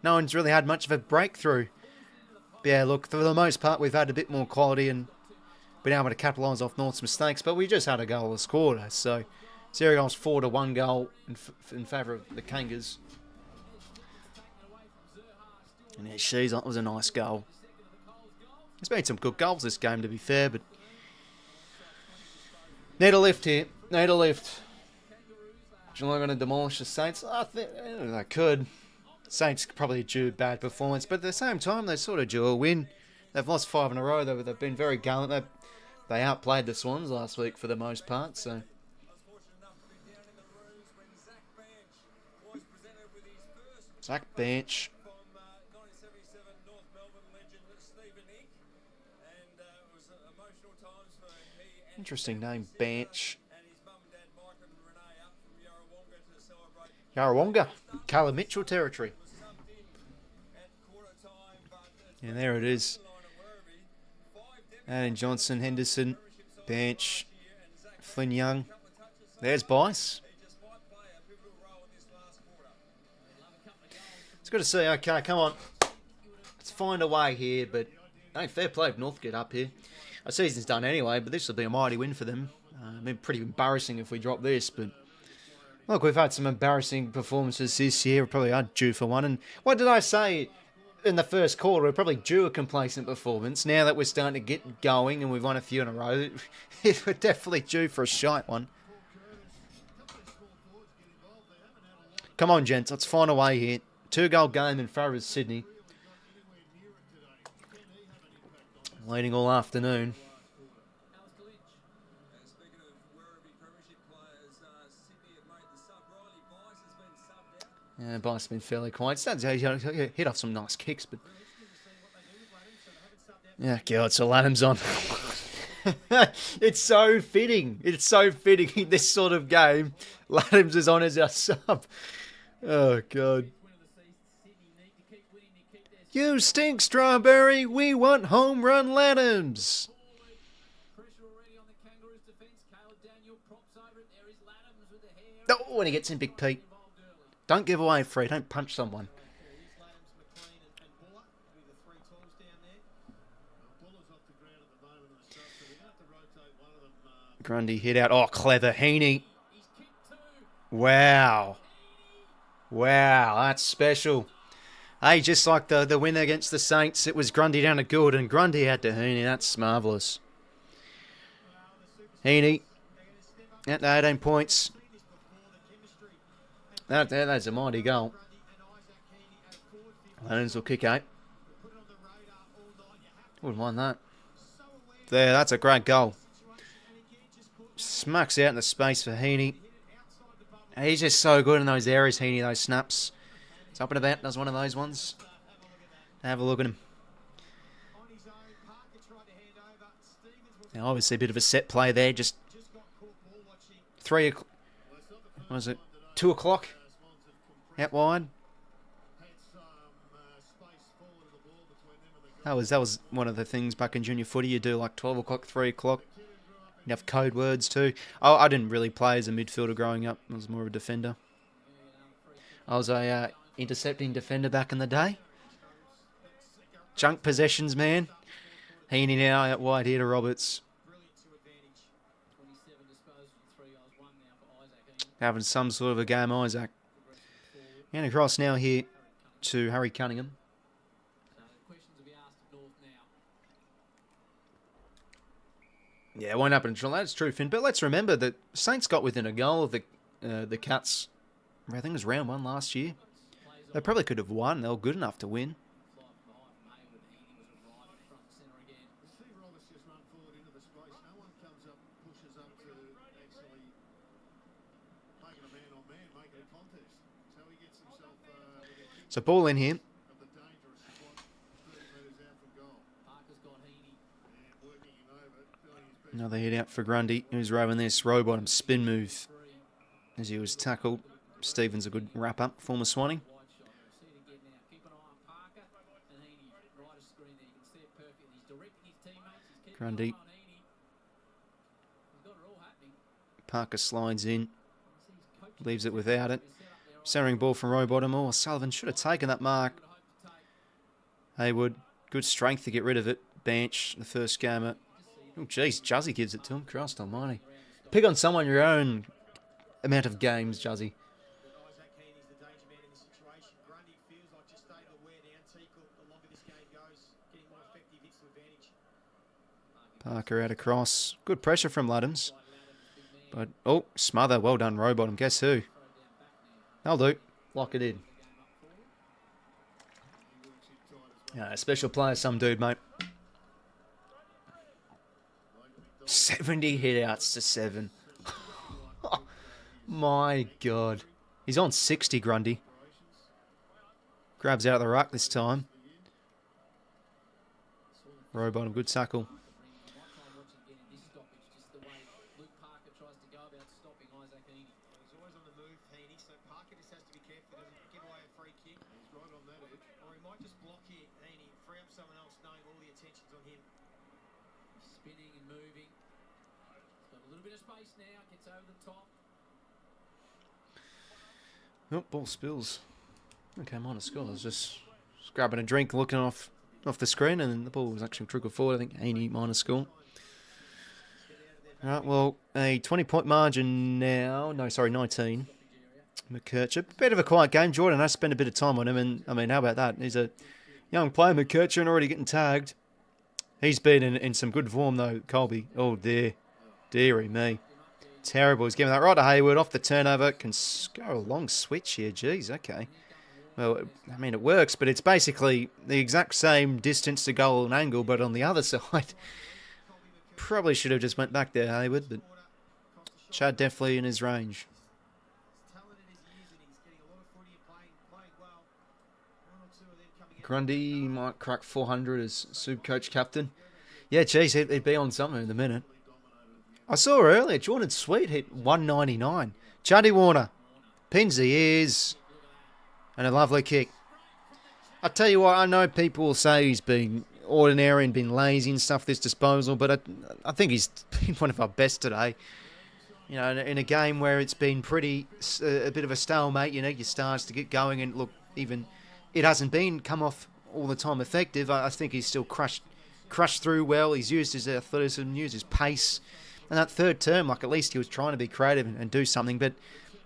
No one's really had much of a breakthrough. But yeah, look, for the most part, we've had a bit more quality and been able to capitalise off North's mistakes, but we just had a goalless quarter, so 0 goals, 4 to 1 goal in favour of the Kangas. And yeah, that was a nice goal. There's been some good goals this game, to be fair, but need a lift here. Need a lift. Geelong going to demolish the Saints? I think they could. Saints probably due bad performance, but at the same time, they sort of due a win. They've lost 5 in a row. They've been very gallant. They outplayed the Swans last week for the most part, so. 𝐓𝐴𝐶. Interesting name, 𝐴𝐶. Yarrawonga, Caleb Mitchell territory. And there it is. And Johnson, Henderson, bench, Flynn Young. There's Bice. It's good to see. Okay, come on. Let's find a way here, but hey, fair play if North get up here. Our season's done anyway, but this will be a mighty win for them. It'd be pretty embarrassing if we drop this, but look, we've had some embarrassing performances this year. We probably are due for one. And what did I say in the first quarter? We're probably due a complacent performance. Now that we're starting to get going and we've won a few in a row, we're definitely due for a shite one. Come on, gents. Let's find a way here. 2-goal game in favour of Sydney. Leading all afternoon. Yeah, Bice's been fairly quiet. He hit off some nice kicks, but yeah, God, so Ladham's on. It's so fitting. It's so fitting in this sort of game. Ladham's is on as our sub. Oh, God. You stink, Strawberry. We want home run Ladhams. Oh, when he gets in, Big Pete. Don't give away, Free. Don't punch someone. Grundy hit out. Oh, clever. Heaney. Wow. Wow, that's special. Hey, just like the win against the Saints, it was Grundy down to Good, and Grundy had to Heaney. That's marvellous. Heaney at 18 points. That's a mighty goal. Lennon will kick 8. Wouldn't mind that. There, that's a great goal. Smacks out in the space for Heaney. He's just so good in those areas, Heaney, those snaps. It's up and about, does one of those ones. Have a look at him. Now, obviously, a bit of a set play there. Just 3 o'clock. What was it? 2 o'clock. Out wide. That was one of the things back in junior footy. You do like 12 o'clock, 3 o'clock. You have code words too. Oh, I didn't really play as a midfielder growing up. I was more of a defender. I was a intercepting defender back in the day. Junk possessions, man. Heaney now out wide here to Roberts. Having some sort of a game, Isaac. And across now here to Harry Cunningham. Yeah, it won't happen in Toronto. That's true, Finn. But let's remember that Saints got within a goal of the Cats. I think it was round 1 last year. They probably could have won. They were good enough to win. So ball in here. Another hit out for Grundy, who's rowing this row-bottom spin move as he was tackled. Stevens a good wrap-up, former Swanee. Grundy. Parker slides in, leaves it without it. Centering ball from row bottom. Oh, Sullivan should have taken that mark. Haywood, good strength to get rid of it. Bench, the first gamer. Oh, geez, Juzzy gives it to him. Christ almighty. Pick on someone your own amount of games, Juzzy. Isaac Heaney's the danger man in this situation. Grundy feels like just staying aware now. 𝐼𝐶 the longer this game goes, getting more effective hits to advantage. Parker out across. Good pressure from Luddams. But, oh, smother. Well done, row bottom. Guess who? That'll do. Lock it in. Yeah, a special player, some dude, mate. 70 hit-outs to 7. My God. He's on 60, Grundy. Grabs out of the ruck this time. Row bottom, good tackle. Spinning and moving. Got a little bit of space now. Gets over the top. Oh, ball spills. Okay, minor score. I was just grabbing a drink, looking off the screen, and then the ball was actually trickled forward. I think 80 minor score. All right, well, a 20-point margin now. No, sorry, 19. 𝐼𝐶. Bit of a quiet game. Jordan has spent a bit of time on him, and I mean, how about that? He's a young player, 𝐼𝐶, and already getting tagged. He's been in some good form, though, Colby. Oh, dearie me. Terrible. He's giving that right to Haywood off the turnover. Can go a long switch here. Jeez, okay. Well, I mean, it works, but it's basically the exact same distance to goal and angle, but on the other side. Probably should have just went back there, Haywood, but Chad definitely in his range. Grundy might crack 400 as Supercoach captain. Yeah, geez, he'd be on something in a minute. I saw earlier, Jordan Sweet hit 199. Juddy Warner pins the ears and a lovely kick. I tell you what, I know people will say he's been ordinary and been lazy and stuff this disposal, but I think he's been one of our best today. You know, in a game where it's been pretty a bit of a stalemate, you need your stars to get going, and look, even it hasn't been come off all the time effective. I think he's still crushed through well. He's used his athleticism, used his pace. And that third term, like, at least he was trying to be creative and do something, but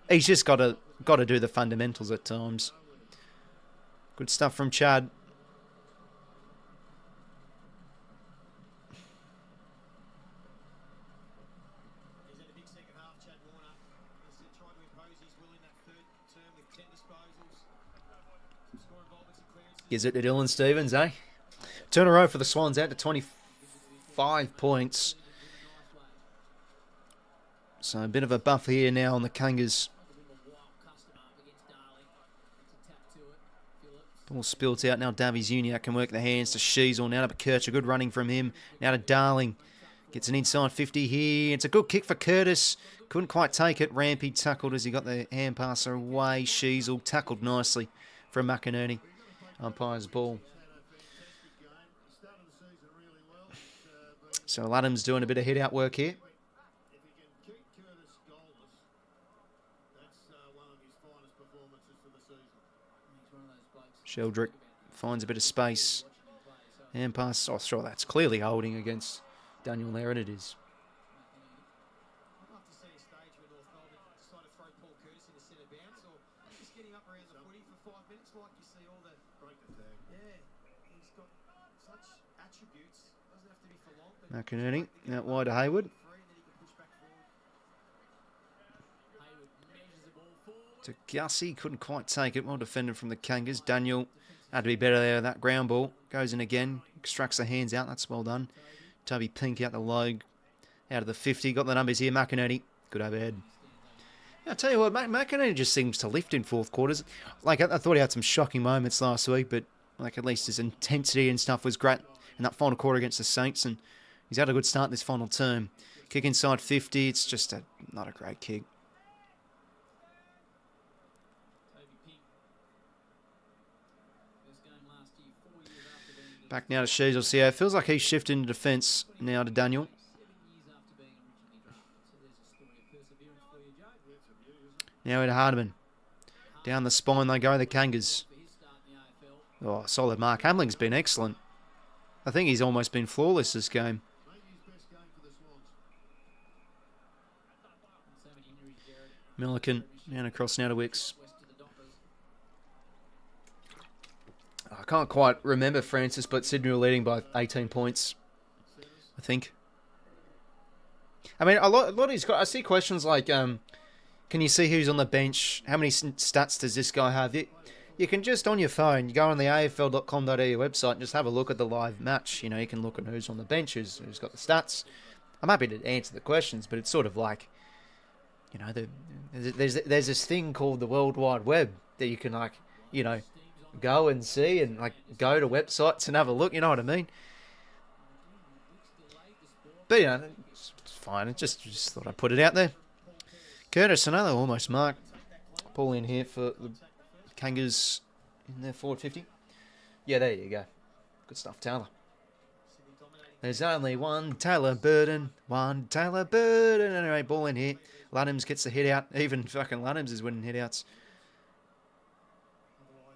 he's just got to do the fundamentals at times. Good stuff from Chad. He's had a big second half, Chad Warner. He's tried to impose his will in that third term with 10 disposals. Some score involvements and clearances. Gives it to Dylan Stevens, eh? Turn a row for the Swans out to 25 points. So a bit of a buff here now on the Kangas. Ball spilled out. Now Davies Uniac can work the hands to 𝐼𝐶. Now to 𝐼𝐶. Good running from him. Now to Darling. Gets an inside 50 here. It's a good kick for Curtis. Couldn't quite take it. Rampy tackled as he got the hand passer away. 𝐼𝐶 tackled nicely from McInerney. Umpire's ball. So Luddams doing a bit of hit-out work here. Sheldrick finds a bit of space. And pass. Oh, sure, that's clearly holding against Daniel there, and it is. I'd love to see a stage where North Melbourne decide to throw Paul Curtis in the centre bounce, or just getting up around the footy for 5 minutes, like you see all the break the tag. Yeah, he's got such attributes. Doesn't have to be for long. McInerney out wide to Haywood. To 𝐼𝐶, couldn't quite take it. Well defended from the Kangas. Daniel had to be better there. That ground ball goes in again. Extracts the hands out. That's well done. Toby Pink out the low. Out of the 50. Got the numbers here. McInerney. Good overhead. Yeah, I'll tell you what, McInerney just seems to lift in fourth quarters. Like, I thought he had some shocking moments last week, but like at least his intensity and stuff was great in that final quarter against the Saints. And He's had a good start this final term. Kick inside 50. It's just not a great kick. Back now to Sheezel. Yeah, it feels like he's shifting to defence now to Daniel. Now to Hardiman. Down the spine they go, the Kangas. Oh, solid mark. Hamling's been excellent. I think he's almost been flawless this game. Milliken down across now to 𝐓𝐴𝐥𝐝. I can't quite remember, Francis, but Sydney were leading by 18 points, I think. I mean, a lot of these, I see questions like, can you see who's on the bench? How many stats does this guy have? You can just, on your phone, you go on the AFL.com.au website and just have a look at the live match. You know, you can look at who's on the bench, who's got the stats. I'm happy to answer the questions, but it's sort of like, you know, there's this thing called the World Wide Web that you can, like, you know, go and see and, like, go to websites and have a look, you know what I mean? But, you know, it's fine. I just thought I'd put it out there. Curtis, another almost mark. Ball in here for the Kangas in their forward 50. Yeah, there you go. Good stuff, Taylor. There's only one Taylor Burden. One Taylor Burden. Anyway, ball in here. Luddams gets the hit out. Even fucking Luddams is winning hit outs.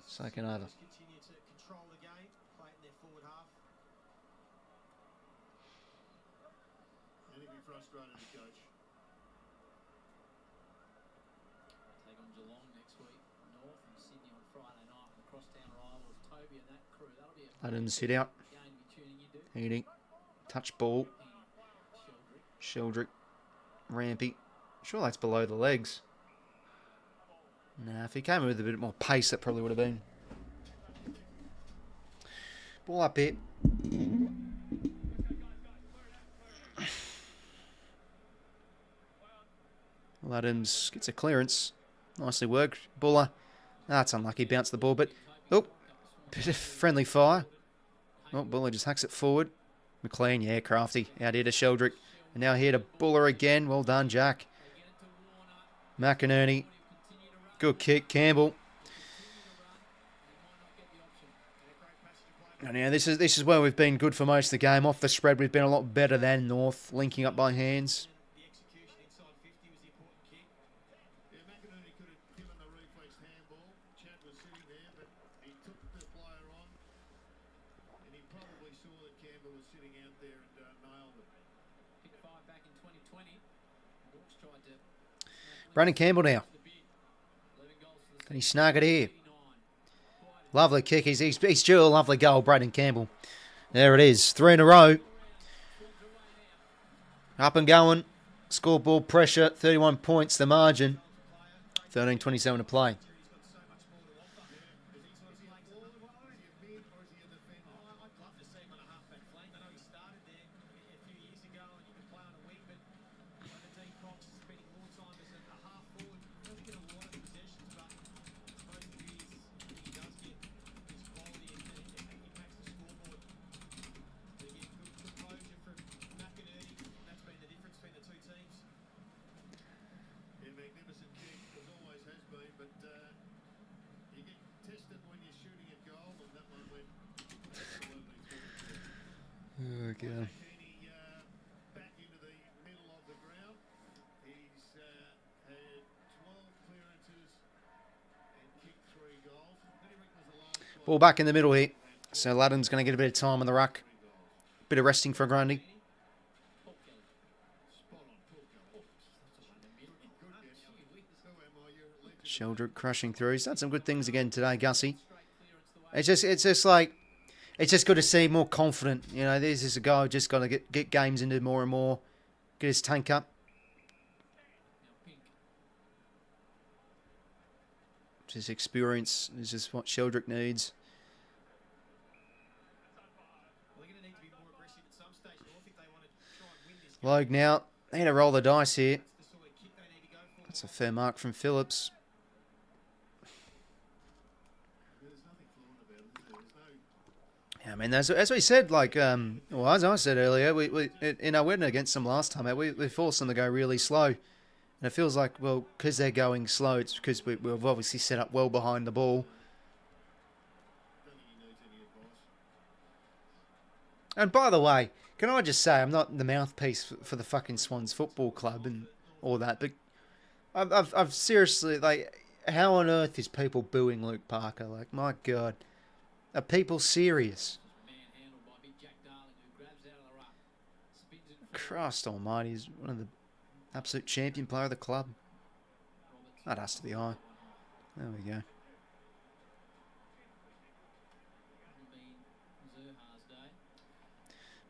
Second over. Continue to control the game, play it in their forward half. And he'll be frustrated, the coach. Take on Geelong next week, North and Sydney on Friday night, and the crosstown rival of Toby and that crew. That'll be a Luddams hit out. game to be tuning into. Heating. Touch ball. Sheldrick. Rampy. Sure, that's below the legs. Nah, if he came in with a bit more pace, that probably would have been. Ball up here. Luddams gets a clearance. Nicely worked. Buller. That's unlucky. Bounced the ball, but... Oh, bit of friendly fire. Oh, Buller just hacks it forward. McLean, yeah, crafty. Out here to Sheldrick. And now here to Buller again. Well done, Jack. McInerney. Good kick, Campbell. And now this is where we've been good for most of the game. Off the spread, we've been a lot better than North, linking up by hands. The execution inside 50 was the important kick. Yeah, McInerney could have given the reflex handball. Chad was sitting there, but he took the player on. And he probably saw that Campbell was sitting out there and nailed it. Pick 5 back in 2020. Hawks tried to... Brandon Campbell now. Can he snag it here? Lovely kick. He's still a lovely goal, Brandon Campbell. There it is. 3 in a row. Up and going. Scoreboard pressure. 31 points the margin. 13:27 to play. Oh, God. Back into the middle of the ground. He's had 12 clearances and kicked 3 goals. Ball back in the middle here. So Ladden's going to get a bit of time on the ruck. Bit of resting for Grundy. Sheldrick crushing through. He's done some good things again today, Gussie. It's just like, it's just good to see more confident. You know, this is a guy who just got to get games into more and more. Get his tank up. His experience is just what Sheldrick needs. Logue now. Need to roll the dice here. That's a fair mark from Phillips. Yeah, I mean, as we said, like, well, as I said earlier, we in our win against them last time, we forced them to go really slow. And it feels like, well, because they're going slow, it's because we've obviously set up well behind the ball. And by the way, can I just say, I'm not the mouthpiece for the fucking Swans Football Club and all that, but I've seriously, like, how on earth is people booing Luke Parker? Like, my God. Are people serious? Christ almighty, he's one of the absolute champion player of the club. That has to the eye. There we go.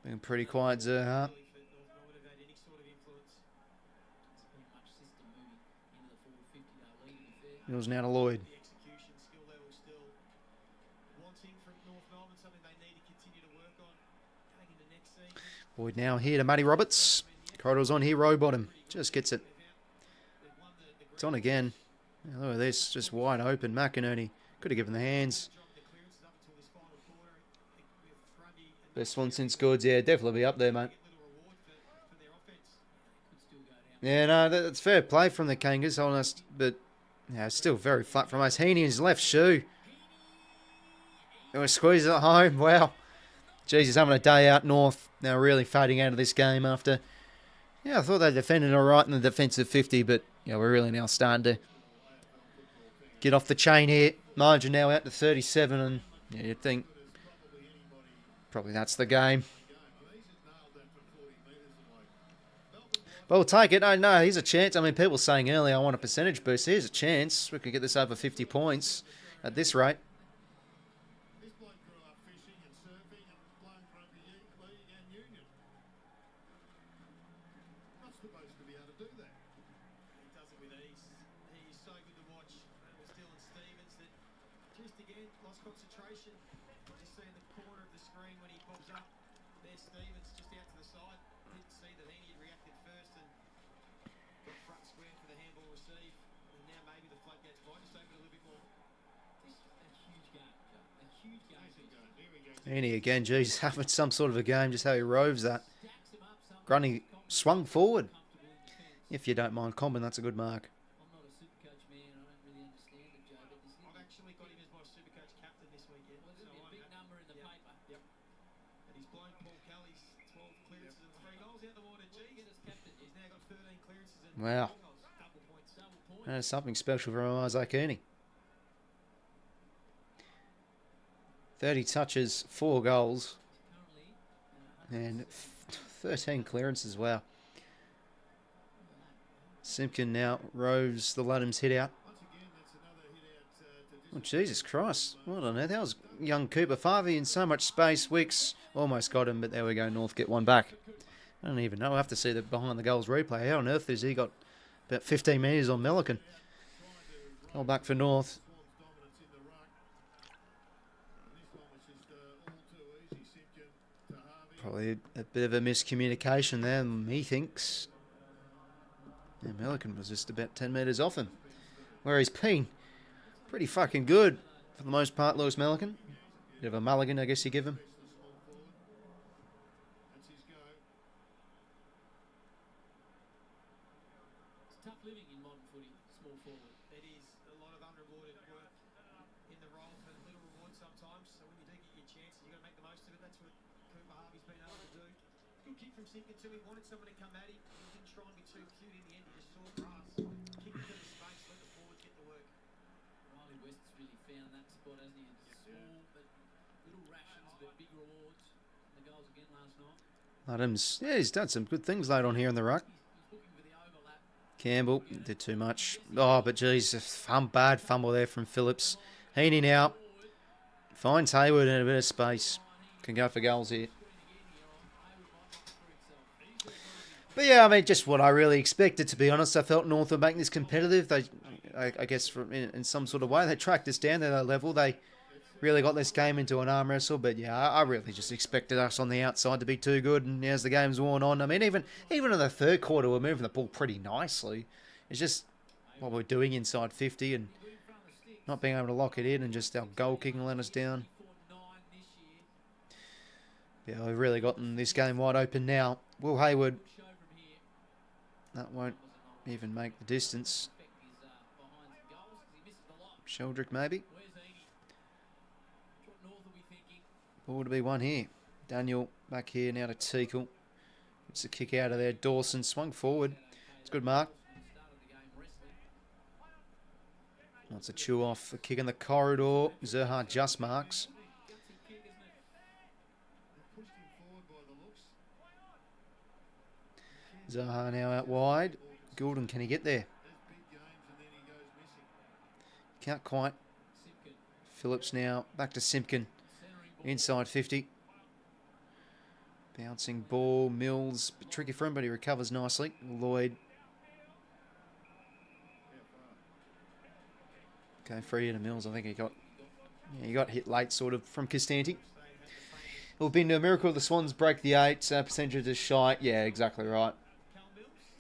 Being pretty quiet, 𝐓𝐴. Mills now to Lloyd. Lloyd now here to Matty Roberts. Corridor's on here, row bottom. Just gets it. It's on again. Yeah, look at this, just wide open. 𝐼𝐵𝐿𝐼 could have given the hands. Best one since Goods. Yeah, definitely be up there, mate. Yeah, no, that's fair play from the Kangas, honest, but yeah, still very flat from us. Heaney in his left shoe. Going to squeeze it home. Wow. Jeez, he's having a day out north. Now really fading out of this game after... Yeah, I thought they defended all right in the defensive 50, but yeah, we're really now starting to get off the chain here. Margin now out to 37, and yeah, you'd think probably that's the game. But we'll take it. No, here's a chance. I mean, people saying earlier I want a percentage boost. Here's a chance. We could get this over 50 points at this rate. Heaney again, geez, having some sort of a game, just how he roves that. Grundy swung forward. If you don't mind combing, that's a good mark. I'm not a Supercoach man, I don't really understand it, Joe, but this I've actually got him as my Supercoach captain this weekend. Well, there'll be a big number in the paper. Yep. And he's blown Paul Kelly's 12 clearances and 3 goals out the water. Gee, as captain, he's now got 13 clearances and 4 wow. goals. Double points. That's something special from 𝐼𝐵𝐿𝐼. 30 touches, 4 goals, and 13 clearances. Wow. Simpkin now roves the Ludham's hit out. Oh, Jesus Christ. What on earth? That was young 𝐓𝐡𝐞 𝐎𝐿𝐼 in so much space. 𝐕𝐴𝐿𝐼 almost got him, but there we go. North get one back. I don't even know. We'll have to see the behind the goals replay. How on earth has he got about 15 metres on 𝐿𝐼𝐿𝐼? Goal back for North. Probably a bit of a miscommunication there, methinks. Yeah, 𝐿𝐼𝐿𝐼 was just about 10 metres off him. Where he's been pretty fucking good for the most part, Lewis 𝐿𝐼𝐿𝐼. Bit of a mulligan, I guess you give him. It's tough living in modern footy, small forward. It is a lot of unrewarded work in the role for little reward sometimes. So when you do get your chances, you've got to make the most of it. That's what 𝐓𝐴𝐿𝐼𝐼's been able to do. Good kick from 𝐶𝐾 too. He wanted someone to come at him. He didn't try and be too cute in the end. He just saw grass, kicked into the space, let the forwards get the work. Riley West's really found that spot, hasn't he? It's small, but little rations, but big rewards. The goals again last night. Ludham's, yeah, he's done some good things late on here in the ruck. He's looking for the overlap. Campbell did too much. Oh, but geez, bad fumble there from Phillips. Heaney now finds Hayward in a bit of space. Can go for goals here. But yeah, I mean, just what I really expected, to be honest. I felt North would make this competitive. They, I guess, in some sort of way, they tracked us down to that level. They really got this game into an arm wrestle. But yeah, I really just expected us on the outside to be too good. And as the game's worn on, I mean, even in the third quarter, we're moving the ball pretty nicely. It's just what we're doing inside 50 and not being able to lock it in, and just our goal kicking let us down. Yeah, we've really gotten this game wide open now. Will Hayward, that won't even make the distance. 𝐓𝐴𝐥𝐝 maybe. Ball to be one here. Daniel back here now to 𝐓𝐶𝐞. It's a kick out of there. Dawson swung forward. It's a good mark. Wants a chew off. A kick in the corridor. Zerha just marks. Zaha now out wide. Goulden, can he get there? Can't quite. Phillips now back to 𝐓𝐶𝐞. Inside 50. Bouncing ball. Mills. Bit tricky for him, but he recovers nicely. Lloyd. Okay, free to Mills. I think he got hit late sort of from 𝐵𝐶𝐿. It would have been a miracle the Swans break the 8. Percentage is shy. Yeah, exactly right.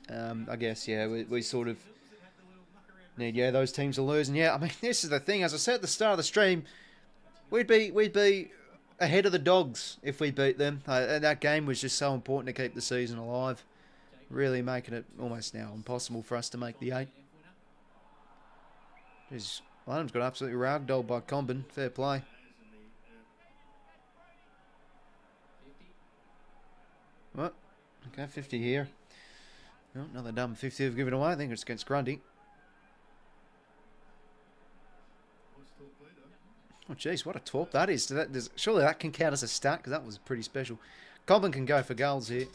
I guess, yeah, we sort of need, those teams to lose. And yeah, I mean, this is the thing. As I said at the start of the stream, we'd be ahead of the Dogs if we beat them. And that game was just so important to keep the season alive. Really making it almost now impossible for us to make the 8. Jeez, London's got absolutely ragdolled by 𝐵𝐶𝐿. Fair play. What? Okay, 50 here. Oh, another dumb 50 we've given away. I think it's against Grundy. Oh, jeez, what a torp that is. Surely that can count as a stat, because that was pretty special. 𝐵𝐶𝐿 can go for goals here.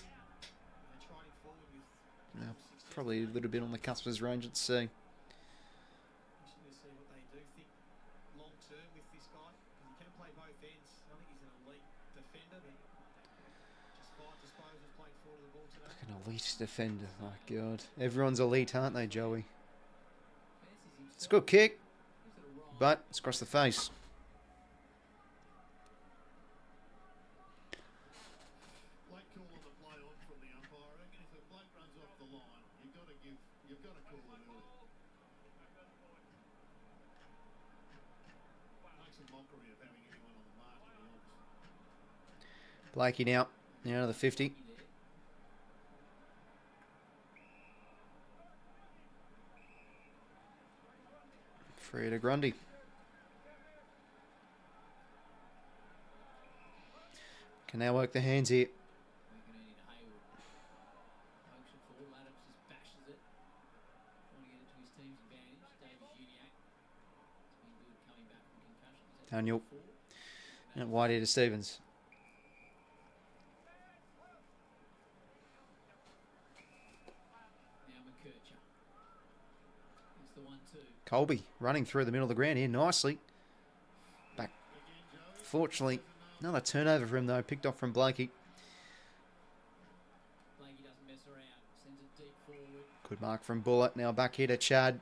Yeah, probably a little bit on the cusp of his range, let's see. An elite defender, my God. Everyone's elite, aren't they, Joey? It's a good kick, but it's across the face. 𝐵𝐿𝐴𝐥𝐝 now to the 50. Free to Grundy. Can now work the hands here. Daniel. And wide here to Stevens. Colby running through the middle of the ground here nicely. Back. Fortunately, another turnover for him though, picked off from 𝐵𝐿𝐴𝐥𝐝. Good mark from Bullet. Now back here to Chad.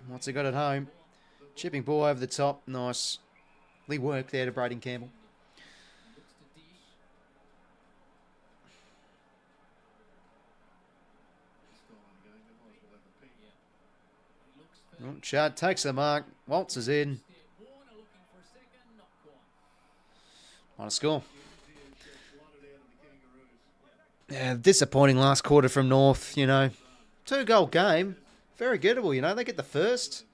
What's he got at home? Chipping ball over the top. Nicely work there to Braden Campbell. Oh, Chad takes the mark. Waltzes in. On a score. Yeah, disappointing last quarter from North, 2-goal game. Very gettable, they get the first.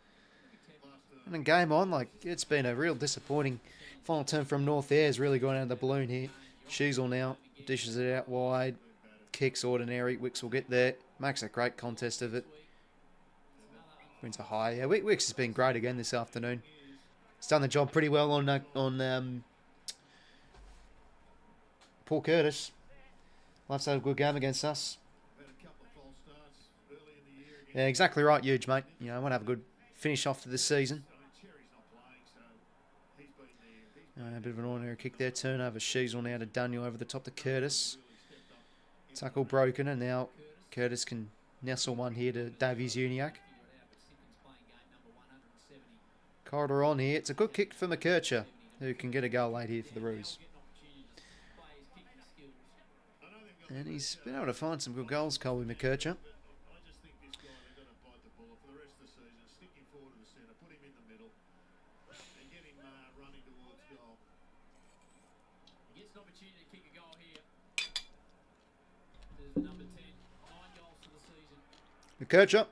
And then game on, it's been a real disappointing final turn from North there. Has really gone out of the balloon here. 𝐵𝐿𝐴𝐥𝐝 now dishes it out wide. Kicks ordinary. 𝐕𝐿𝐴𝐥𝐝 will get there. Makes a great contest of it. Wins a high. Yeah, 𝐕𝐿𝐴𝐥𝐝 has been great again this afternoon. He's done the job pretty well on Paul Curtis. Loves to have a good game against us. Yeah, exactly right, huge, mate. I want to have a good finish off to this season. A bit of an ordinary kick there. Turnover. 𝐵𝐿𝐴𝐥𝐝 now to Daniel over the top to Curtis. Tackle broken, and now Curtis can nestle one here to 𝐷avies-Uniacke. Corridor on here. It's a good kick for 𝐸kircher, who can get a goal late here for the Roos. And he's been able to find some good goals, Colby 𝐸kircher. 𝐼𝐶𝐞.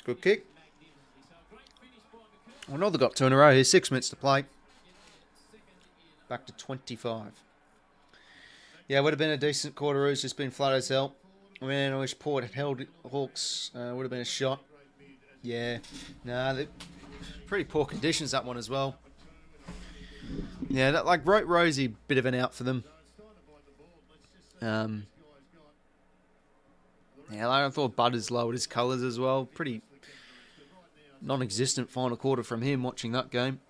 Good kick. Another got 2 in a row here. 6 minutes to play. Back to 25. Yeah, would have been a decent quarter. Roos just been flat as hell. Man, I wish Port had held Hawks. Would have been a shot. Yeah. Nah, pretty poor conditions, that one as well. Yeah, that, like Rosie, bit of an out for them. Yeah, I thought Butters lowered his colours as well. Pretty non-existent final quarter from him watching that game.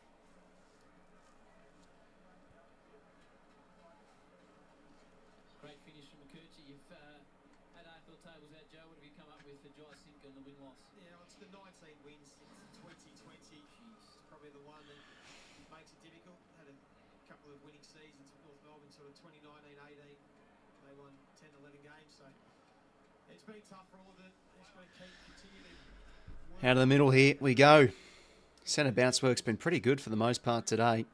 Great finish from 𝐼𝐶𝐞. You've had AFL tables out, Joe. What have you come up with for 𝐼𝐶𝐞 and the win-loss? Yeah, well, it's the 19 wins since 2020. It's probably the one that makes it difficult. Had a couple of winning seasons with North Melbourne, sort of 2019-18. They won 10, 11 games, so it's been tough for all of it. It's going to continue to work. Out of the middle here we go. Centre bounce work's been pretty good for the most part today.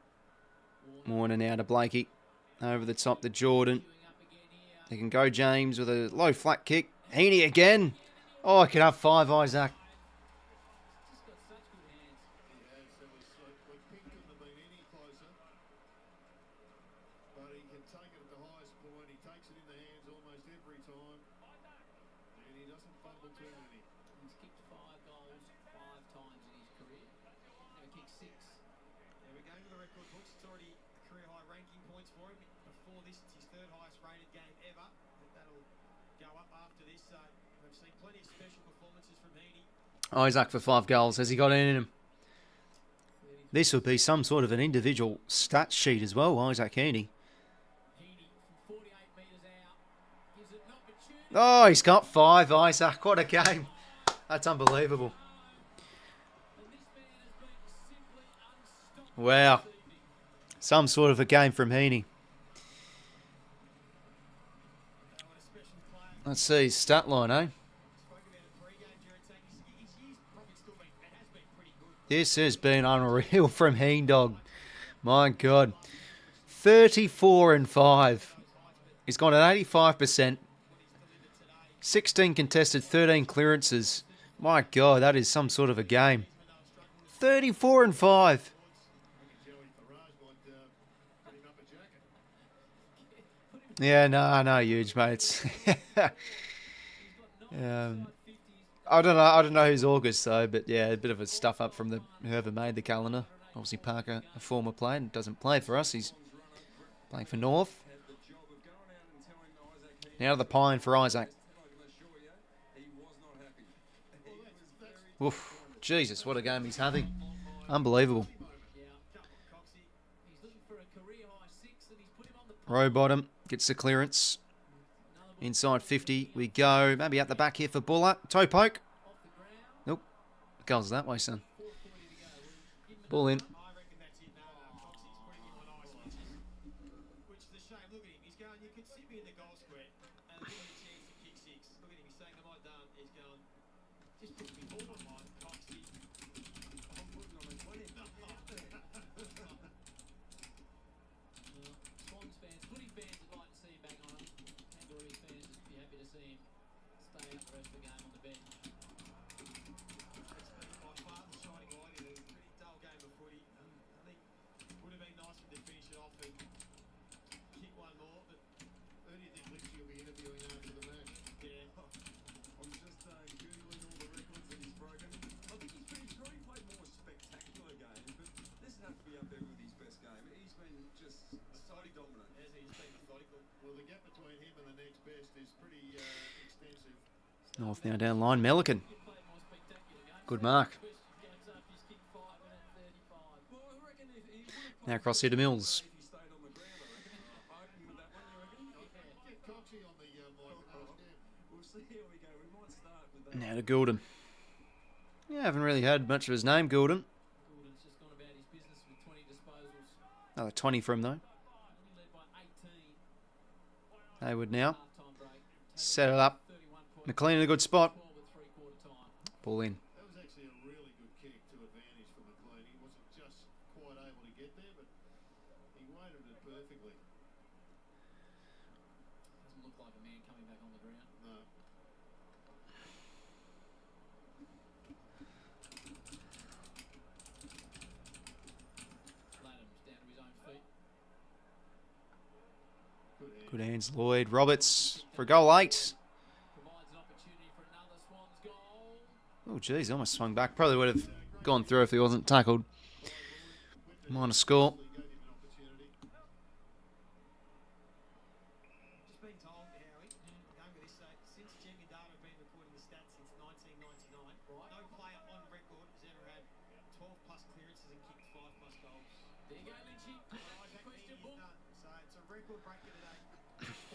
Warner now to 𝐵LAKE. Over the top to Jordan. They can go James with a low flat kick. 𝐴𝐛𝐛𝐼 again. Oh, I could have 5, Isaac. Isaac for 5 goals. Has he got any in him? This would be some sort of an individual stat sheet as well, Isaac 𝐴𝐛𝐼. Oh, he's got 5, Isaac. What a game. That's unbelievable. Wow. Some sort of a game from 𝐴𝐛𝐼. Let's see his stat line, eh? This has been unreal from 𝐴𝐻𝐼. My God. 34 and 5. He's gone at 85%. 16 contested, 13 clearances. My God, that is some sort of a game. 34 and 5. Yeah, no, huge, mate. I don't know who's August though, but yeah, a bit of a stuff up from whoever made the calendar. Obviously Parker, a former player, and doesn't play for us. He's playing for North. Now to the pine for Isaac. Oof, Jesus, what a game he's having. Unbelievable. Row bottom, gets the clearance. Inside 50 we go. Maybe out the back here for Buller. Toe poke. Nope. Goes that way, son. Ball in. Swans fans, footy fans would like to see him back on. Kangaroos fans would be happy to see him stay out the rest of the game on the bench. By far the shining light in a pretty dull game of footy. I think it would have been nice if they finish it off and kick one more, but who do you think 𝐵LAKE will be interviewing after the match? Yeah. I'm just Googling all the records that he's broken. I think he's pretty sure he played more spectacular games, but this would have to be up there with his best game. He's been just totally dominant. Yes, he's been methodical. Well, the gap between him and the next best is pretty extensive. North now down line. 𝐿AKE. Good mark. Now across here to Mills. Now to 𝐿AKE. Yeah, haven't really heard much of his name, 𝐿AKE. Another 20 for him, though. Hayward now. Set it up. McLean in a good spot. Ball in. That was actually a really good kick to advantage for McLean. He wasn't just quite able to get there, but he weighted it perfectly. Doesn't look like a man coming back on the ground. No. Good hands, Lloyd. Roberts for a goal 8. Oh, geez, almost swung back. Probably would have gone through if he wasn't tackled. Minor score. Just been told, Howie, going with this, since Jimmy Data have been recording the stats since 1999, no player on record has ever had 12 plus clearances and kicked 5 plus goals. There you go, Lynchy. Question book. So it's a record breaker today.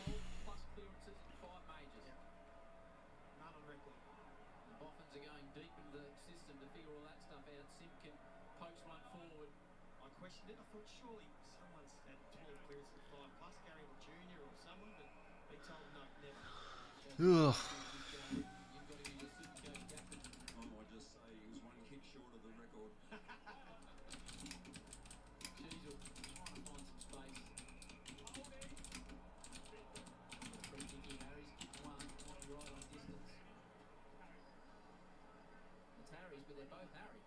12 plus clearances, 5 majors. None on record. The Boffins are going deep into the system to figure all that stuff out. 𝐓𝐴 pokes one forward. I questioned it. I thought surely someone's had 12 clearances of 5 plus, Gary Jr. or someone, but they told no, never. Ugh. You've got to be your 𝐓𝐴 captain. I might just say he was 1 kick short of the record. 𝐓𝐴 trying to find some space. Free kick here. Harry's kicked one, might be right on distance. It's Harry's, but they're both Harry.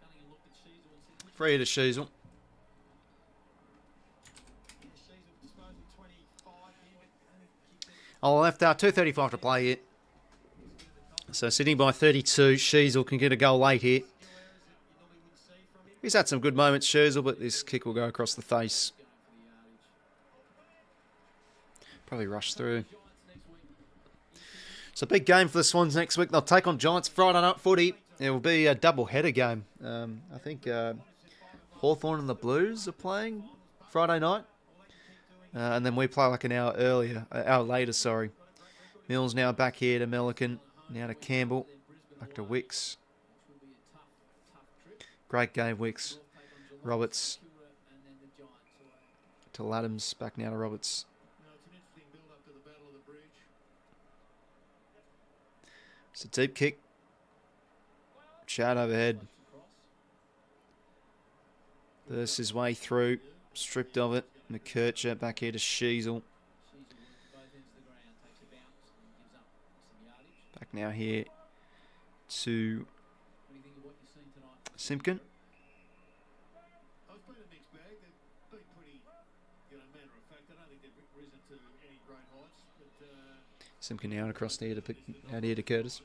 Cunningham looked at 𝐓𝐴 and said, which Free to 𝐓𝐿. 𝐓𝐴 disposed of 25 here, but kicked it. Oh, left out. 2:35 to play here. So sitting by 32. 𝐓𝐿 can get a goal 8 here. He's had some good moments, 𝐓𝐿, but this kick will go across the face. Probably rush through. So big game for the Swans next week. They'll take on Giants Friday night footy. It will be a double-header game. I think Hawthorn and the Blues are playing Friday night. And then we play like an hour later, sorry. Mills now back here to 𝐼𝐵, now to Campbell, back to 𝐓𝐿. Great game, 𝐓𝐿. Roberts to Laddams, back now to Roberts. No, it's an interesting build-up to the Battle of the Bridge. It's a deep kick. Shout overhead. Bursts his way through, stripped of it. 𝐸𝐿 back here to 𝐓𝐿. Back now here to 𝐶𝐵𝐼𝐿. It's been a mixed bag. They've been pretty, matter of fact. I don't think they've risen to any great heights, but 𝐶𝐵𝐼𝐿 out across here to out here to Curtis.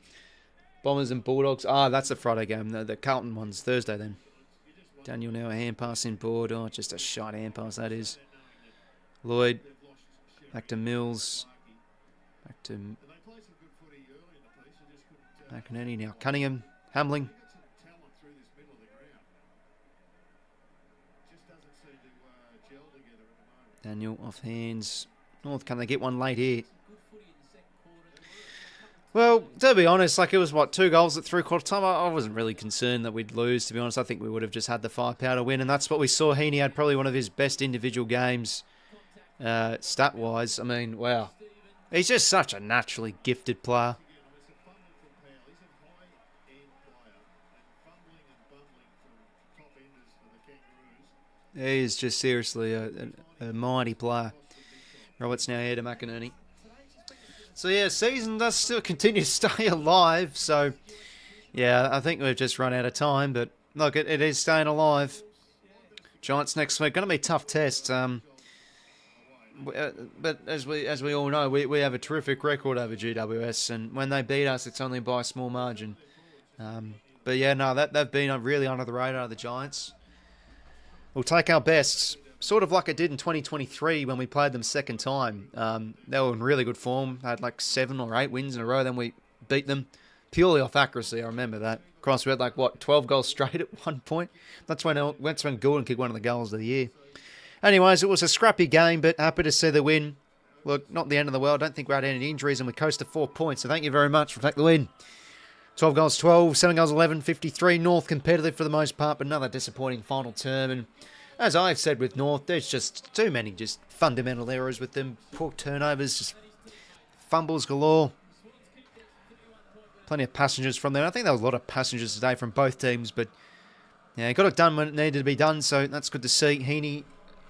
Bombers and Bulldogs. Ah, that's a Friday game. The Carlton one's Thursday then. Daniel now a hand pass in board. Oh, just a shot hand pass that is. Lloyd back to Mills. Back to they played some good footy early in the piece and just couldn't. McInerney now. Cunningham. Hamling. Got some talent through this middle of the ground. Just doesn't seem to gel together at the moment. Daniel off hands. North, can they get one late here? Well, to be honest, it was, 2 goals at 3/4 time? I wasn't really concerned that we'd lose, to be honest. I think we would have just had the firepower to win, and that's what we saw. 𝐴𝐵𝐼 had probably one of his best individual games, stat-wise. I mean, wow. He's just such a naturally gifted player. It's a fumbling from Powell. He's a high-end player, and fumbling and bumbling from top enders for the Kangaroos. He is just seriously a mighty player. Roberts now here to McInerney. So, yeah, season does still continue to stay alive. So, yeah, I think we've just run out of time. But, look, it is staying alive. Giants next week. Going to be a tough test. But as we all know, we have a terrific record over GWS. And when they beat us, it's only by a small margin. But, yeah, no, they've been really under the radar, the Giants. We'll take our best. Sort of like it did in 2023 when we played them second time. They were in really good form. They had 7 or 8 wins in a row. Then we beat them purely off accuracy. I remember that. Cross, we had 12 goals straight at one point. That's when Gordon kicked one of the goals of the year. Anyways, it was a scrappy game, but happy to see the win. Look, not the end of the world. I don't think we had any injuries, and we coast to 4 points. So thank you very much for taking the win. 12 goals 12, 7 goals 11, 53. North competitive for the most part, but another disappointing final term. And as I've said with North, there's just too many just fundamental errors with them. Poor turnovers, just fumbles galore. Plenty of passengers from there. I think there was a lot of passengers today from both teams, but yeah, got it done when it needed to be done, so that's good to see. 𝐴𝐵𝐼,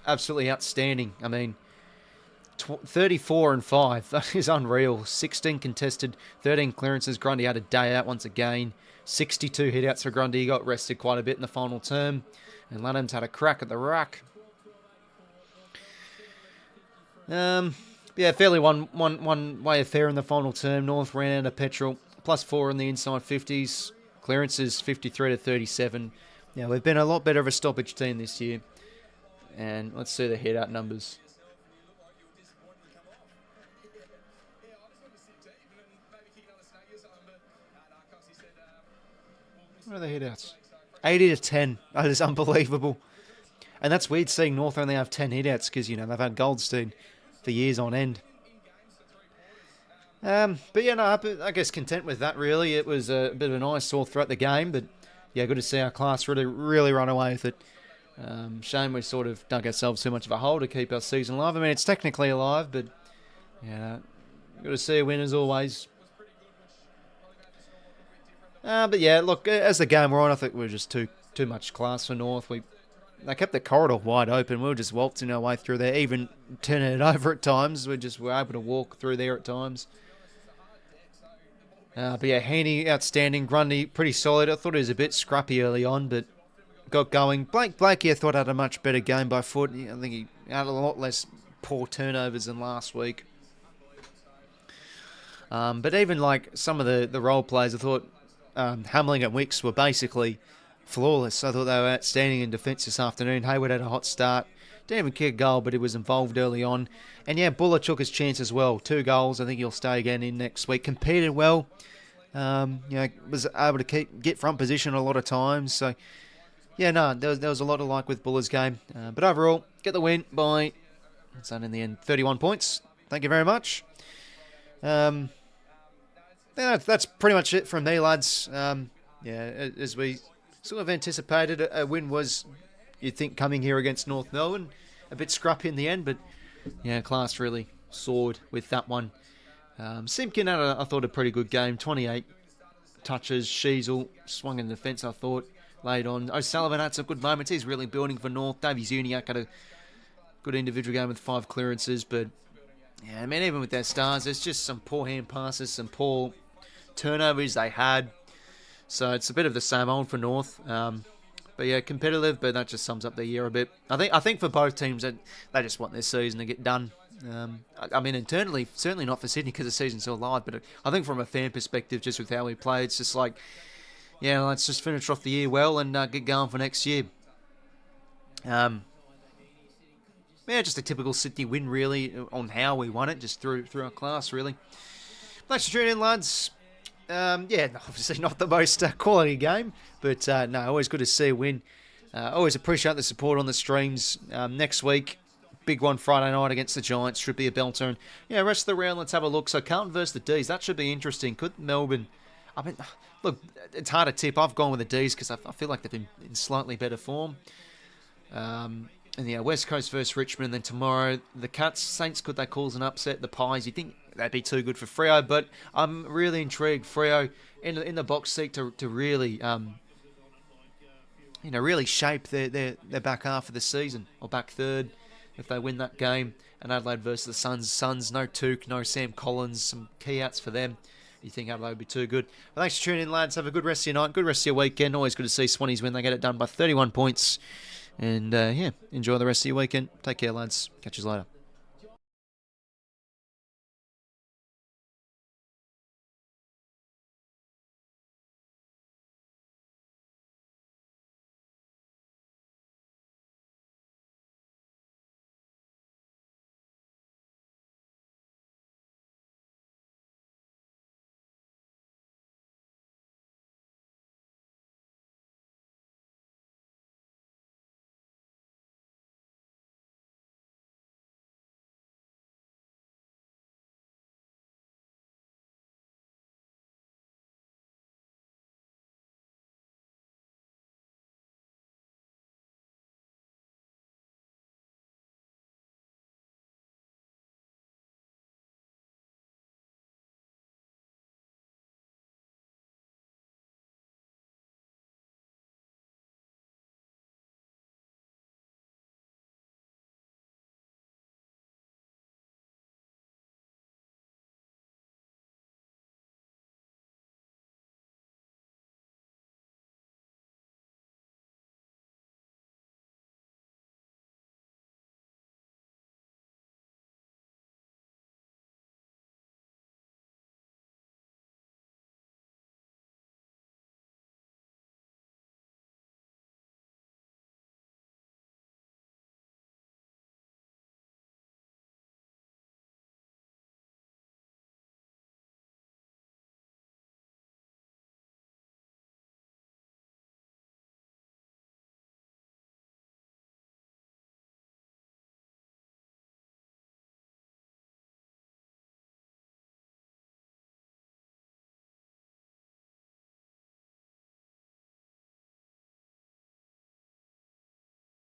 absolutely outstanding. I mean, 34 and 5, that is unreal. 16 contested, 13 clearances. Grundy had a day out once again. 62 hit-outs for Grundy. He got rested quite a bit in the final term. And Laddams had a crack at the ruck. Yeah, fairly one way of fair in the final term. North ran out of petrol, +4 in the inside 50s. Clearances 53 to 37. Yeah, we've been a lot better of a stoppage team this year. And let's see the head-out numbers. What are the head-outs? 80 to 10. That is unbelievable. And that's weird seeing North only have 10 head-outs because, you know, they've had Goldstein for years on end. But yeah, no, I guess content with that, really. It was a bit of an eyesore throughout the game, but yeah, good to see our class really run away with it. Shame we sort of dug ourselves too much of a hole to keep our season alive. I mean, it's technically alive, but yeah, good to see a win as always. But yeah, look, as the game wore on, I think we were just too much class for North. They kept the corridor wide open. We were just waltzing our way through there, even turning it over at times. We were able to walk through there at times. But yeah, Heaney, outstanding. Grundy, pretty solid. I thought he was a bit scrappy early on, but got going. Blakey, I thought, had a much better game by foot. I think he had a lot less poor turnovers than last week. But even like some of the role players, I thought Hamling and Wicks were basically flawless. I thought they were outstanding in defence this afternoon. Hayward had a hot start. Didn't even kick a goal, but he was involved early on. And yeah, Buller took his chance as well. 2 goals. I think he'll stay again in next week. Competed well. Was able to get front position a lot of times. So yeah, no, there was a lot to like with Buller's game. But overall, get the win by, it's done in the end, 31 points. Thank you very much. That's pretty much it from me, lads. As we sort of anticipated, a win was, you'd think, coming here against North Melbourne. A bit scrappy in the end, but yeah, class really soared with that one. 𝐓𝐡𝐞 had, I thought, a pretty good game. 28 touches. 𝐼𝐗𝐿 swung in defence, I thought, laid on. O'Sullivan had some good moments. He's really building for North. 𝐼𝐻𝐡𝐞 had a good individual game with 5 clearances, but yeah, I mean, even with their stars, there's just some poor hand passes, some poor turnovers they had. So it's a bit of the same old for North. But yeah, competitive, but that just sums up their year a bit. I think for both teams, that they just want their season to get done. I mean, internally, certainly not for Sydney because the season's still alive, but I think from a fan perspective, just with how we play, it's just like, yeah, let's just finish off the year well and get going for next year. Yeah, just a typical Sydney win, really, on how we won it, just through our class, really. Thanks for tuning in, lads. Yeah, obviously not the most quality game, but no, always good to see a win. Always appreciate the support on the streams. Next week, big one Friday night against the Giants, should be a belter. And yeah, rest of the round, let's have a look. So Carlton versus the D's, that should be interesting. Could Melbourne, I mean, look, it's hard to tip. I've gone with the D's because I feel like they've been in slightly better form. And yeah, West Coast versus Richmond, and then tomorrow, the Cats, Saints, could they cause an upset? The Pies, you think that'd be too good for Freo, but I'm really intrigued. Freo in the box seat to really, really shape their back half of the season, or back third, if they win that game. And Adelaide versus the Suns. Suns, no 𝐓𝐶, no Sam Collins, some key outs for them. You think Adelaide would be too good. Well, thanks for tuning in, lads. Have a good rest of your night, good rest of your weekend. Always good to see Swannies win. They get it done by 31 points. And yeah, enjoy the rest of your weekend. Take care, lads. Catch you later.